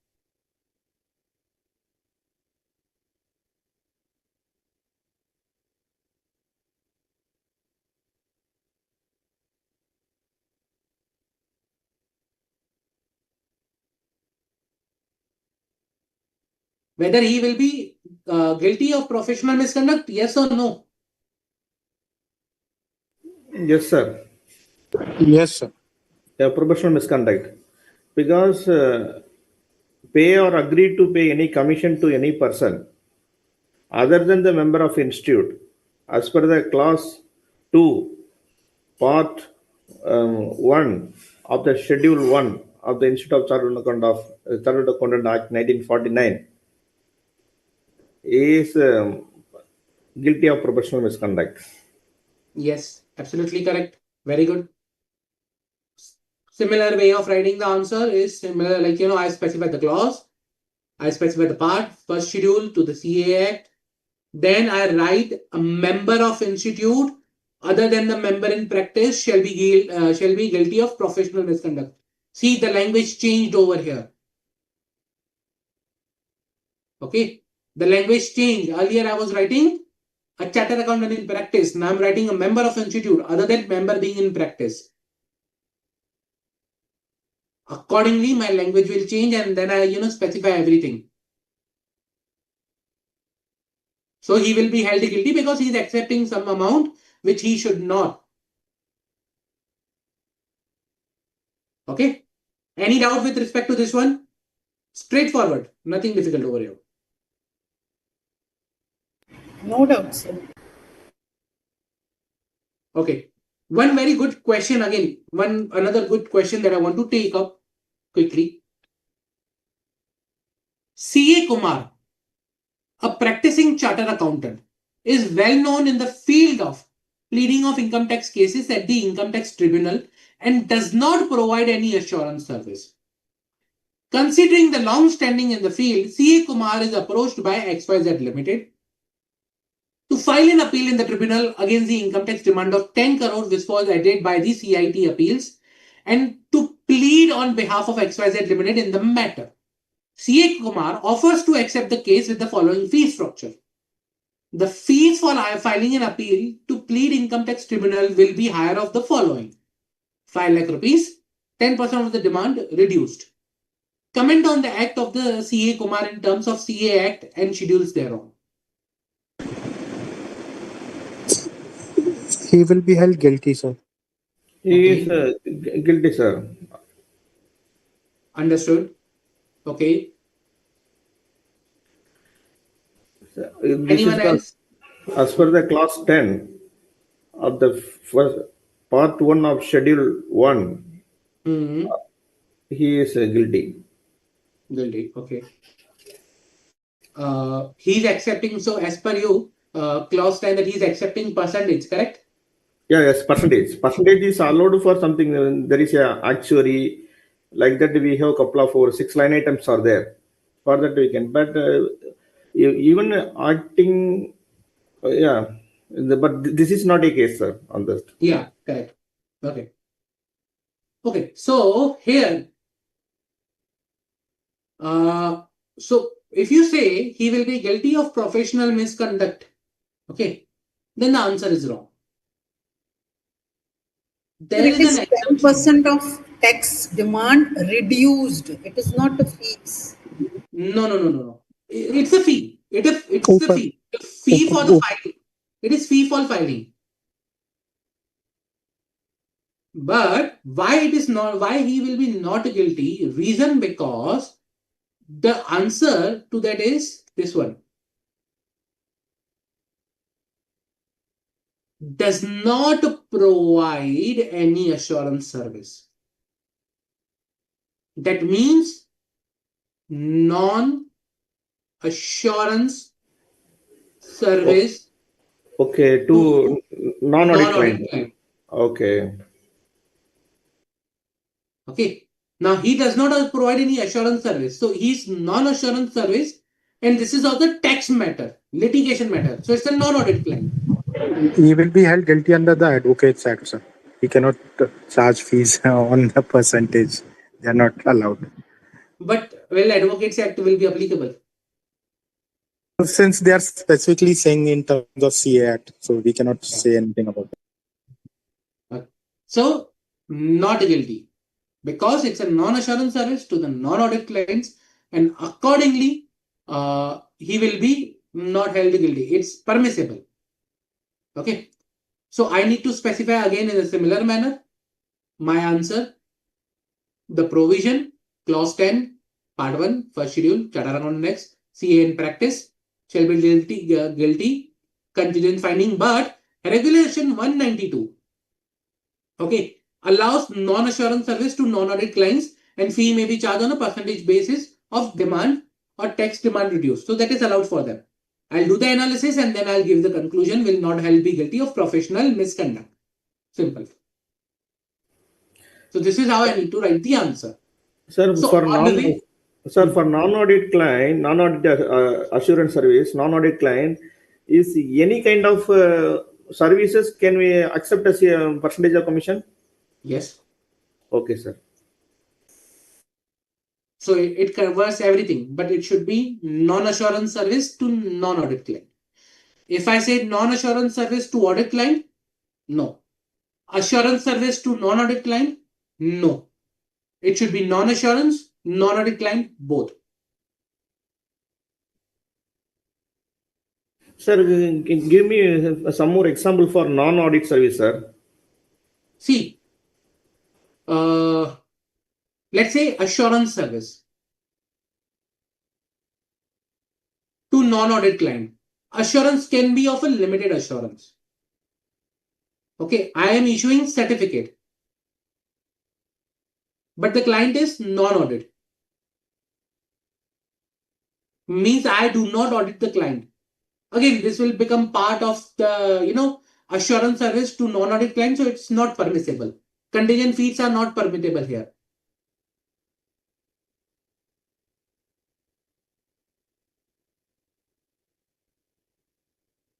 S1: Whether he will be guilty of professional misconduct, yes or no?
S2: Yes, sir.
S3: Yes, sir.
S2: Professional misconduct. Because pay or agree to pay any commission to any person other than the member of institute, as per the clause 2, part 1 of the schedule 1 of the Institute of Chartered Accountant Act 1949, is guilty of professional misconduct.
S1: Yes, absolutely correct. Very good. Similar way of writing the answer is similar, like, I specify the clause, I specify the part, first schedule to the CA Act. Then I write a member of institute other than the member in practice shall be guilty of professional misconduct. See, the language changed over here. Okay, the language changed. Earlier I was writing a chartered accountant in practice. Now I'm writing a member of institute other than member being in practice. Accordingly, my language will change, and then I specify everything. So he will be held guilty because he is accepting some amount which he should not. Okay. Any doubt with respect to this one? Straightforward. Nothing difficult over here.
S4: No doubt, sir.
S1: Okay. One very good question again. Another good question that I want to take up quickly. C.A. Kumar, a practicing chartered accountant, is well known in the field of pleading of income tax cases at the income tax tribunal and does not provide any assurance service. Considering the long standing in the field, C.A. Kumar is approached by XYZ Limited to file an appeal in the tribunal against the income tax demand of 10 crore which was added by the CIT appeals and to plead on behalf of XYZ Limited in the matter. C.A. Kumar offers to accept the case with the following fee structure. The fees for filing an appeal to plead income tax tribunal will be higher of the following: 5 lakh rupees, 10% of the demand reduced. Comment on the act of the C.A. Kumar in terms of CA Act and schedules thereon.
S3: He will be held guilty, sir.
S2: He is
S1: Okay,
S2: guilty, sir.
S1: understood. Okay,
S2: This is
S1: anyone
S2: the,
S1: else?
S2: as per the clause 10 of the first part 1 of schedule 1,
S1: Hmm.
S2: he is guilty.
S1: Guilty. Okay. He's accepting. So, as per you, clause 10 that he's accepting percentage, correct?
S2: Yeah, yes, percentage. Percentage is allowed for something. There is a actuary, like that. We have a couple of 6 line items are there. For that we can. But even acting, yeah. But this is not a case, sir, on that.
S1: Yeah, correct. Okay. Okay. So, here, uh, so if you say he will be guilty of professional misconduct, okay, then the answer is wrong.
S4: Sir,
S1: There
S4: it
S1: is an
S4: is
S1: exception.
S4: 10% of tax demand reduced. It is not a fees.
S1: No, no, no, no, no. It's a fee. It's the
S3: Open,
S1: fee. The fee for the
S3: open,
S1: filing. It is fee for filing. But why it is not? Why he will be not guilty? Reason because the answer to that is this one: does not provide any assurance service. That means non assurance
S2: O-
S1: service
S2: Okay,
S1: to
S2: to non-audit
S1: non-audit
S2: client.
S1: client.
S2: Okay.
S1: Okay. Now he does not provide any assurance service. So he's non-assurance service, and this is also tax matter, litigation matter. So it's a non-audit client.
S3: he will be held guilty under the Advocates Act, sir. He cannot charge fees on the percentage. They are not allowed.
S1: But well, Advocates Act will be applicable.
S3: Since they are specifically saying in terms of CA Act, so we cannot say anything about it.
S1: So, not guilty because it's a non-assurance service to the non-audit clients, and accordingly, he will be not held guilty. It's permissible. Okay. So I need to specify again in a similar manner. My answer: the provision, clause 10, part 1, first schedule, Charter Accountant Acts, CA in practice shall be guilty, contingent finding, but Regulation 192, okay, allows non-assurance service to non-audit clients, and fee may be charged on a percentage basis of demand or tax demand reduced. So that is allowed for them. I'll do the analysis and then I'll give the conclusion: will not held be guilty of professional misconduct. Simple. So this is how I need to write the answer.
S2: Sir,
S1: So
S2: for
S1: on the way,
S2: non-audit client, non-audit assurance service, non-audit client is any kind of services can we accept as a percentage of commission?
S1: yes.
S2: Okay, sir.
S1: So it covers everything, but it should be non-assurance service to non-audit client. If I say non-assurance service to audit client, no. Assurance service to non-audit client, no. It should be non-assurance, non-audit client, both.
S2: Sir, give me some more example for non-audit service, sir.
S1: See, let's say assurance service to non-audit client. Assurance can be of a limited assurance. Okay, I am issuing certificate, but the client is non-audit. Means I do not audit the client. Again, this will become part of the assurance service to non-audit client, so it's not permissible. Contingent fees are not permissible here.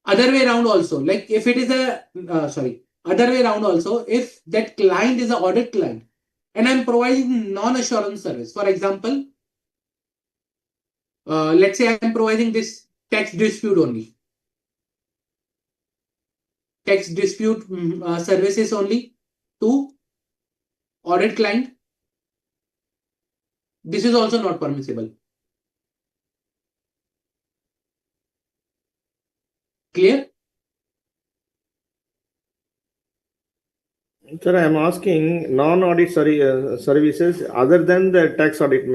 S1: Other way around also, like if it is a other way around also, if that client is an audit client and I'm providing non-assurance service, for example, let's say I'm providing this tax dispute only, tax dispute services only to audit client, this is also not permissible. Clear?
S2: Sir, I am asking non-audit services other than the tax audit,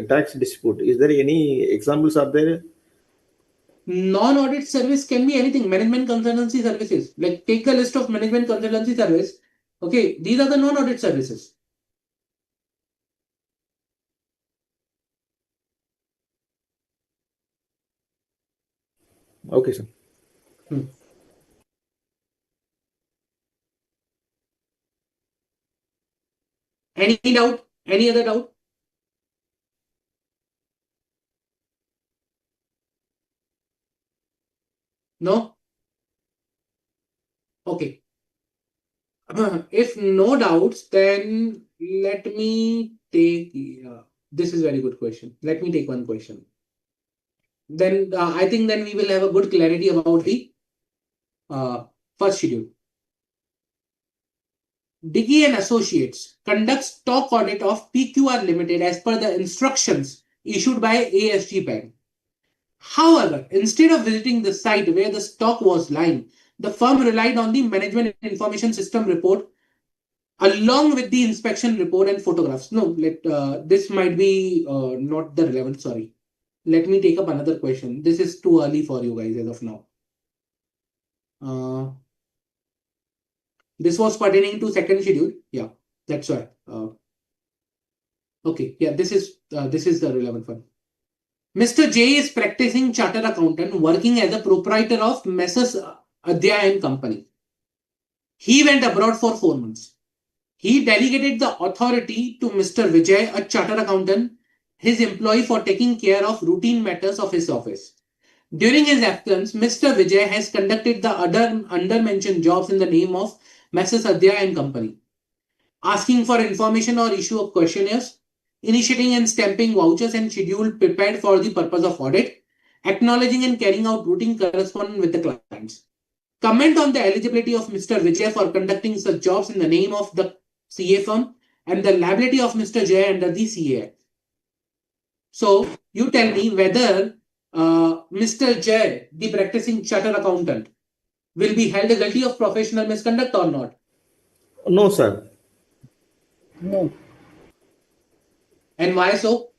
S2: tax dispute. Is there any examples are there?
S1: Non-audit service can be anything. Management consultancy services. Like take the list of management consultancy service. Okay, these are the non-audit services.
S2: Okay, sir.
S1: Any doubt? Any other doubt? No? Okay. If no doubts, then let me take. This is a very good question. Let me take one question. Then I think then we will have a good clarity about the first schedule. Diggy and Associates conducts stock audit of PQR Limited as per the instructions issued by ASG Bank. However, instead of visiting the site where the stock was lying, the firm relied on the Management Information System report along with the inspection report and photographs. No, this might be not the relevant. Sorry. Let me take up another question. This is too early for you guys as of now. This was pertaining to second schedule. Yeah, that's why. Okay, yeah, this is the relevant one. Mr. J is practicing chartered accountant, working as a proprietor of Messrs. Adhyay and Company. He went abroad for 4 months. He delegated the authority to Mr. Vijay, a chartered accountant, his employee, for taking care of routine matters of his office. During his absence, Mr. Vijay has conducted the other undermentioned jobs in the name of Messrs. Adhyay and Company, asking for information or issue of questionnaires, initiating and stamping vouchers and schedule prepared for the purpose of audit, acknowledging and carrying out routine correspondence with the clients. Comment on the eligibility of Mr. Vijay for conducting such jobs in the name of the CA firm and the liability of Mr. Jay under the CA. So you tell me whether Mr. Jay, the practicing chartered accountant, will be held guilty of professional misconduct or not?
S2: No, sir.
S4: No.
S1: And why so?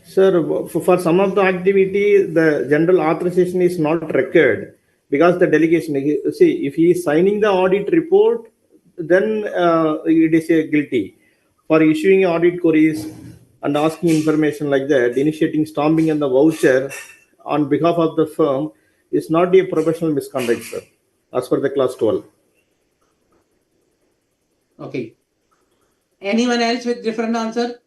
S2: Sir, for some of the activity, the general authorization is not required because the delegation, see, if he is signing the audit report, then it is a guilty. For issuing audit queries and asking information like that, initiating stamping and the voucher on behalf of the firm is not a professional misconduct, sir, as per the class 12.
S1: Okay. Anyone else with different answer?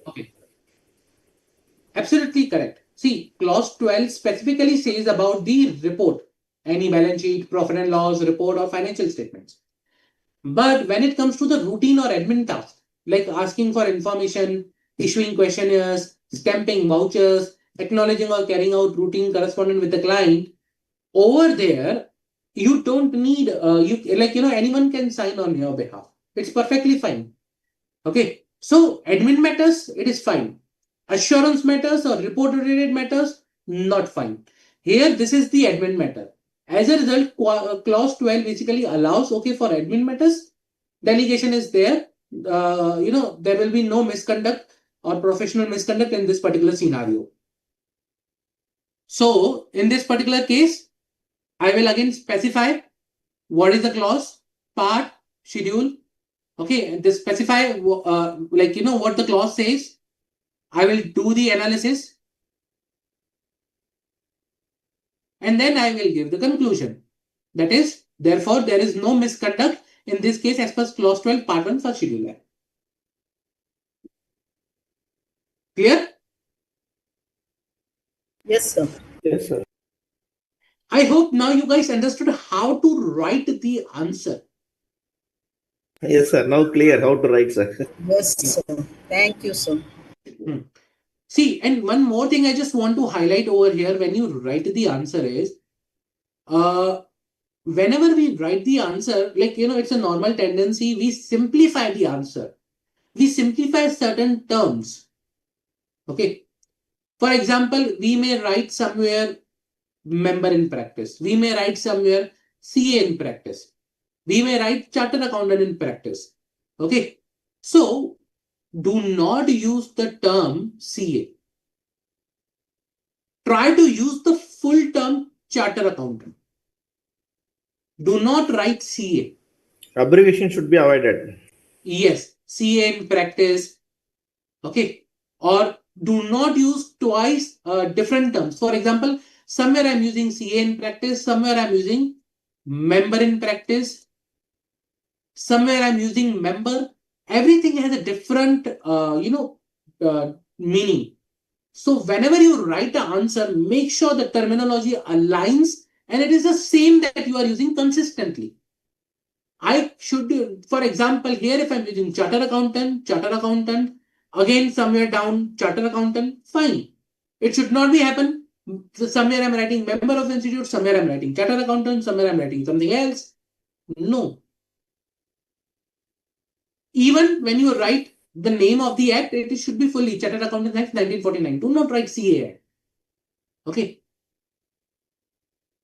S1: Okay. Absolutely correct. See, clause 12 specifically says about the report, any balance sheet, profit and loss report, or financial statements. But when it comes to the routine or admin tasks, like asking for information, issuing questionnaires, stamping vouchers, acknowledging or carrying out routine correspondence with the client, over there, you don't need, anyone can sign on your behalf. It's perfectly fine. Okay. So admin matters, it is fine. Assurance matters or report related matters, not fine. Here, this is the admin matter. As a result, clause 12 basically allows, okay, for admin matters, delegation is there. There will be no misconduct or professional misconduct in this particular scenario. So, in this particular case, I will again specify what is the clause, part, schedule. Okay, and they specify what the clause says. I will do the analysis and then I will give the conclusion. That is, therefore, there is no misconduct in this case as per clause 12, part 1 for scheduler. Clear?
S4: Yes, sir.
S2: Yes, sir.
S1: I hope now you guys understood how to write the answer.
S2: Yes, sir. Now clear how to write, sir.
S4: Yes, sir. Thank you, sir.
S1: See, and one more thing I just want to highlight over here when you write the answer is, whenever we write the answer, it's a normal tendency, we simplify the answer. We simplify certain terms. Okay. For example, we may write somewhere member in practice. We may write somewhere CA in practice. We may write chartered accountant in practice. Okay. So do not use the term CA. Try to use the full term chartered accountant. Do not write CA.
S2: Abbreviation should be avoided.
S1: Yes, CA in practice. Okay. Or do not use twice different terms. For example, somewhere I'm using CA in practice, somewhere I'm using member in practice, somewhere I'm using member. Everything has a different, meaning. So whenever you write an answer, make sure the terminology aligns and it is the same that you are using consistently. I should, for example, here if I'm using chartered accountant, again somewhere down chartered accountant, fine. It should not be happen. Somewhere I'm writing member of the institute, somewhere I'm writing chartered accountant, somewhere I'm writing something else. No. Even when you write the name of the act, it should be fully Chartered Accountant Act 1949. Do not write CA. Okay.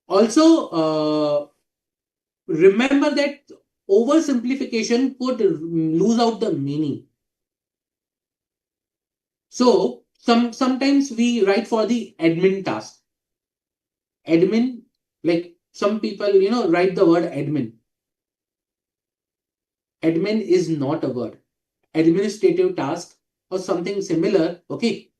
S1: Also, remember that oversimplification could lose out the meaning. So sometimes we write for the admin task. Admin, like some people, write the word admin. Admin is not a word. Administrative task or something similar. Okay.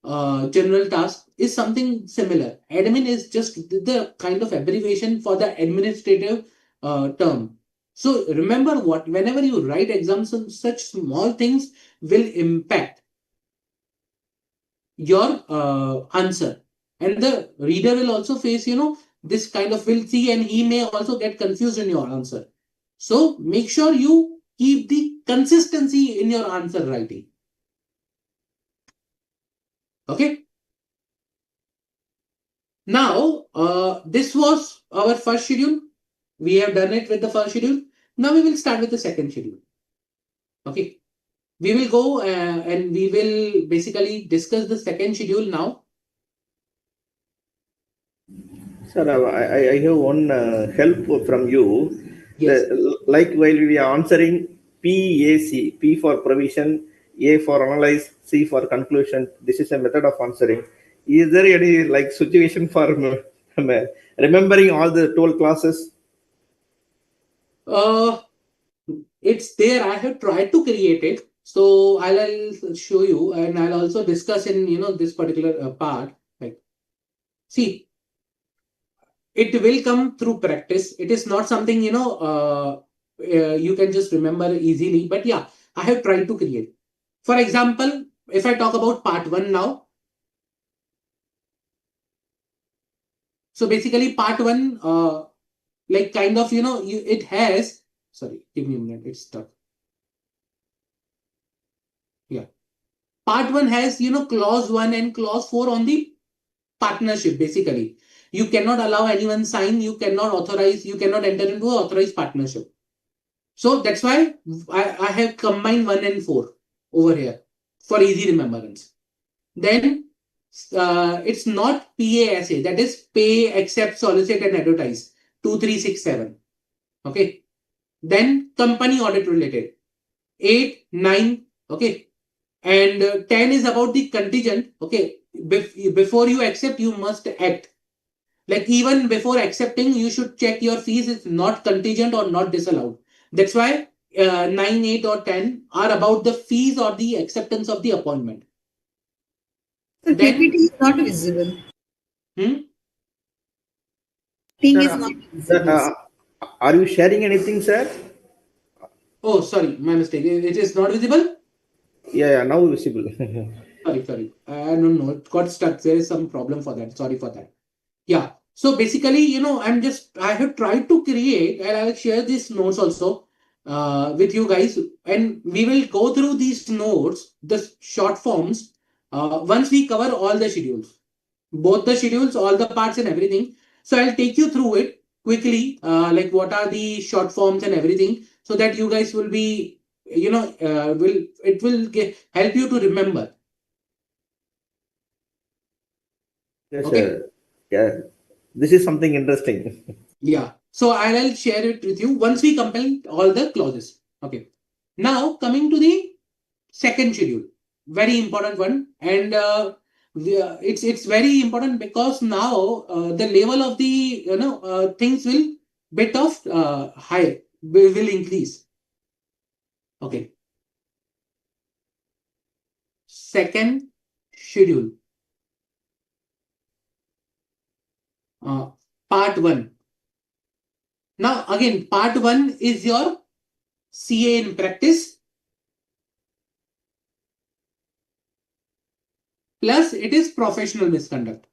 S1: General task is something similar. Admin is just the kind of abbreviation for the administrative term. So remember whenever you write exams, such small things will impact your answer. And the reader will also face, this kind of will see, and he may also get confused in your answer. So make sure you keep the consistency in your answer writing. Okay. Now, this was our first schedule. We have done it with the first schedule. Now we will start with the second schedule. Okay. We will go and we will basically discuss the second schedule now.
S2: Sir, I have one help from you.
S1: Yes.
S2: Like while we are answering PAC, P for provision, A for analyze, C for conclusion. This is a method of answering. Is there any like situation for remembering all the 12 classes?
S1: Uh, it's there. I have tried to create it. So I'll show you, and I'll also discuss in this particular part. Like, see, it will come through practice. It is not something you can just remember easily. But yeah, I have tried to create. For example, if I talk about part one now, so basically part one, like kind of it has. Sorry, give me a minute. It's stuck. Yeah, part one has clause 1 and clause 4 on the partnership. Basically, you cannot allow anyone sign, you cannot authorize, you cannot enter into an authorized partnership. So that's why I have combined 1 and 4 over here for easy remembrance. Then it's not PASA, that is pay, accept, solicit and advertise, 2367. Okay. Then company audit related, 8, 9. Okay. And 10 is about the contingent. Okay. Before you accept, you must act. Like even before accepting, you should check your fees is not contingent or not disallowed. That's why 9, 8 or 10 are about the fees or the acceptance of the appointment.
S4: The
S1: Then,
S4: PPT is not visible.
S1: hmm?
S4: Thing is
S2: Sir,
S4: not visible.
S2: are you sharing anything, sir?
S1: Oh, sorry, my mistake. It is not visible.
S2: Yeah, now visible.
S1: Sorry. I don't know. It got stuck. There is some problem for that. Sorry for that. Yeah. So basically, I have tried to create, and I'll share these notes also with you guys. And we will go through these notes, the short forms, once we cover all the schedules, both the schedules, all the parts, and everything. So I'll take you through it quickly, like what are the short forms and everything, so that you guys will be, help you to remember.
S2: Yes,
S1: Okay.
S2: sir. Yeah, this is something interesting.
S1: Yeah. So I'll share it with you once we complete all the clauses. Okay. Now coming to the second schedule, very important one, and it's very important because now the level of the things will bit of higher, will increase. Okay. Second schedule, uh, part one. Now again, part one is your CA in practice, plus it is professional misconduct.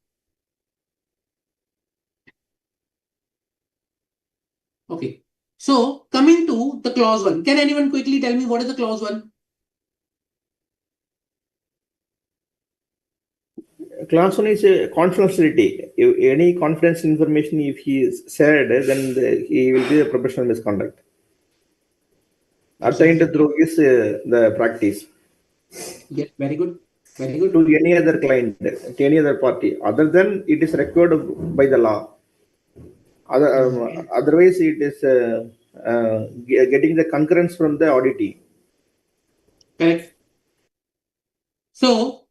S1: Okay. So coming to the clause one, can anyone quickly tell me what is the clause one?
S2: Class one is a confidentiality. If any confidential information, if he is shared, then he will be a professional misconduct attained
S1: Absolutely.
S2: through his the practice
S1: Yes, very good. Very good.
S2: to any other client, to any other party, other than it is required by the law. Otherwise, it is getting the concurrence from the auditee.
S1: Correct. So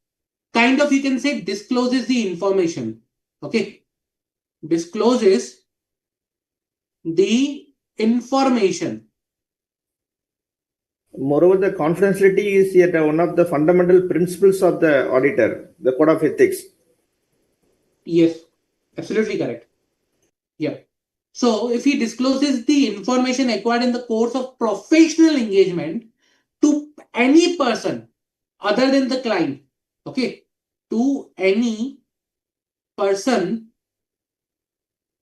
S1: kind of you can say discloses the information. Okay. Discloses the information.
S2: Moreover, the confidentiality is yet one of the fundamental principles of the auditor, the code of ethics.
S1: Yes, absolutely correct. Yeah. So if he discloses the information acquired in the course of professional engagement to any person other than the client, okay, to any person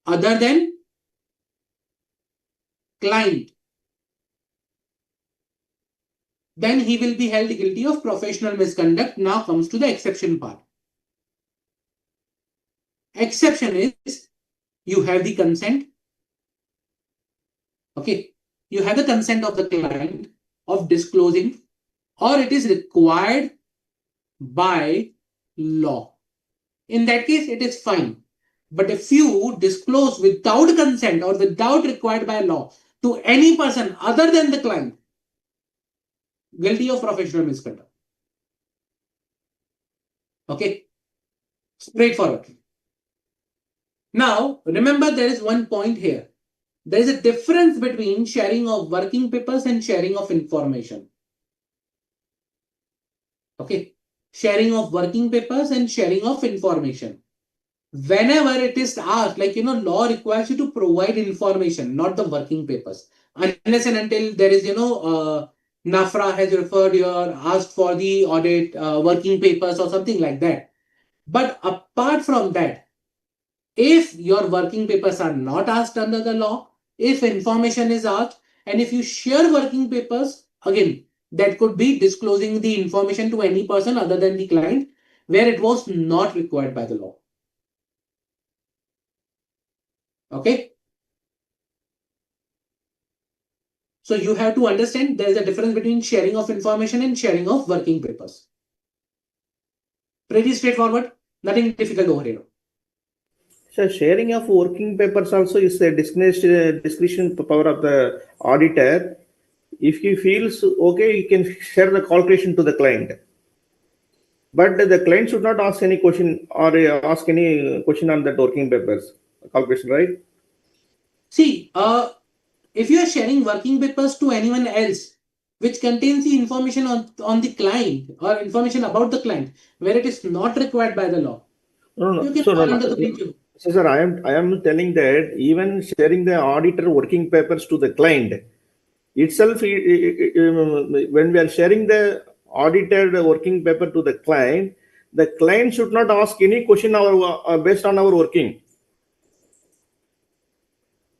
S1: other than client, then he will be held guilty of professional misconduct. Now comes to the exception part. Exception is you have the consent. Okay. You have the consent of the client of disclosing, or it is required by law. In that case, it is fine. But if you disclose without consent or without required by law to any person other than the client, guilty of professional misconduct. Okay. Straightforward. Now, remember there is one point here. There is a difference between sharing of working papers and sharing of information. Okay. Sharing of working papers and sharing of information. Whenever it is asked, like, law requires you to provide information, not the working papers. Unless and until there is, NAFRA has referred you or asked for the audit working papers or something like that. But apart from that, if your working papers are not asked under the law, if information is asked, and if you share working papers, again, that could be disclosing the information to any person other than the client where it was not required by the law. Okay. So you have to understand there is a difference between sharing of information and sharing of working papers. Pretty straightforward, nothing difficult over here.
S2: So sharing of working papers also is a discretion power of the auditor. If he feels okay, he can share the calculation to the client. But the client should not ask any question or ask any question on that working papers calculation, right?
S1: See, if you are sharing working papers to anyone else, which contains the information on the client or information about the client, where it is not required by the law,
S2: No,
S1: you
S2: no.
S1: can
S2: So no,
S1: fall
S2: no.
S1: under the breach.
S2: So, sir, I am telling that even sharing the auditor working papers to the client itself, when we are sharing the audited working paper to the client should not ask any question based on our working.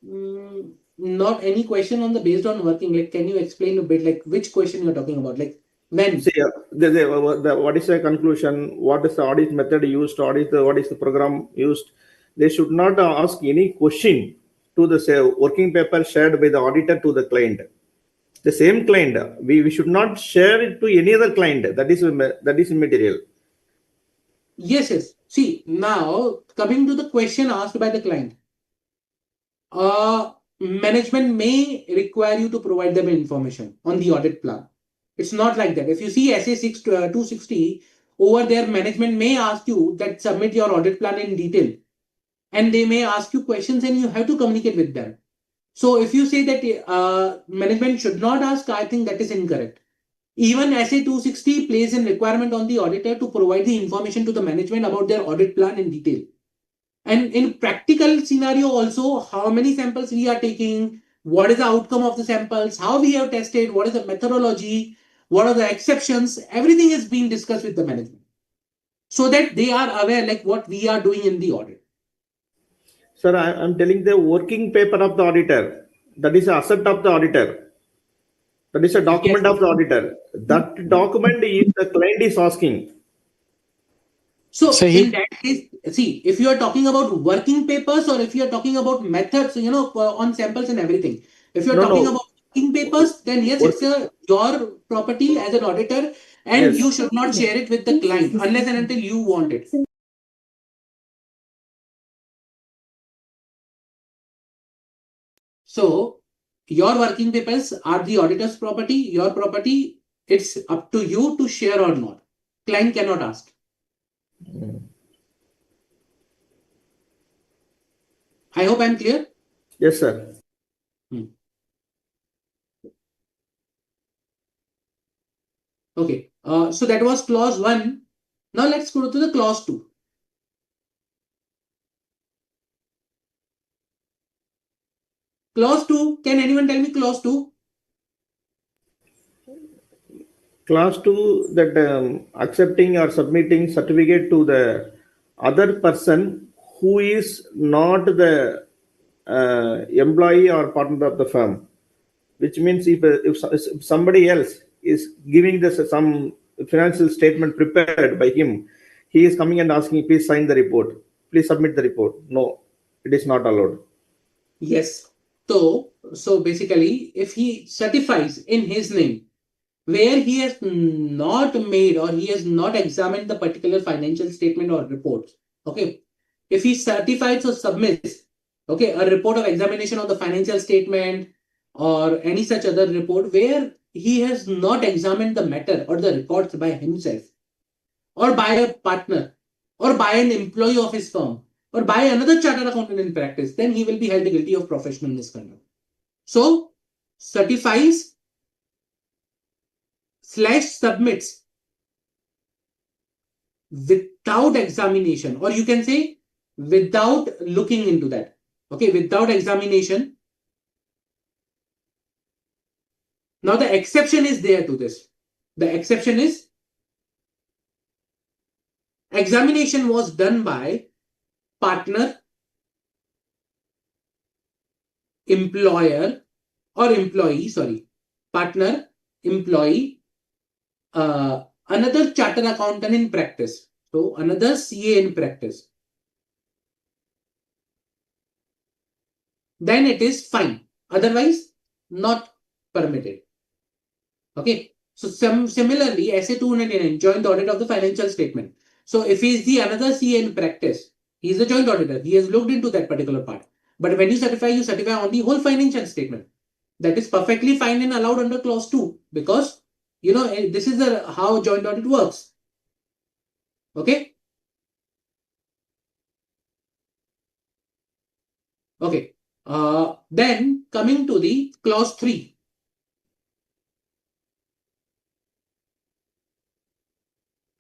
S1: Not any question on the based on working. Like, can you explain a bit, like which question you're talking about? Like when?
S2: See, what is the conclusion? What is the audit method used? What is the program used? They should not ask any question to the say, working paper shared by the auditor to the client. The same client, we should not share it to any other client. That is immaterial.
S1: Yes, yes. See, now coming to the question asked by the client. Management may require you to provide them information on the audit plan. It's not like that. If you see SA 260, over there, management may ask you that submit your audit plan in detail. And they may ask you questions and you have to communicate with them. So if you say that management should not ask, I think that is incorrect. Even SA 260 places a requirement on the auditor to provide the information to the management about their audit plan in detail. And in practical scenario also, how many samples we are taking, what is the outcome of the samples, how we have tested, what is the methodology, what are the exceptions, everything is being discussed with the management so that they are aware like what we are doing in the audit.
S2: Sir, I'm telling the working paper of the auditor. That is a asset of the auditor. That is a document
S1: Yes.
S2: of the auditor. That document is the client is asking.
S1: So
S3: So
S1: in
S3: he,
S1: that case, see, if you are talking about working papers or if you are talking about methods, on samples and everything, if you are
S2: No,
S1: talking
S2: no.
S1: about working papers, then yes,
S2: Work,
S1: it's your property as an auditor and
S2: yes.
S1: you should not share it with the client unless and until you want it. So your working papers are the auditor's property, your property, it's up to you to share or not. Client cannot ask. I hope I'm clear.
S2: Yes, sir.
S1: Hmm. Okay. So that was clause 1. Now let's go to the clause 2. Clause 2. Can anyone tell me clause 2?
S2: Class 2, that accepting or submitting certificate to the other person who is not the employee or partner of the firm, which means if somebody else is giving this some financial statement prepared by him, he is coming and asking, please sign the report, please submit the report. No, it is not allowed.
S1: Yes. So basically, if he certifies in his name where he has not made or he has not examined the particular financial statement or reports, okay, if he certifies or submits, okay, a report of examination of the financial statement or any such other report where he has not examined the matter or the records by himself or by a partner or by an employee of his firm or by another chartered accountant in practice, then he will be held guilty of professional misconduct. So, certifies / submits without examination, or you can say without looking into that. Okay, without examination. Now, the exception is there to this. The exception is examination was done by partner, employer, or employee, sorry, partner, employee, another chartered accountant in practice. So, another CA in practice. Then it is fine. Otherwise, not permitted. Okay. So similarly, SA 299, joint audit of the financial statement. So if he is the another CA in practice, he is a joint auditor. He has looked into that particular part. But when you certify on the whole financial statement. That is perfectly fine and allowed under clause 2 because this is how joint audit works. Okay. Okay. Then coming to the clause 3.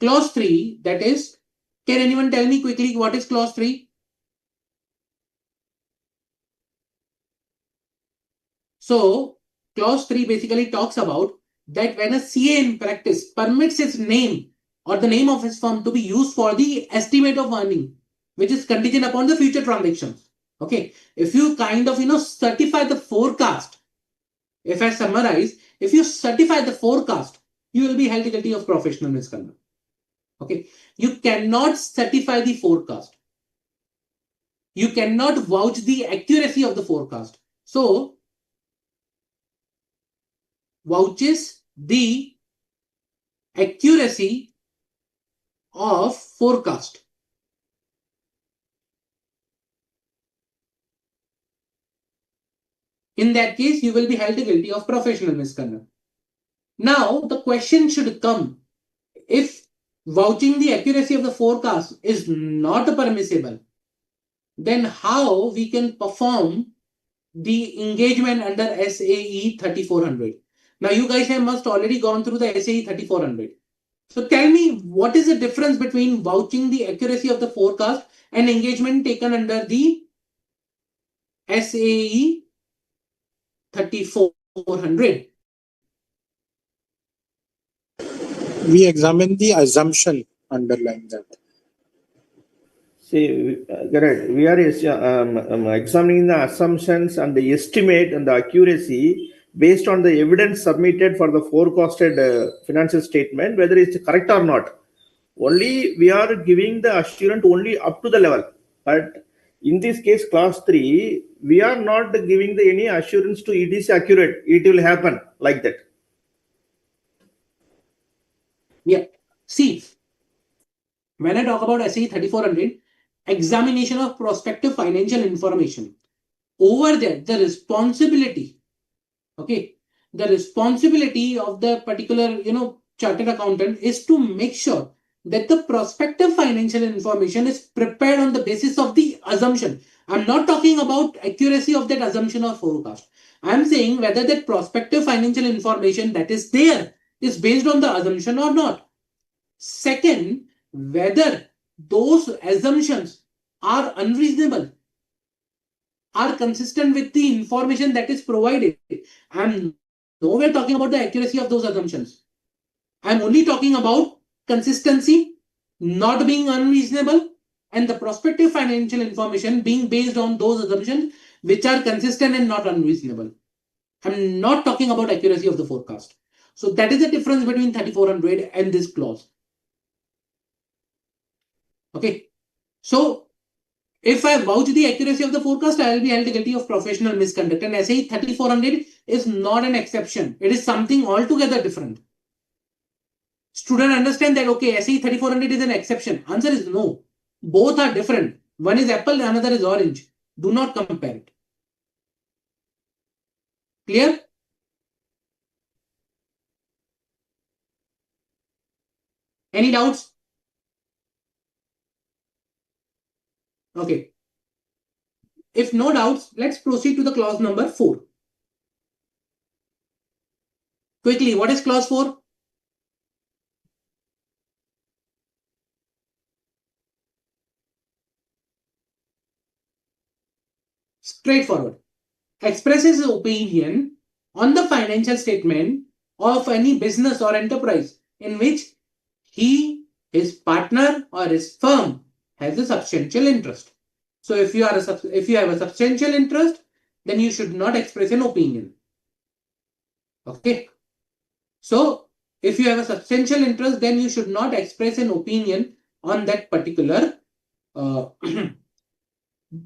S1: Clause 3, that is, can anyone tell me quickly what is clause 3? So, clause 3 basically talks about that when a CA in practice permits his name or the name of his firm to be used for the estimate of earning, which is contingent upon the future transactions. Okay, if you kind of certify the forecast, if I summarize, if you certify the forecast, you will be held guilty of professional misconduct. Okay, you cannot certify the forecast. You cannot vouch the accuracy of the forecast. So, vouches the accuracy of forecast. In that case, you will be held guilty of professional misconduct. Now, the question should come, if vouching the accuracy of the forecast is not permissible, then how we can perform the engagement under SAE 3400? Now, you guys have must already gone through the SAE 3400. So tell me, what is the difference between vouching the accuracy of the forecast and engagement taken under the SAE 3400?
S3: We examine the assumption underlying that.
S2: See, correct. We are examining the assumptions and the estimate and the accuracy based on the evidence submitted for the forecasted financial statement, whether it's correct or not. Only we are giving the assurance only up to the level. But in this case, class 3, we are not giving any assurance to it is accurate. It will happen like that.
S1: Yeah. See, when I talk about SAE 3400, examination of prospective financial information, over there, the responsibility, okay, the responsibility of the particular, chartered accountant is to make sure that the prospective financial information is prepared on the basis of the assumption. I'm not talking about accuracy of that assumption or forecast. I'm saying whether that prospective financial information that is there is based on the assumption or not. Second, whether those assumptions are unreasonable, are consistent with the information that is provided. I'm nowhere talking about the accuracy of those assumptions. I'm only talking about consistency, not being unreasonable, and the prospective financial information being based on those assumptions which are consistent and not unreasonable. I'm not talking about accuracy of the forecast. So that is the difference between 3400 and this clause. Okay. So if I vouch the accuracy of the forecast, I will be held guilty of professional misconduct. And SAE 3400 is not an exception. It is something altogether different. Student understand that, okay, SAE 3400 is an exception. Answer is no. Both are different. One is apple, another is orange. Do not compare it. Clear? Any doubts? Okay. If no doubts, let's proceed to the clause number 4. Quickly, what is clause 4? Straightforward. Expresses his opinion on the financial statement of any business or enterprise in which he, his partner, or his firm has a substantial interest. So if you have a substantial interest, then you should not express an opinion. Okay. So if you have a substantial interest, then you should not express an opinion on that particular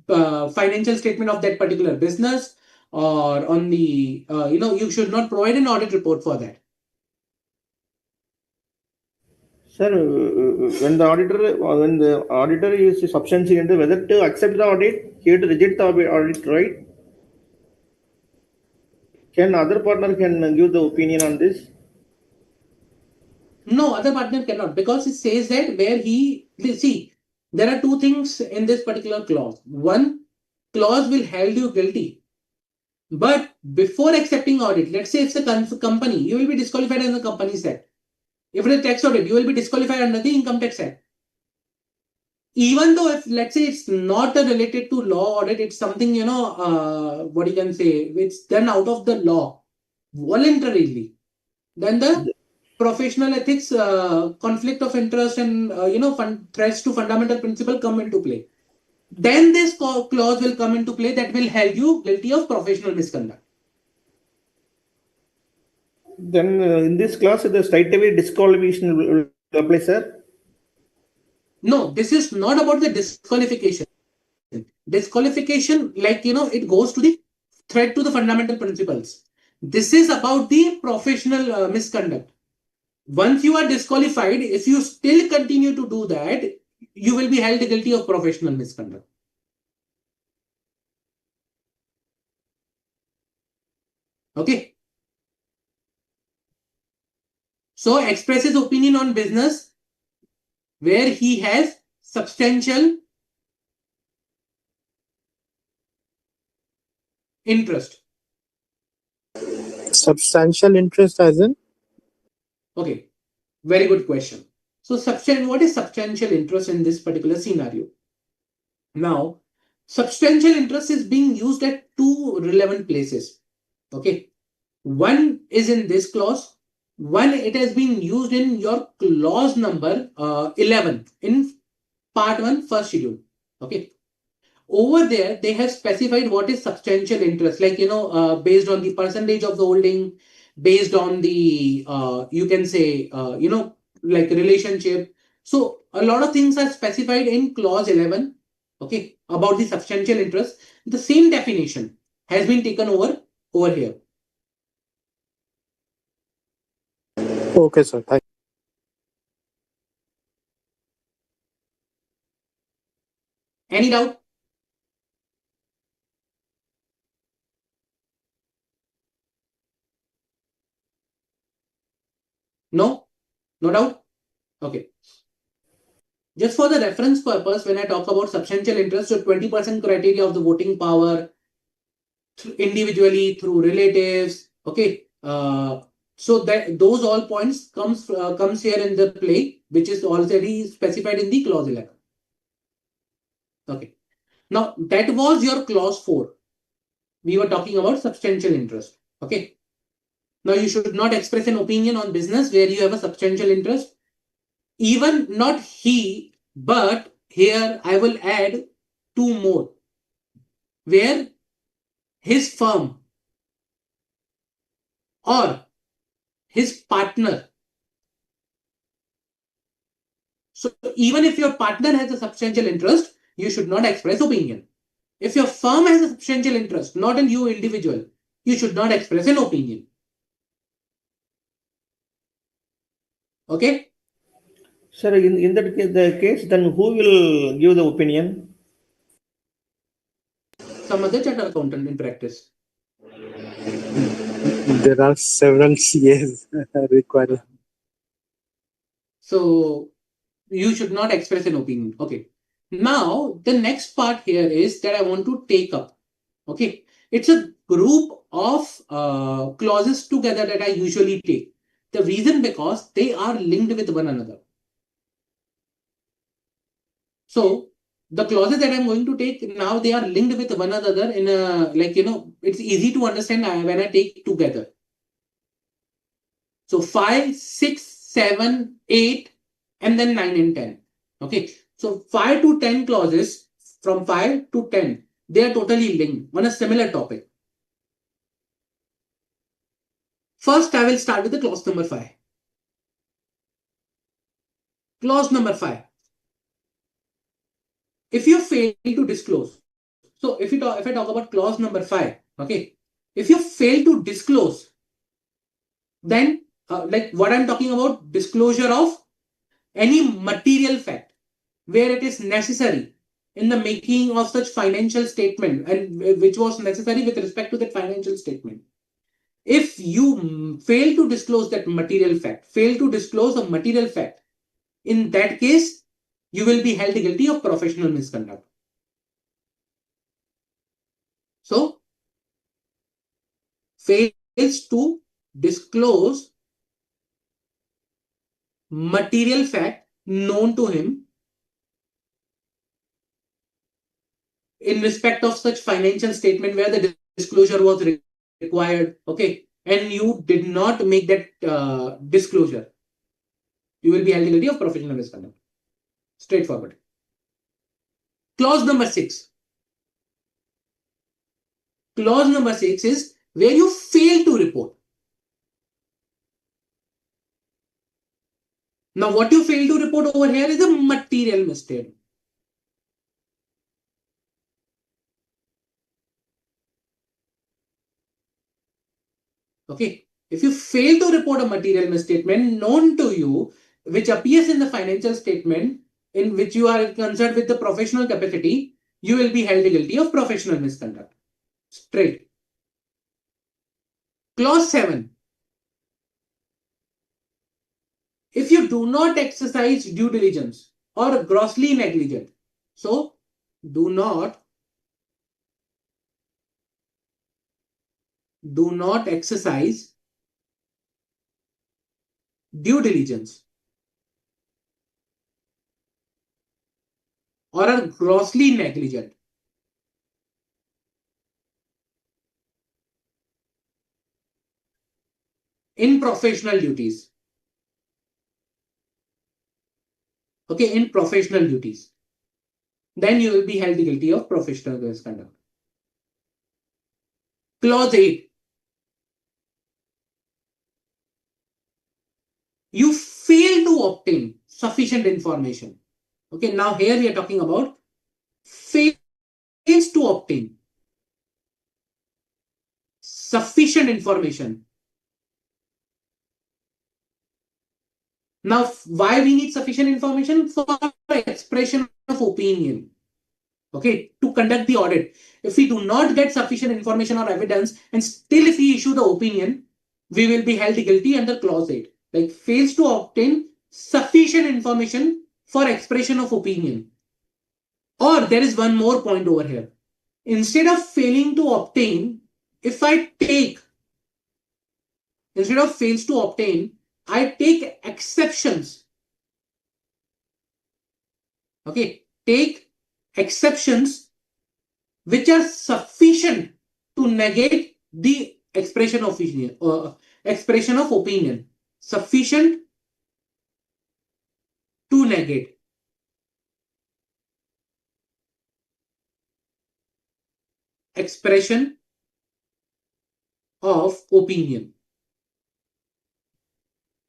S1: financial statement of that particular business, or on the you should not provide an audit report for that.
S2: Sir, when the auditor is substantial interest, whether to accept the audit, he had to reject the audit, right? Can other partner can give the opinion on this?
S1: No, other partner cannot, because it says that where he see, there are two things in this particular clause. One, clause will hold you guilty, but before accepting audit, let's say it's a company, you will be disqualified under the Companies Act. If it is tax audit, you will be disqualified under the Income Tax Act. Even though if let's say it's not related to law audit, it's something what you can say, it's done out of the law voluntarily, then the professional ethics, conflict of interest, and threats to fundamental principle come into play. Then this clause will come into play that will held you guilty of professional misconduct.
S2: Then in this class, the straightaway disqualification will apply, sir.
S1: No, this is not about the disqualification. Disqualification, it goes to the threat to the fundamental principles. This is about the professional misconduct. Once you are disqualified, if you still continue to do that, you will be held guilty of professional misconduct. Okay. So express his opinion on business where he has substantial interest.
S3: Substantial interest as in?
S1: Okay. Very good question. So what is substantial interest in this particular scenario? Now, substantial interest is being used at two relevant places. Okay. One is in this clause. One, it has been used in your clause number 11 in part 1 first schedule. Okay. Over there, they have specified what is substantial interest, based on the percentage of the holding, based on the, you can say, like relationship. So a lot of things are specified in clause 11, okay, about the substantial interest. The same definition has been taken over here.
S3: Okay, sir. Thank
S1: Any doubt? No? No doubt? Okay. Just for the reference purpose, when I talk about substantial interest, so 20% criteria of the voting power, individually, through relatives, okay. So that those all points comes here in the play, which is already specified in the clause 11. Okay. Now that was your clause 4. We were talking about substantial interest. Okay. Now you should not express an opinion on business where you have a substantial interest. Even not he, but here I will add two more, where his firm or his partner. So even if your partner has a substantial interest, you should not express opinion. If your firm has a substantial interest, not in you individual, you should not express an opinion. Okay?
S2: Sir, in that the case, then who will give the opinion?
S1: Some other chartered accountant in practice.
S3: There are several CAs required.
S1: So you should not express an opinion. Okay. Now, the next part here is that I want to take up. Okay. It's a group of clauses together that I usually take. The reason because they are linked with one another. So the clauses that I'm going to take now, they are linked with one another in a, like, it's easy to understand when I take together. So 5, 6, 7, 8, and then 9 and 10. Okay. So 5 to 10 clauses, from 5 to 10, they are totally linked on a similar topic. First, I will start with the clause number 5. Clause number 5. If you fail to disclose, so if I talk about clause number 5, okay, if you fail to disclose, then like what I'm talking about, disclosure of any material fact where it is necessary in the making of such financial statement, and which was necessary with respect to that financial statement. If you fail to disclose that material fact, fail to disclose a material fact, in that case, you will be held guilty of professional misconduct. So, fails to disclose material fact known to him in respect of such financial statement where the disclosure was required, okay, and you did not make that disclosure, you will be held guilty of professional misconduct. Straightforward. Clause number 6. Clause number 6 is where you fail to report. Now, what you fail to report over here is a material misstatement. Okay. If you fail to report a material misstatement known to you, which appears in the financial statement in which you are concerned with the professional capacity, you will be held guilty of professional misconduct. Straight. Clause 7. If you do not exercise due diligence or grossly negligent, so do not exercise due diligence or are grossly negligent in professional duties. Okay, in professional duties, then you will be held guilty of professional misconduct. Clause 8. You fail to obtain sufficient information. Okay, now here we are talking about fails to obtain sufficient information. Now, why we need sufficient information? For expression of opinion. Okay, to conduct the audit. If we do not get sufficient information or evidence, and still if we issue the opinion, we will be held guilty under clause 8. Like fails to obtain sufficient information for expression of opinion. Or there is one more point over here. Instead of failing to obtain, if I take, instead of fails to obtain, I take exceptions. Okay, take exceptions which are sufficient to negate the expression of opinion, sufficient to negate. expression of opinion.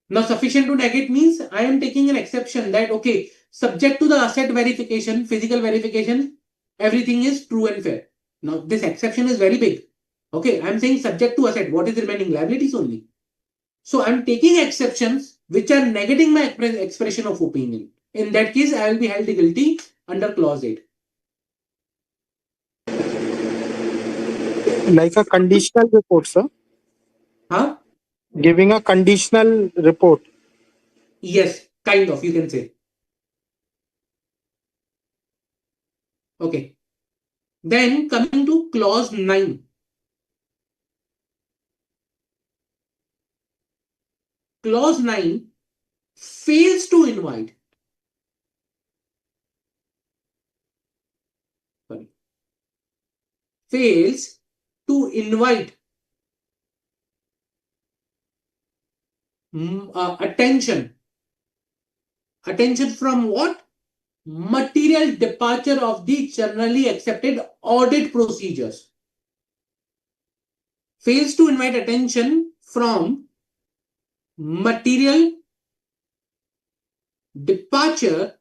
S1: Now, sufficient to negate means I am taking an exception that, okay, subject to the asset verification, physical verification, everything is true and fair. Now, this exception is very big. Okay, I'm saying subject to asset. What is remaining? Liabilities only. So, I'm taking exceptions which are negating my expression of opinion. In that case, I will be held guilty under clause 8.
S3: Like a conditional report, sir.
S1: Huh?
S3: Giving a conditional report.
S1: Yes, kind of, you can say. Okay. Then coming to clause 9. Clause 9 fails to invite. Sorry. Fails to invite attention. Attention from what? Material departure of the generally accepted audit procedures. Fails to invite attention from material departure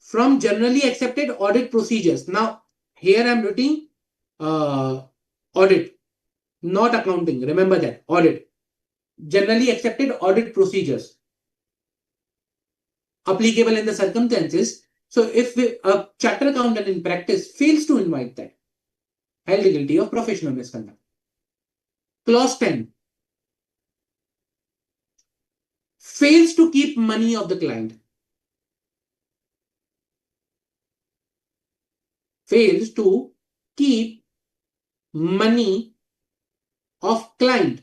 S1: from generally accepted audit procedures. Now, here I'm writing audit, not accounting. Remember that, audit. Generally accepted audit procedures applicable in the circumstances. So, if a chartered accountant in practice fails to invite that, held guilty of professional misconduct. Clause 10 fails to keep money of the client. Fails to keep money of client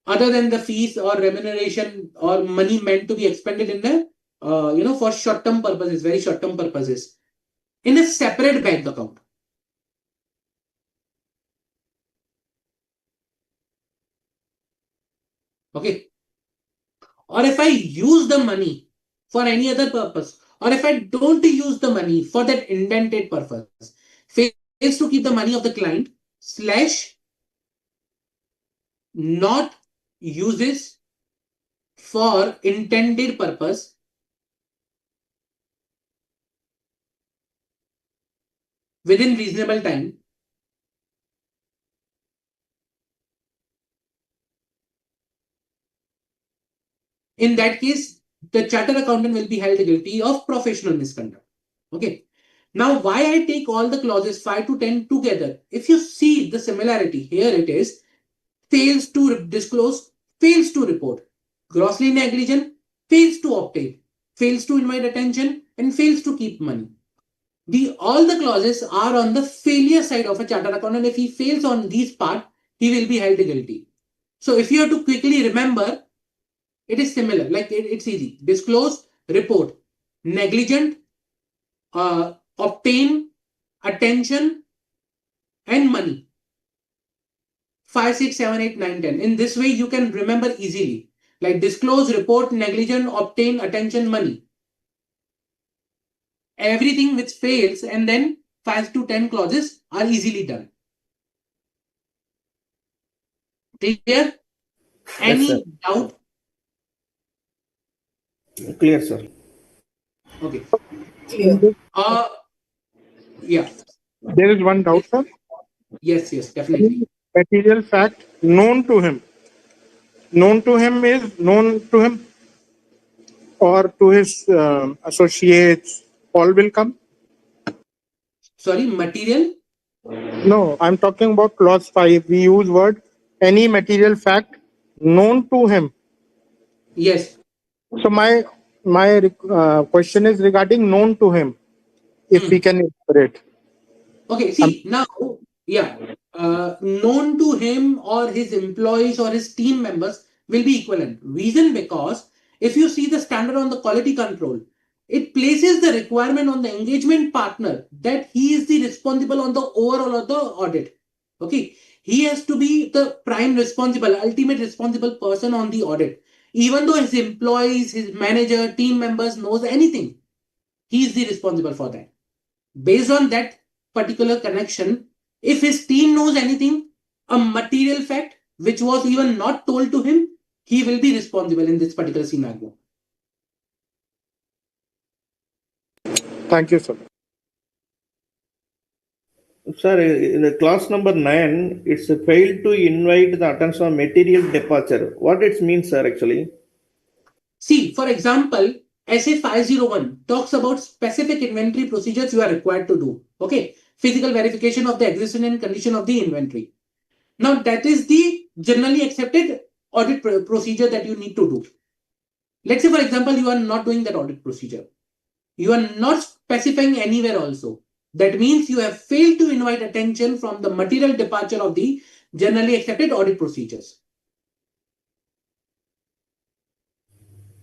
S1: other than the fees or remuneration or money meant to be expended in the for short-term purposes, very short-term purposes, in a separate bank account. Okay. Or if I use the money for any other purpose, or if I don't use the money for that indented purpose, fails to keep the money of the client slash not uses for intended purpose within reasonable time, in that case, the chartered accountant will be held guilty of professional misconduct. Okay. Now, why I take all the clauses 5 to 10 together? If you see the similarity, here it is: fails to disclose, fails to report, grossly negligent, fails to obtain, fails to invite attention, and fails to keep money. All the clauses are on the failure side of a chartered accountant. If he fails on these part, he will be held guilty. So if you have to quickly remember, it is similar. Like it's easy: disclose, report, negligent, obtain, attention, and money. 5, 6, 7, 8, 9, 10. In this way, you can remember easily. Like disclose, report, negligent, obtain, attention, money. Everything which fails, and then 5 to 10 clauses are easily done. Clear? Any doubt?
S2: Clear, sir.
S1: Okay.
S4: Clear.
S1: Yeah.
S3: There is one doubt, sir.
S1: Yes, definitely.
S3: Material fact known to him. Known to him is known to him or to his associates. All will come.
S1: Sorry, material?
S3: No, I'm talking about clause 5. We use word any material fact known to him.
S1: Yes.
S3: So my question is regarding known to him. If we can elaborate.
S1: Okay, see, now, yeah, known to him or his employees or his team members will be equivalent. Reason because if you see the standard on the quality control, it places the requirement on the engagement partner that he is the responsible on the overall of the audit. Okay, he has to be the prime responsible, ultimate responsible person on the audit, even though his employees, his manager, team members knows anything. he is the responsible for that. Based on that particular connection, if his team knows anything, a material fact which was even not told to him, he will be responsible in this particular scenario.
S3: Thank you, sir.
S2: Sir, in the class number 9, it's failed to invite the attention of material departure. What it means, sir, actually?
S1: See, for example, SA 501 talks about specific inventory procedures you are required to do. Okay, physical verification of the existence and condition of the inventory. Now, that is the generally accepted audit procedure that you need to do. Let's say, for example, you are not doing that audit procedure. You are not specifying anywhere also. That means you have failed to invite attention from the material departure of the generally accepted audit procedures.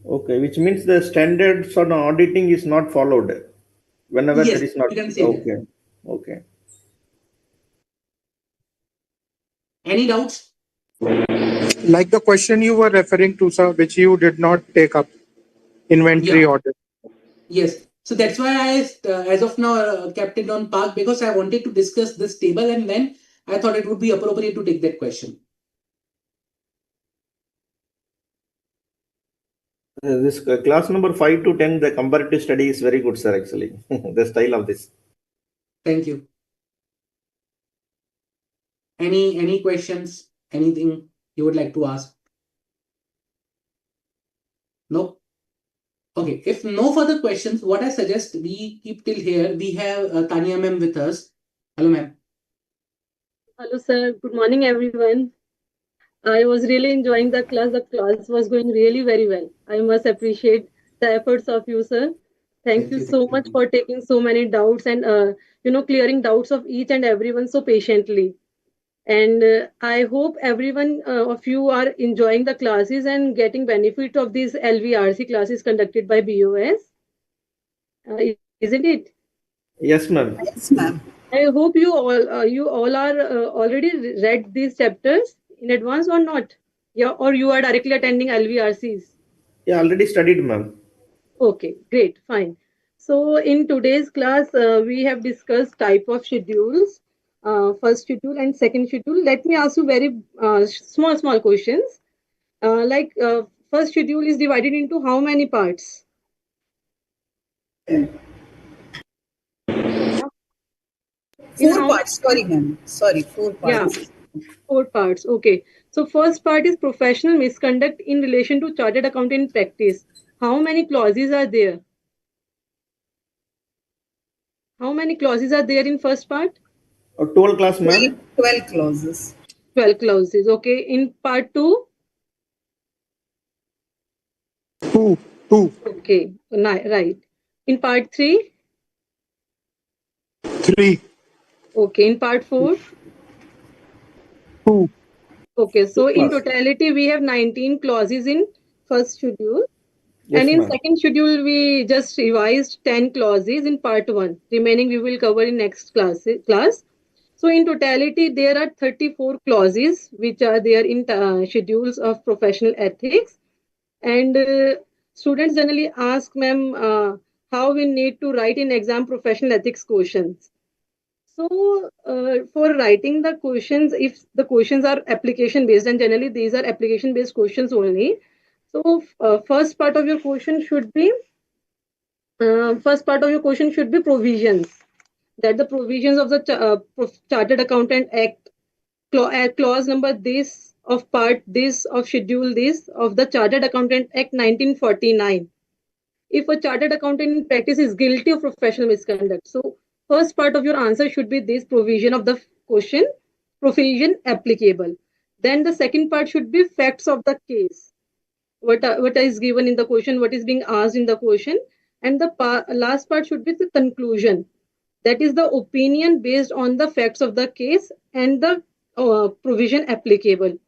S2: Okay, which means the standards on auditing is not followed whenever
S1: Yes,
S2: there is not.
S1: you can say
S2: Okay,
S1: that.
S2: okay.
S1: Any doubts?
S3: Like the question you were referring to, sir, which you did not take up, inventory
S1: Yeah.
S3: audit.
S1: Yes. So that's why as of now, kept it on park because I wanted to discuss this table and then I thought it would be appropriate to take that question.
S2: This class number 5 to 10, the comparative study is very good, sir, actually. The style of this.
S1: Thank you. Any questions? Anything you would like to ask? No? Okay. If no further questions, what I suggest we keep till here. We have Tanya ma'am with us. Hello, ma'am.
S5: Hello, sir. Good morning, everyone. I was really enjoying the class. The class was going really very well. I must appreciate the efforts of you, sir. Thank
S1: Thank
S5: you
S1: you. Thank
S5: so much
S1: you.
S5: for taking so many doubts and clearing doubts of each and everyone so patiently. And I hope everyone of you are enjoying the classes and getting benefit of these LVRC classes conducted by BOS. Isn't it?
S2: Yes, ma'am.
S4: Yes, ma'am.
S5: I hope you all are already read these chapters in advance or not. Yeah, or you are directly attending LVRCs.
S2: Yeah, already studied, ma'am.
S5: Okay, great, fine. So in today's class, we have discussed type of schedules, first schedule and second schedule. Let me ask you very small questions. First schedule is divided into how many parts? In
S4: Four
S5: how many
S4: parts. Sorry,
S5: parts?
S4: ma'am. Sorry, four
S5: Yeah,
S4: parts.
S5: 4 parts. Okay. So first part is professional misconduct in relation to chartered accountant practice. How many clauses are there? How many clauses are there in first part?
S2: 12 class,
S4: 12,
S2: ma'am.
S4: 12 clauses.
S5: 12 clauses. Okay. In part 2?
S3: Two, two,
S5: Okay. Right. In part 3?
S3: three,
S5: Okay. In part 4?
S3: two.
S5: Okay.
S2: 2
S5: So in
S2: class.
S5: totality, we have 19 clauses in first schedule. And
S2: Yes,
S5: in
S2: ma'am.
S5: second schedule, we just revised 10 clauses in part 1. Remaining we will cover in next class. So in totality, there are 34 clauses which are there in schedules of professional ethics. And students generally ask, ma'am, how we need to write in exam professional ethics questions. So for writing the questions, if the questions are application based, and generally these are application based questions only. So first part of your question should be provisions, that the provisions of the Chartered Accountant Act, clause number this of part this of schedule this of the Chartered Accountant Act 1949. If a chartered accountant in practice is guilty of professional misconduct, so first part of your answer should be this provision of the question, provision applicable. Then the second part should be facts of the case, what is given in the question, what is being asked in the question, and the last part should be the conclusion, that is the opinion based on the facts of the case and the provision applicable.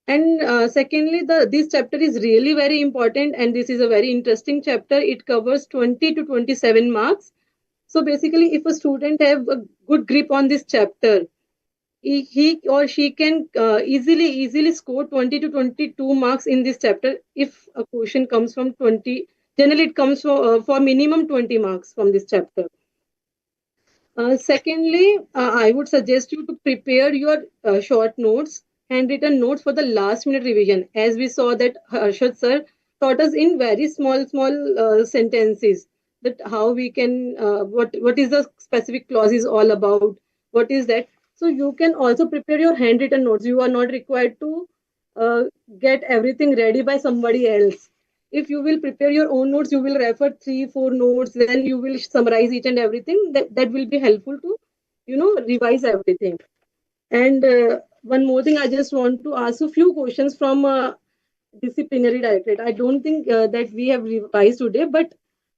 S5: And secondly, this chapter is really very important, and this is a very interesting chapter. It covers 20 to 27 marks. So basically, if a student have a good grip on this chapter, he or she can easily score 20 to 22 marks in this chapter if a question comes from 20 Generally, it comes for minimum 20 marks from this chapter. Secondly, I would suggest you to prepare your short notes, handwritten notes for the last minute revision. As we saw that Harshad sir taught us in very small sentences that how we can what is the specific clause is all about. What is that? So you can also prepare your handwritten notes. You are not required to uh, get everything ready by somebody else. If you will prepare your own notes, you will refer 3 4 notes, then you will summarize each and everything. That will be helpful to revise everything. And one more thing, I just want to ask a few questions from disciplinary directorate. I don't think that we have revised today, but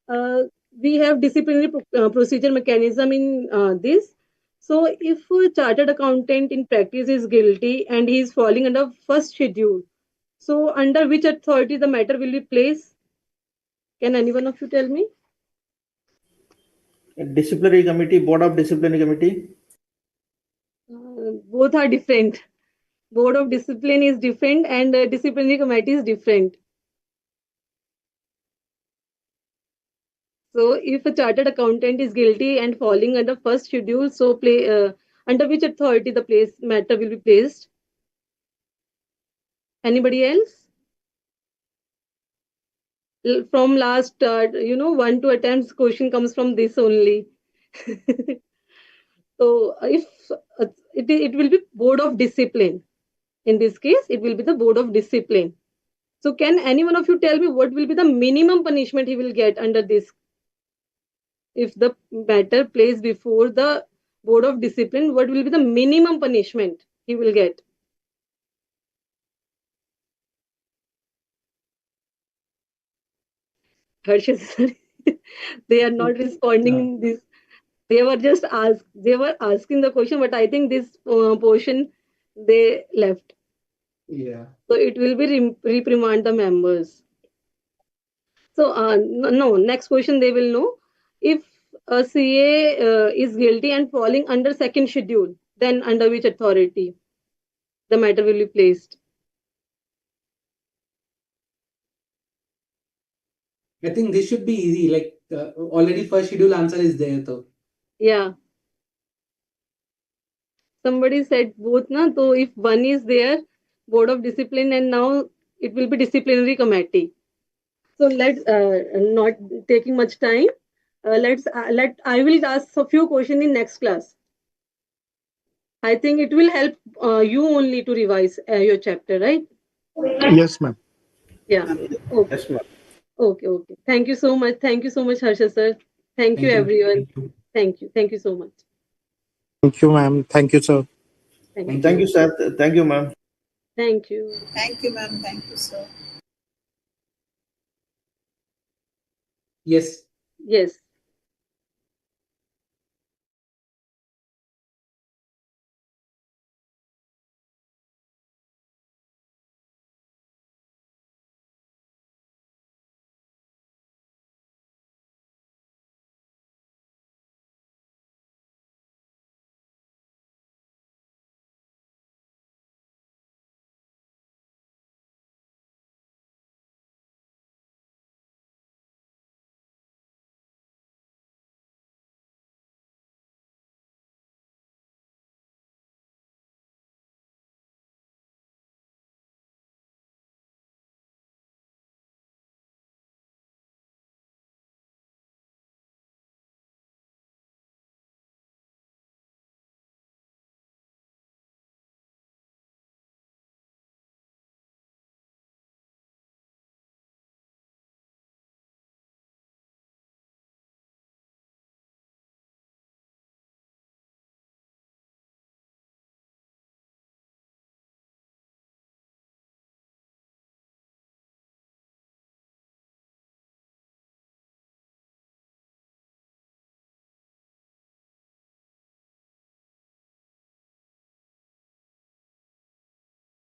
S5: uh, we have disciplinary procedure mechanism in this. So if a chartered accountant in practice is guilty and he is falling under first schedule, so under which authority the matter will be placed? Can anyone of you tell me?
S2: Disciplinary committee, board of disciplinary committee.
S5: Both are different. Board of discipline is different, and disciplinary committee is different. So, if a chartered accountant is guilty and falling under first schedule, so under which authority the place matter will be placed? Anybody else? From last, 1 2 attempts, question comes from this only. So, if it will be board of discipline. In this case, it will be the board of discipline. So, can any one of you tell me what will be the minimum punishment he will get under this? If the matter placed before the board of discipline, what will be the minimum punishment he will get? Harshit sir, they are not responding
S1: No.
S5: in this. They were asking the question, but I think this portion they left.
S1: Yeah.
S5: So it will be reprimand the members. So no, next question they will know. If a CA is guilty and falling under second schedule, then under which authority the matter will be placed?
S1: I think this should be easy. Like already first schedule answer is there though.
S5: Yeah, somebody said both na. So if one is there, board of discipline, and now it will be disciplinary committee. So let's not taking much time. Let's let I will ask a few questions in next class. I think it will help you only to revise your chapter, right?
S3: Yes, ma'am.
S5: Yeah. Okay.
S2: Yes, ma'am.
S5: Okay. Okay. Thank you so much. Thank you so much, Harsha sir. Thank you,
S1: Thank you.
S5: everyone.
S1: Thank you.
S5: Thank you. Thank you so much.
S3: Thank you, ma'am. Thank you, sir.
S5: Thank you.
S1: Thank
S2: Thank you,
S1: you.
S2: sir. Thank you, ma'am.
S5: Thank you.
S4: Thank you, ma'am. Thank you, sir.
S1: Yes.
S5: Yes.